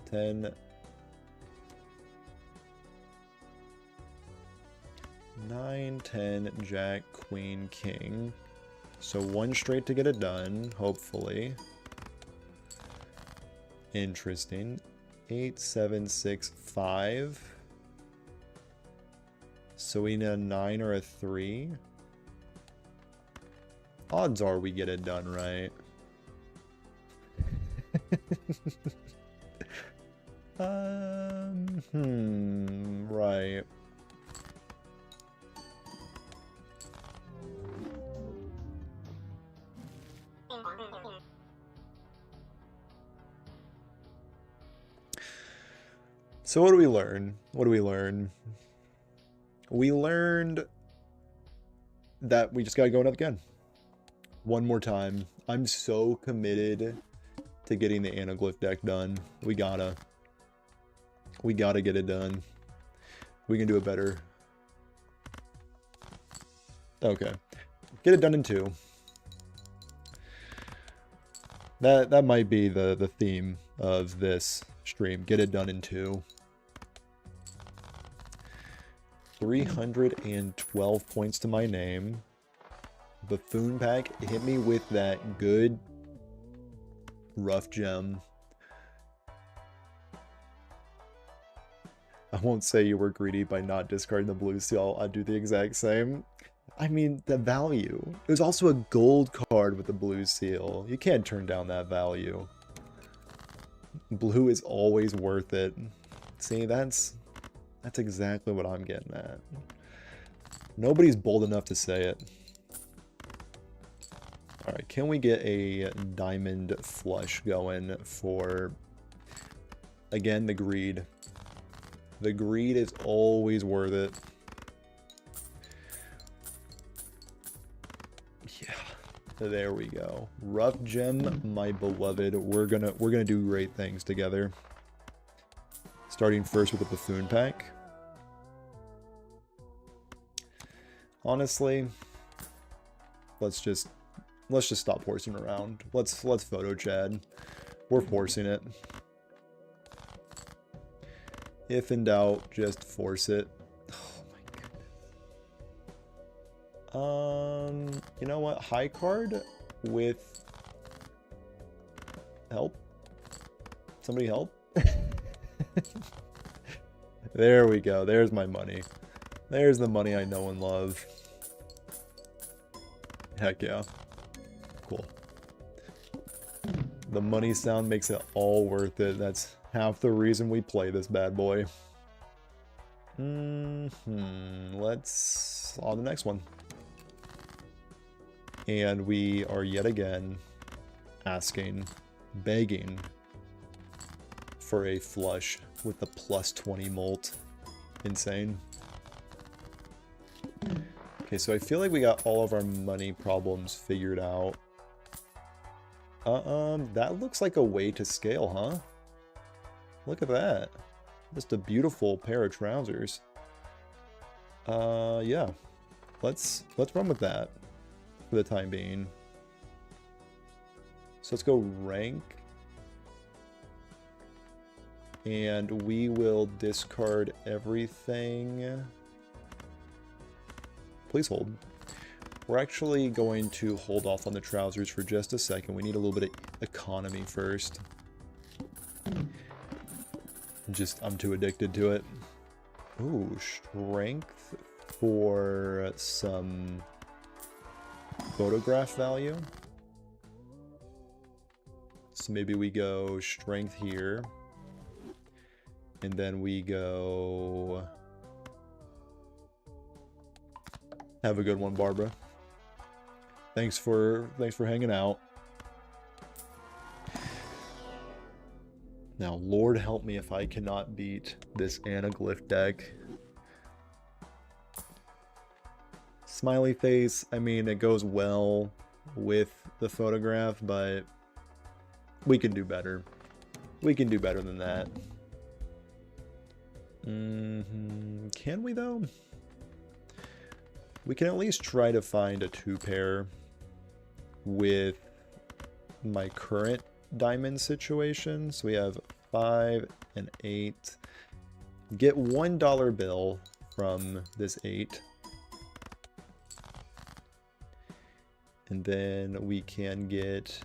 [SPEAKER 1] 10. 9, 10, Jack, Queen, King. So one straight to get it done, hopefully. Interesting. 8, 7, 6, 5. So we need a 9 or a 3. Odds are we get it done right. Right. So what do we learn? What do we learn? We learned that we just gotta go up again. One more time. I'm so committed to getting the anaglyph deck done. We gotta get it done. We can do it better. Okay. Get it done in 2. That might be the theme of this stream. Get it done in 2. 312 points to my name. Buffoon pack, hit me with that good rough gem. I won't say you were greedy by not discarding the blue seal. I'd do the exact same. I mean, the value. It was also a gold card with the blue seal. You can't turn down that value. Blue is always worth it. See, that's exactly what I'm getting at. Nobody's bold enough to say it. Alright, can we get a diamond flush going for, again, the greed. The greed is always worth it. Yeah, there we go. Rough gem, my beloved. We're gonna do great things together. Starting first with the buffoon pack. Honestly, let's just stop horsing around. Let's photo Chad. We're forcing it. If in doubt, just force it. Oh my goodness. You know what? High card with help. Somebody help. There we go. There's my money. There's the money I know and love. Heck yeah. Cool. The money sound makes it all worth it. That's half the reason we play this bad boy. Let's on the next one. And we are yet again asking, begging for a flush with the plus 20 molt. Insane. Okay, so I feel like we got all of our money problems figured out. That looks like a way to scale, huh? Look at that. Just a beautiful pair of trousers. Yeah. Let's run with that for the time being. So let's go rank. And we will discard everything. Please hold. We're actually going to hold off on the trousers for just a second. We need a little bit of economy first. I'm too addicted to it. Ooh, strength for some photograph value. So maybe we go strength here. And then we go... Have a good one, Barbara. Thanks for hanging out. Now, Lord help me if I cannot beat this anaglyph deck. Smiley face, I mean, it goes well with the photograph, but we can do better. We can do better than that. Can we, though? We can at least try to find a 2-pair with my current diamond situation. So we have 5 and 8. Get $1 bill from this 8. And then we can get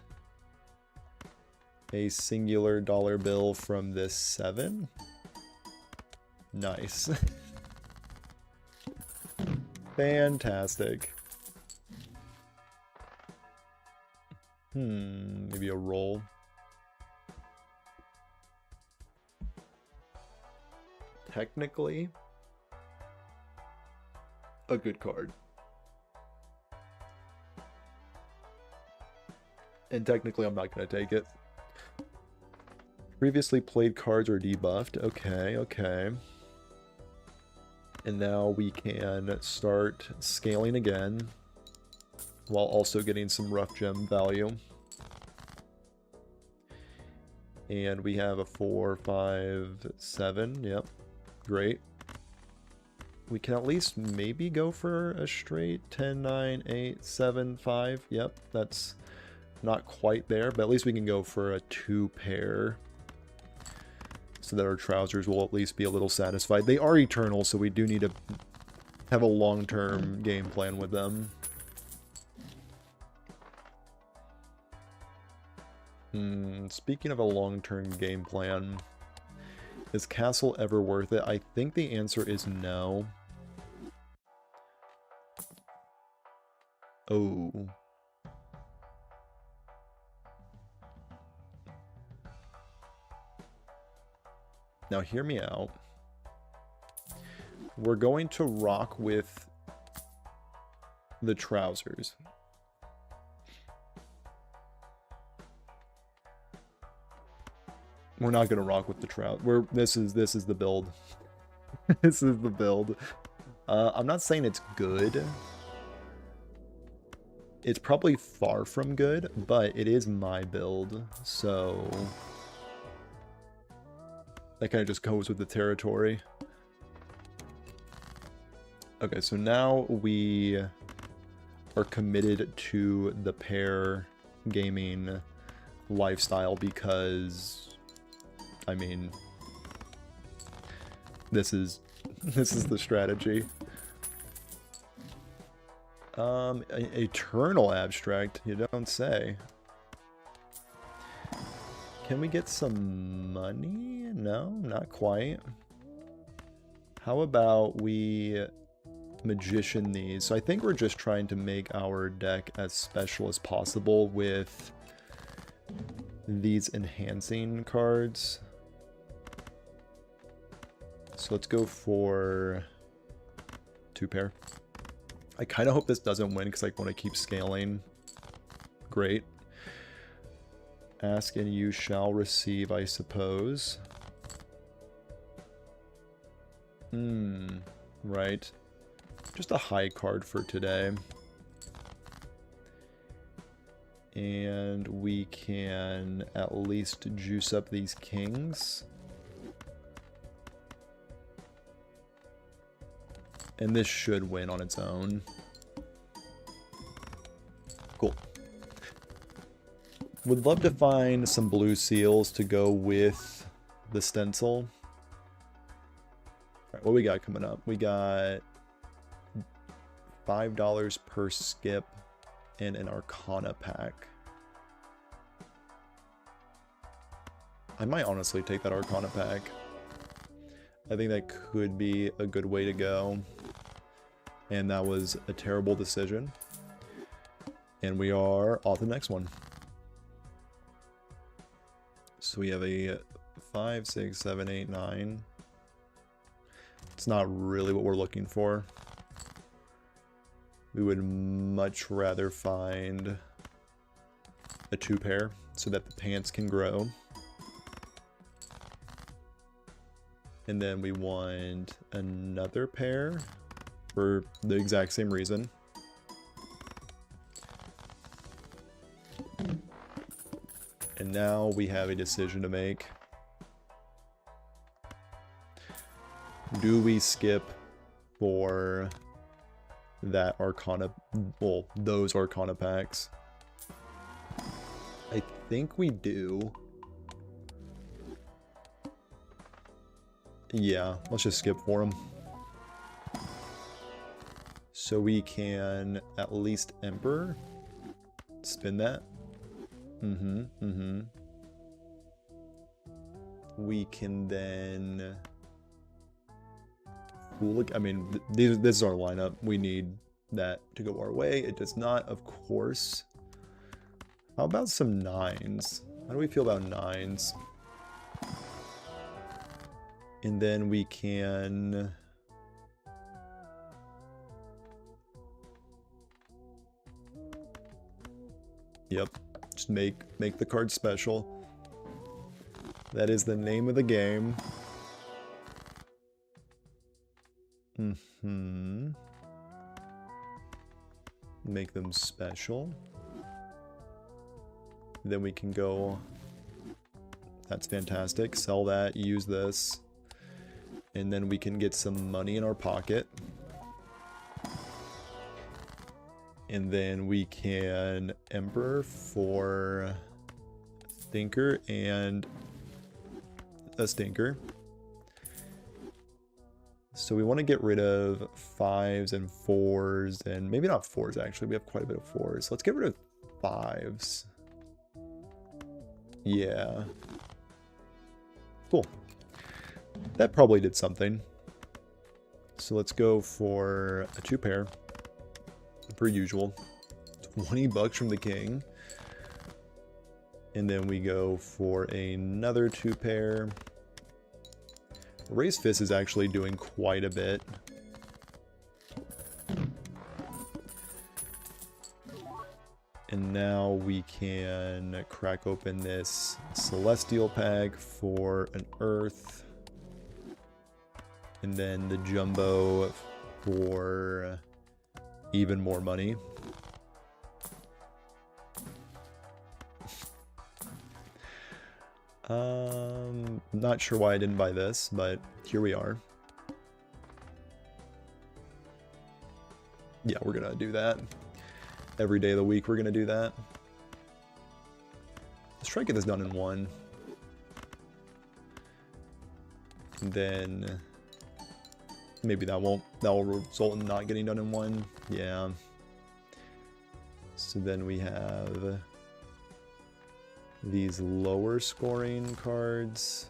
[SPEAKER 1] a singular dollar bill from this 7. Nice. Fantastic. Maybe a roll. technically a good card. And technically I'm not going to take it. Previously played cards are debuffed. Okay, okay. And now we can start scaling again, while also getting some rough gem value. And we have a 4, 5, 7. Yep, great. We can at least maybe go for a straight 10, 9, 8, 7, 5. Yep, that's not quite there, but at least we can go for a 2 pair. So that our trousers will at least be a little satisfied. They are eternal, so we do need to have a long-term game plan with them. Speaking of a long-term game plan, is Castle ever worth it? I think the answer is no. Oh. Now hear me out. We're going to rock with the trousers. We're not gonna rock with the trousers. This is the build. This is the build. I'm not saying it's good. It's probably far from good, but it is my build, so that kind of just goes with the territory. Okay, so now we are committed to the pair gaming lifestyle because, I mean, this is the strategy. Eternal abstract, you don't say. Can we get some money? No, not quite. How about we magician these? So I think we're just trying to make our deck as special as possible with these enhancing cards. So let's go for 2 pair. I kind of hope this doesn't win because I want to keep scaling. Great. Ask and you shall receive, I suppose. Right. Just a high card for today. And we can at least juice up these kings. And this should win on its own. Cool. Would love to find some blue seals to go with the stencil. Alright, what we got coming up? We got $5 per skip and an Arcana pack. I might honestly take that Arcana pack. I think that could be a good way to go. And that was a terrible decision. And we are off the next one. So we have a 5, 6, 7, 8, 9. It's not really what we're looking for. We would much rather find a 2 pair so that the pants can grow. And then we want another pair for the exact same reason. And now we have a decision to make. Do we skip for that Arcana, well, those Arcana packs? I think we do. Yeah, let's just skip for them. So we can at least Emperor. Spin that. We can then... I mean, this is our lineup. We need that to go our way. It does not, of course. How about some 9s? How do we feel about 9s? And then we can... Yep, just make the card special. That is the name of the game. Make them special. Then we can go... That's fantastic. Sell that, use this. And then we can get some money in our pocket. And then we can Emperor for Stinker and a Stinker. So we want to get rid of 5s and 4s, and maybe not 4s actually, we have quite a bit of 4s. Let's get rid of 5s. Yeah. Cool. That probably did something. So let's go for a 2-pair. Per usual. 20 bucks from the king. And then we go for another 2-pair. Raise Fist is actually doing quite a bit. And now we can crack open this Celestial pack for an Earth. And then the Jumbo for even more money. Not sure why I didn't buy this, but here we are. Yeah, we're gonna do that. Every day of the week we're gonna do that. Let's try to get this done in one. And then maybe that will result in not getting done in one. Yeah. So then we have these lower scoring cards.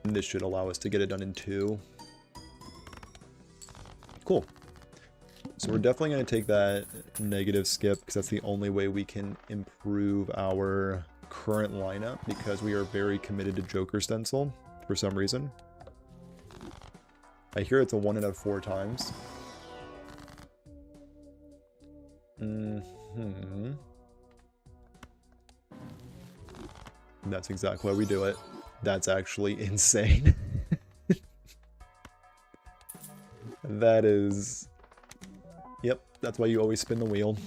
[SPEAKER 1] And this should allow us to get it done in 2. Cool. So we're definitely going to take that negative skip because that's the only way we can improve our current lineup, because we are very committed to Joker Stencil for some reason. I hear it's a 1 out of 4 times. That's exactly why we do it. That's actually insane. That is... Yep, that's why you always spin the wheel.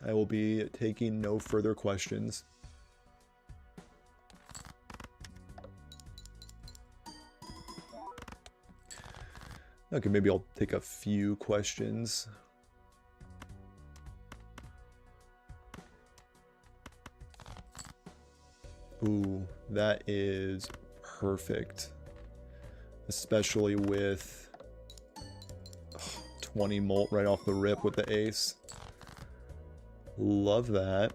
[SPEAKER 1] I will be taking no further questions. Okay, maybe I'll take a few questions. Ooh, that is perfect. Especially with 20 molt right off the rip with the ace. Love that.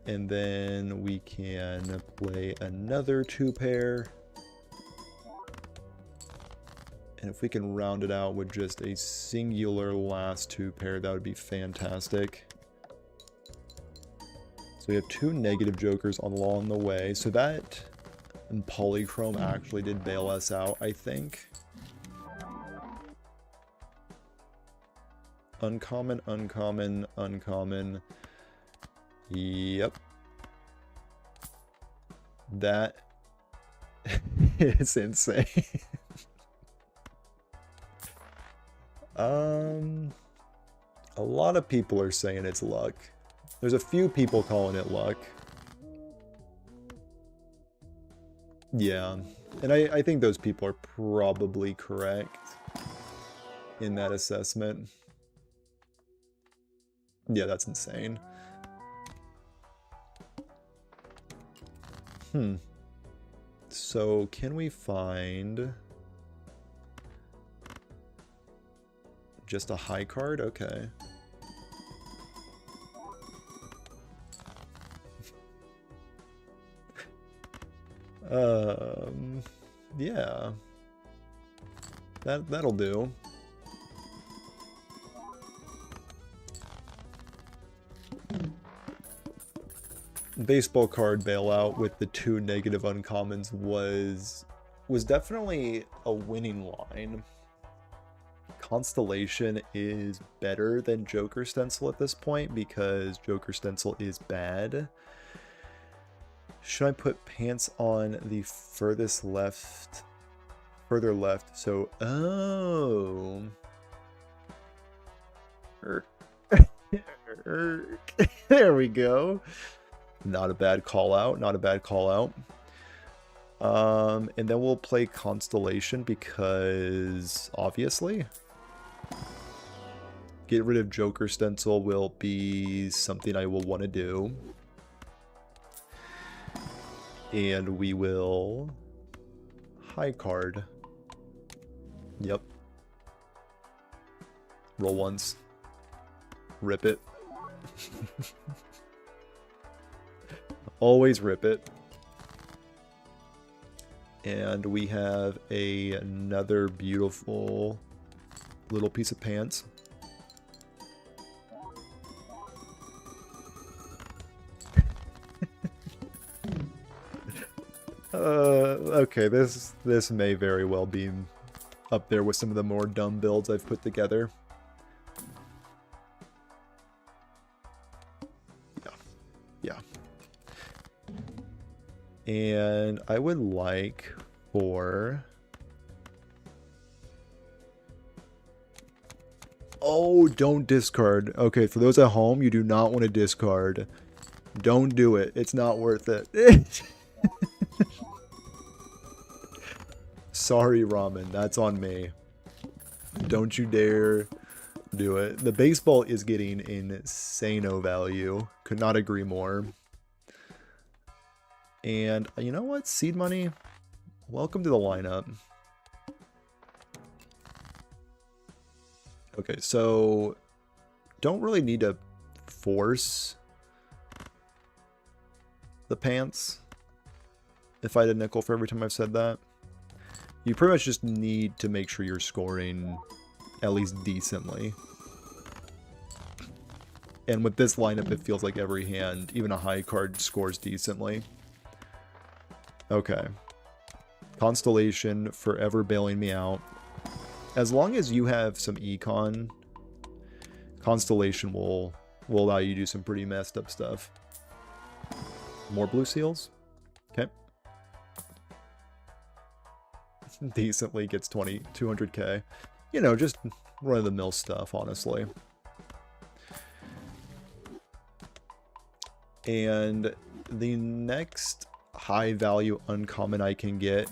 [SPEAKER 1] And then we can play another 2-pair. And if we can round it out with just a singular last 2-pair, that would be fantastic. So we have 2 negative jokers along the way. So that Polychrome actually did bail us out, I think. Uncommon, uncommon, uncommon. Yep. That is insane. A lot of people are saying it's luck. There's a few people calling it luck. Yeah, and I think those people are probably correct in that assessment. Yeah, that's insane. So, can we find just a high card? Okay. Yeah. That'll do. baseball card bailout with the 2 negative uncommons was definitely a winning line. Constellation is better than Joker Stencil at this point because Joker Stencil is bad. Should I put pants on the furthest left? Further left. So, oh. There we go. Not a bad call out. Not a bad call out. And then we'll play Constellation because obviously get rid of Joker Stencil will be something I will want to do. And we will high card. Yep. Roll once. Rip it. Always rip it. And we have another beautiful little piece of pants. Okay, this may very well be up there with some of the more dumb builds I've put together. Yeah. And I would like for... Oh, don't discard. Okay, for those at home, you do not want to discard. Don't do it. It's not worth it. Sorry, Ramen. That's on me. Don't you dare do it. The baseball is getting insano value. Could not agree more. And you know what? Seed money, welcome to the lineup. Okay, so don't really need to force the pants if I had a nickel for every time I've said that. You pretty much just need to make sure you're scoring at least decently. And with this lineup, it feels like every hand, even a high card, scores decently. Okay. Constellation, forever bailing me out. As long as you have some econ, Constellation will allow you to do some pretty messed up stuff. More blue seals? Okay. Decently gets 200k. You know, just run-of-the-mill stuff, honestly. And the next high-value uncommon I can get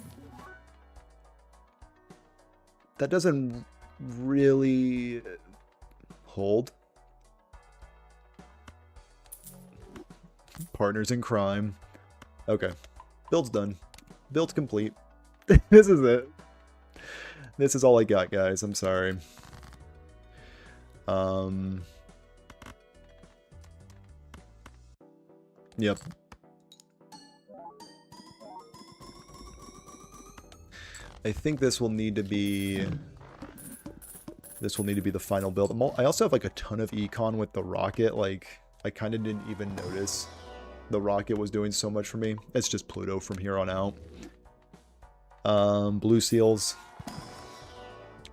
[SPEAKER 1] that doesn't really hold. Partners in crime. Okay. Build's done. Build's complete. This is it. This is all I got, guys. I'm sorry. Yep. I think this will need to be... This will need to be the final build. I also have like a ton of econ with the rocket. Like, I kind of didn't even notice the rocket was doing so much for me. It's just Pluto from here on out. Blue seals.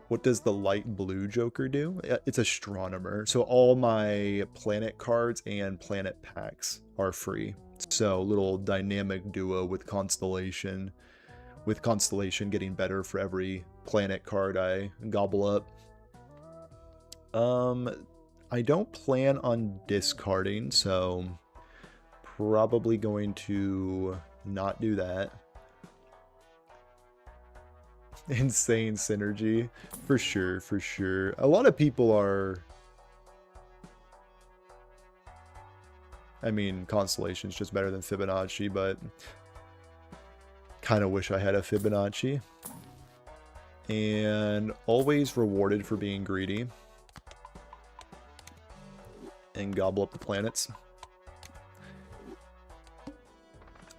[SPEAKER 1] What does the light blue Joker do? It's Astronomer. So all my planet cards and planet packs are free. So little dynamic duo with Constellation. With Constellation getting better for every planet card I gobble up. I don't plan on discarding, so probably going to not do that. Insane synergy. For sure, for sure. A lot of people are... I mean, Constellation's just better than Fibonacci, but... kind of wish I had a Fibonacci. And always rewarded for being greedy. And gobble up the planets.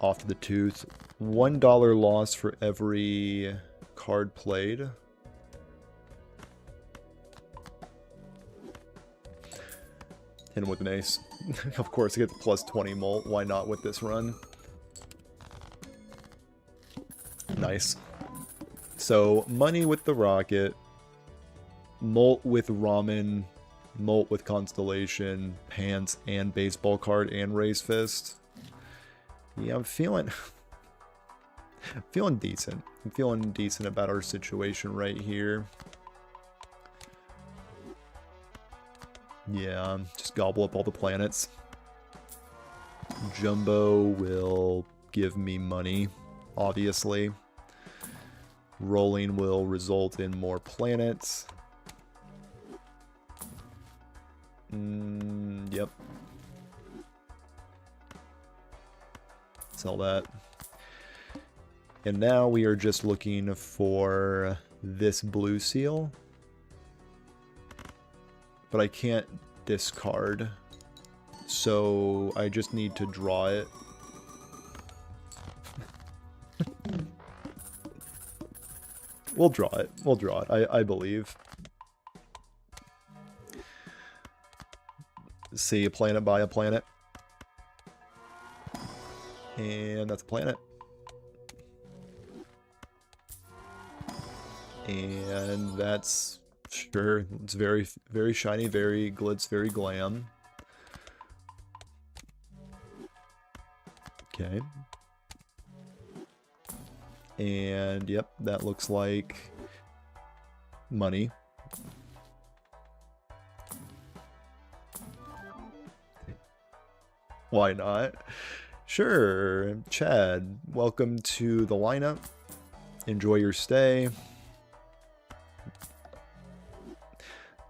[SPEAKER 1] Off to the tooth. $1 loss for every card played. And with an ace. Of course, I get the plus 20 molt. Why not with this run? Nice. So, money with the rocket. Molt with ramen. Molt with constellation. Pants and baseball card and raise fist. Yeah, I'm feeling decent. I'm feeling decent about our situation right here. Yeah, just gobble up all the planets. Jumbo will give me money, obviously. Rolling will result in more planets. Yep. Sell that. And now we are just looking for this blue seal. But I can't discard. So I just need to draw it. We'll draw it. We'll draw it. I believe. See a planet by a planet. And that's a planet. And that's... Sure, it's very, very shiny, very glitz, very glam. Okay. And, yep, that looks like money. Why not? Sure. Chad, welcome to the lineup. Enjoy your stay.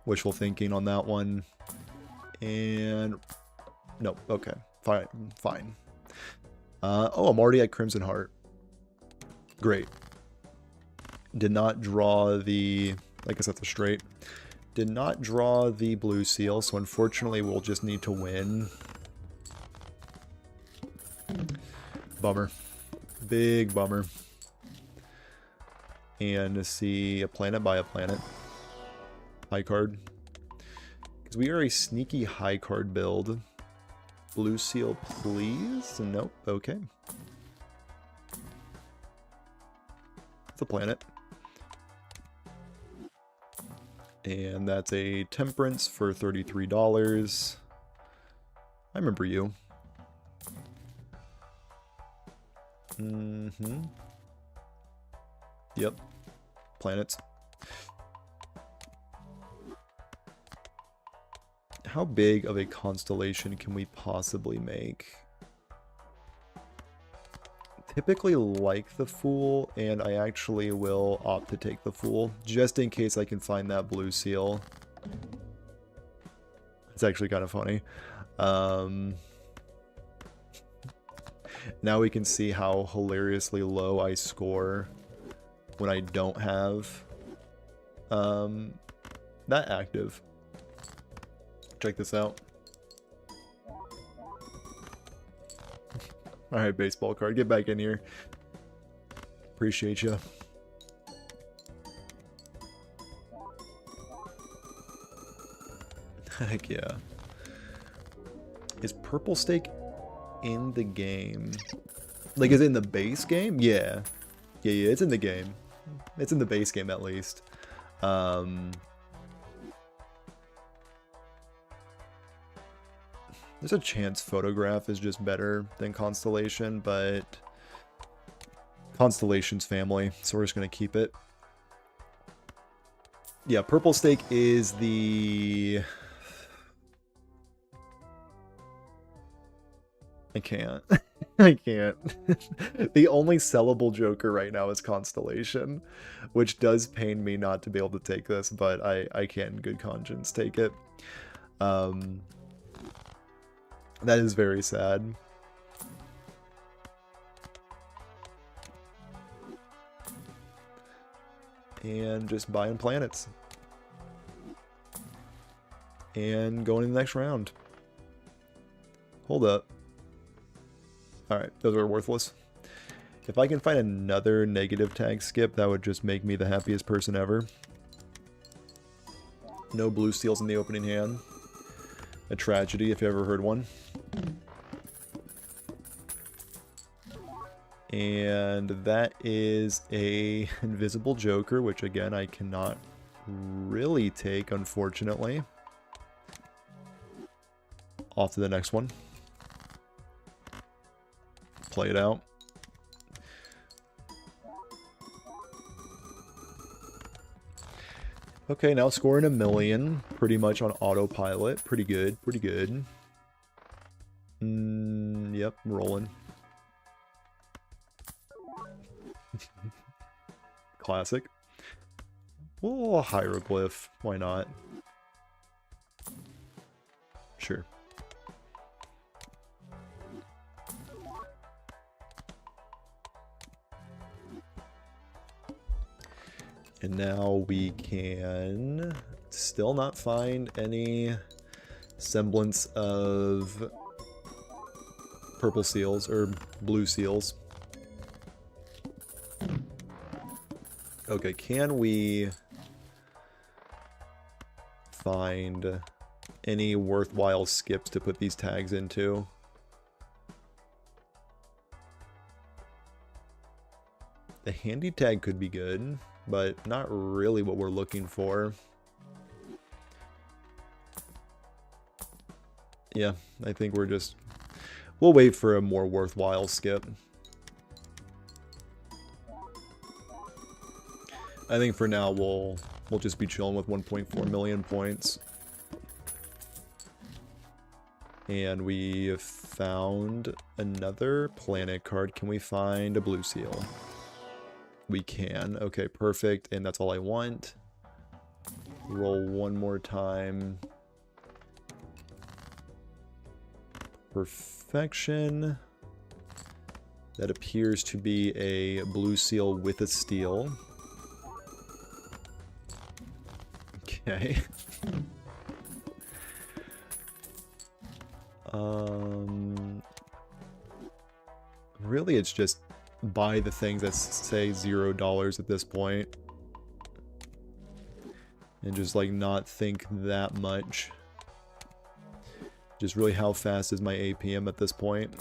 [SPEAKER 1] Wishful thinking on that one. And... Nope, okay. Fine. Fine. Oh, I'm already at Crimson Heart. Great. Did not draw the... I guess that's a straight. Did not draw the blue seal, so unfortunately we'll just need to win. Bummer. Big bummer. And to see a planet by a planet. High card. Because we are a sneaky high card build. Blue seal, please? Nope. Okay. It's a planet. And that's a temperance for $33. I remember you. Yep. Planets. How big of a constellation can we possibly make? Typically like the Fool, and I actually will opt to take the Fool, just in case I can find that blue seal. It's actually kind of funny. Now we can see how hilariously low I score when I don't have that active. Check this out. Alright, baseball card. Get back in here. Appreciate you. Heck yeah. Is Purple Stake in the game? Like, is it in the base game? Yeah. Yeah, it's in the game. It's in the base game, at least. There's a chance Photograph is just better than Constellation, but Constellation's family, so we're just going to keep it. Yeah, Purple Stake is the... I can't. I can't. The only sellable Joker right now is Constellation, which does pain me not to be able to take this, but I can in good conscience take it. That is very sad. And just buying planets. And going in the next round. Hold up. Alright, those are worthless. If I can find another negative tag skip, that would just make me the happiest person ever. No blue seals in the opening hand. A tragedy, if you ever heard one. And that is a invisible joker, which again I cannot really take, unfortunately. Off to the next one. Play it out. Okay, now scoring 1 million, pretty much on autopilot. Pretty good, pretty good. Yep, rolling. Classic. Oh, hieroglyph. Why not? Sure. And now we can still not find any semblance of purple seals or blue seals. Okay, can we find any worthwhile skips to put these tags into? The handy tag could be good, but not really what we're looking for. Yeah, I think we'll wait for a more worthwhile skip. I think for now we'll just be chilling with 1.4 million points. And we found another planet card. Can we find a blue seal? We can. Okay, perfect. And that's all I want. Roll one more time. Perfection. That appears to be a blue seal with a steel. Okay. Really, it's just buy the things that say $0 at this point. And just like not think that much. Just really how fast is my APM at this point.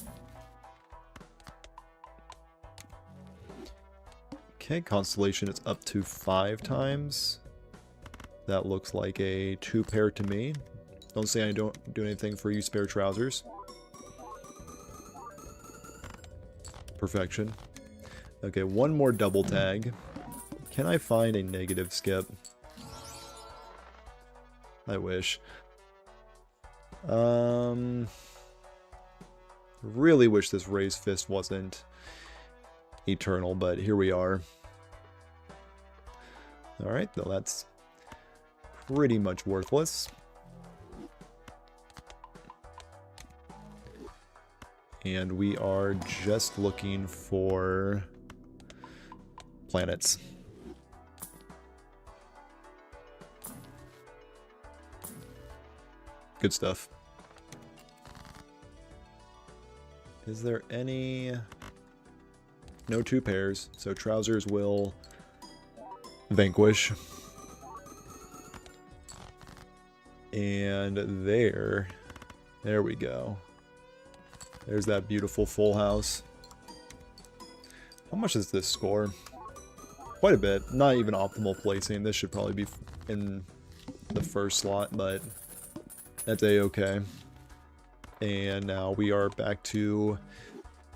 [SPEAKER 1] Okay, Constellation is up to 5 times. That looks like a 2 pair to me. Don't say I don't do anything for you spare trousers. Perfection. Okay, one more double tag. Can I find a negative skip? I wish. Really wish this raised fist wasn't eternal, but here we are. Alright, though that's pretty much worthless. And we are just looking for planets. Good stuff. Is there any... No 2 pairs, so trousers will vanquish. And there we go. There's that beautiful full house. How much does this score? Quite a bit. Not even optimal placing. This should probably be in the first slot, but that's a-okay. And now we are back to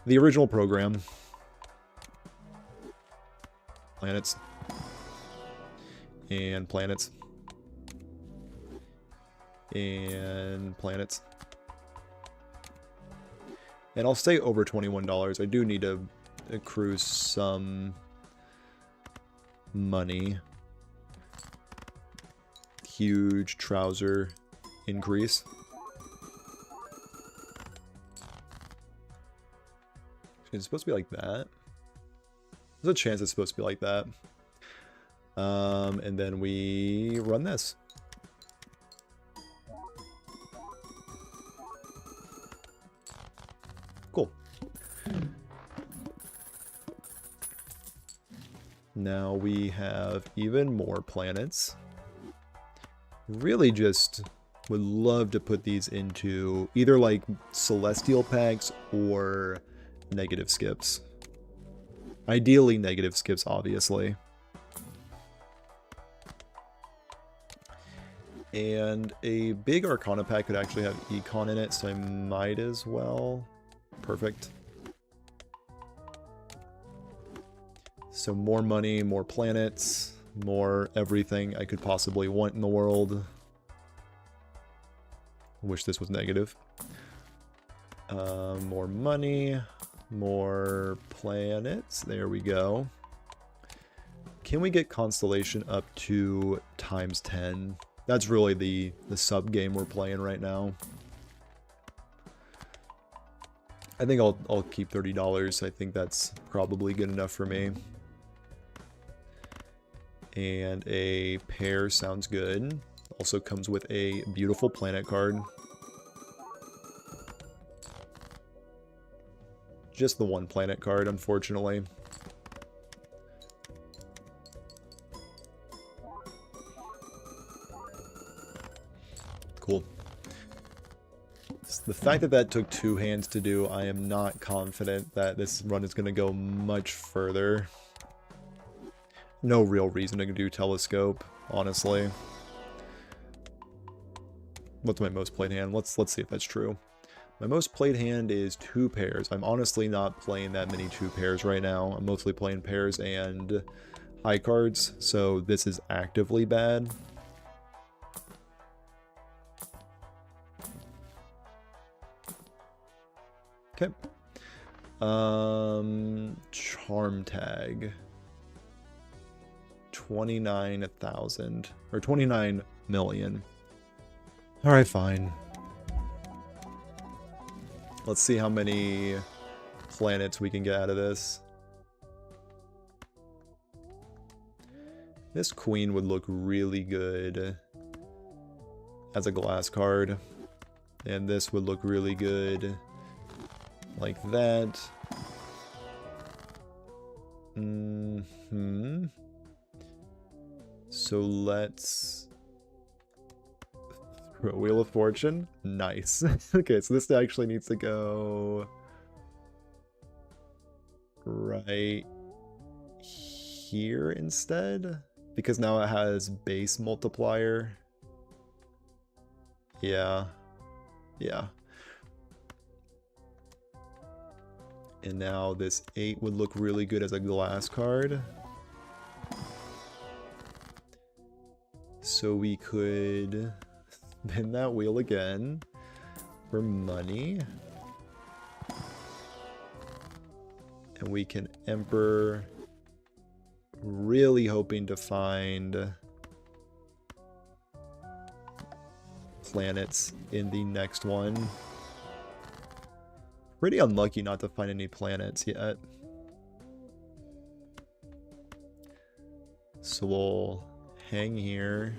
[SPEAKER 1] the original program. Planets. And planets. And planets. And I'll stay over $21. I do need to accrue some money. Huge trouser increase. It's supposed to be like that. There's a chance it's supposed to be like that. And then we run this. Cool. Now we have even more planets. Really just Would love to put these into either like celestial packs or negative skips. Ideally negative skips, obviously. And a big Arcana pack could actually have Econ in it, so I might as well. Perfect. So more money, more planets, more everything I could possibly want in the world. Wish this was negative. More money, more planets. There we go. Can we get Constellation up to ×10? That's really the sub game we're playing right now. I think I'll keep $30. I think that's probably good enough for me. And a pair sounds good. Also comes with a beautiful planet card. Just the one planet card, unfortunately. Cool. The fact that that took 2 hands to do, I am not confident that this run is going to go much further. No real reason to do Telescope, honestly. What's my most played hand? Let's see if that's true. My most played hand is 2 pairs. I'm honestly not playing that many 2 pairs right now. I'm mostly playing pairs and high cards, so this is actively bad. Okay. Charm tag. 29,000 or 29 million. All right, fine. Let's see how many planets we can get out of this. This queen would look really good as a glass card. And this would look really good like that. So let's... Wheel of Fortune? Nice. Okay, so this actually needs to go... right here instead? Because now it has base multiplier. Yeah. Yeah. And now this 8 would look really good as a glass card. So we could spin that wheel again for money. And we can Emperor, really hoping to find planets in the next one. Pretty unlucky not to find any planets yet. So we'll hang here.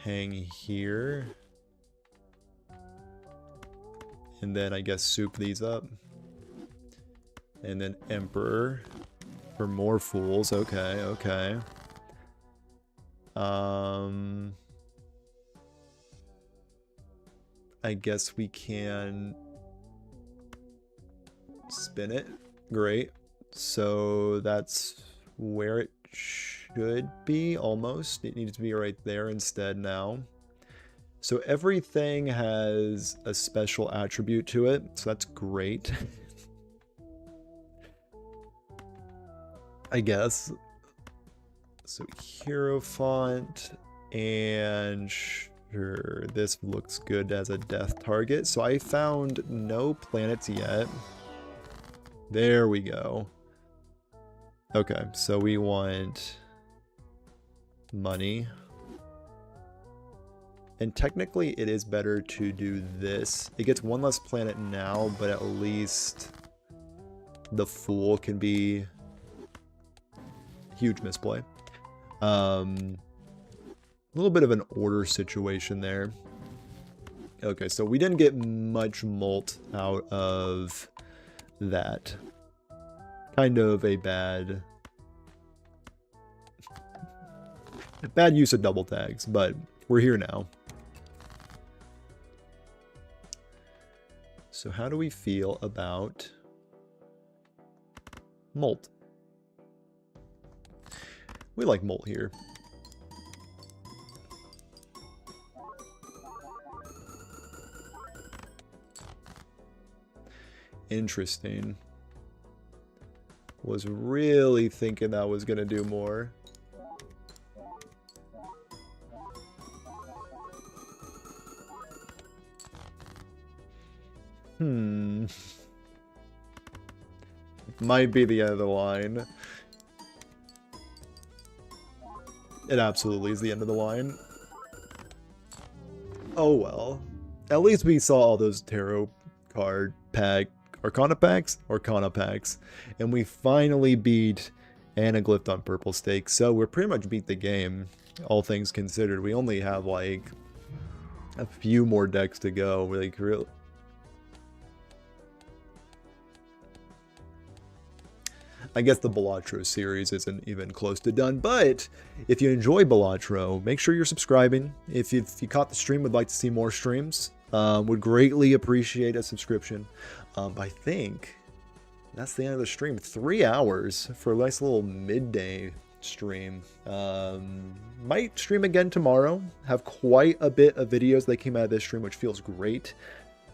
[SPEAKER 1] Hang here. And then I guess soup these up. And then Emperor for more fools. Okay, okay. I guess we can spin it. Great. So that's where it should be, almost. It needs to be right there instead now. So everything has a special attribute to it, so that's great. I guess. So Hierophant, and sure, this looks good as a death target. So I found no planets yet. There we go. Okay, so we want money. And technically it is better to do this. It gets one less planet now, but at least the Fool can be huge misplay. A little bit of an order situation there. Okay, so we didn't get much molt out of that. Kind of a bad... Bad use of double tags, but we're here now. So how do we feel about Molt? We like Molt here. Interesting. Was really thinking that was going to do more. Might be the end of the line. It absolutely is the end of the line. Oh well. At least we saw all those tarot card pack Arcana packs? Arcana packs. And we finally beat Anaglyph on purple stakes. So we're pretty much beat the game, all things considered. We only have like a few more decks to go. Like really. I guess the Balatro series isn't even close to done, but if you enjoy Balatro, make sure you're subscribing. If you caught the stream, would like to see more streams, would greatly appreciate a subscription. I think that's the end of the stream. 3 hours for a nice little midday stream. Might stream again tomorrow. Have quite a bit of videos that came out of this stream, which feels great.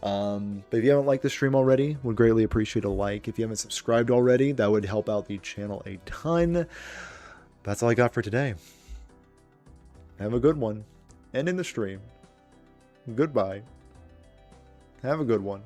[SPEAKER 1] But if you haven't liked the stream already, would greatly appreciate a like. If you haven't subscribed already, that would help out the channel a ton. That's all I got for today. Have a good one. End in the stream. Goodbye. Have a good one.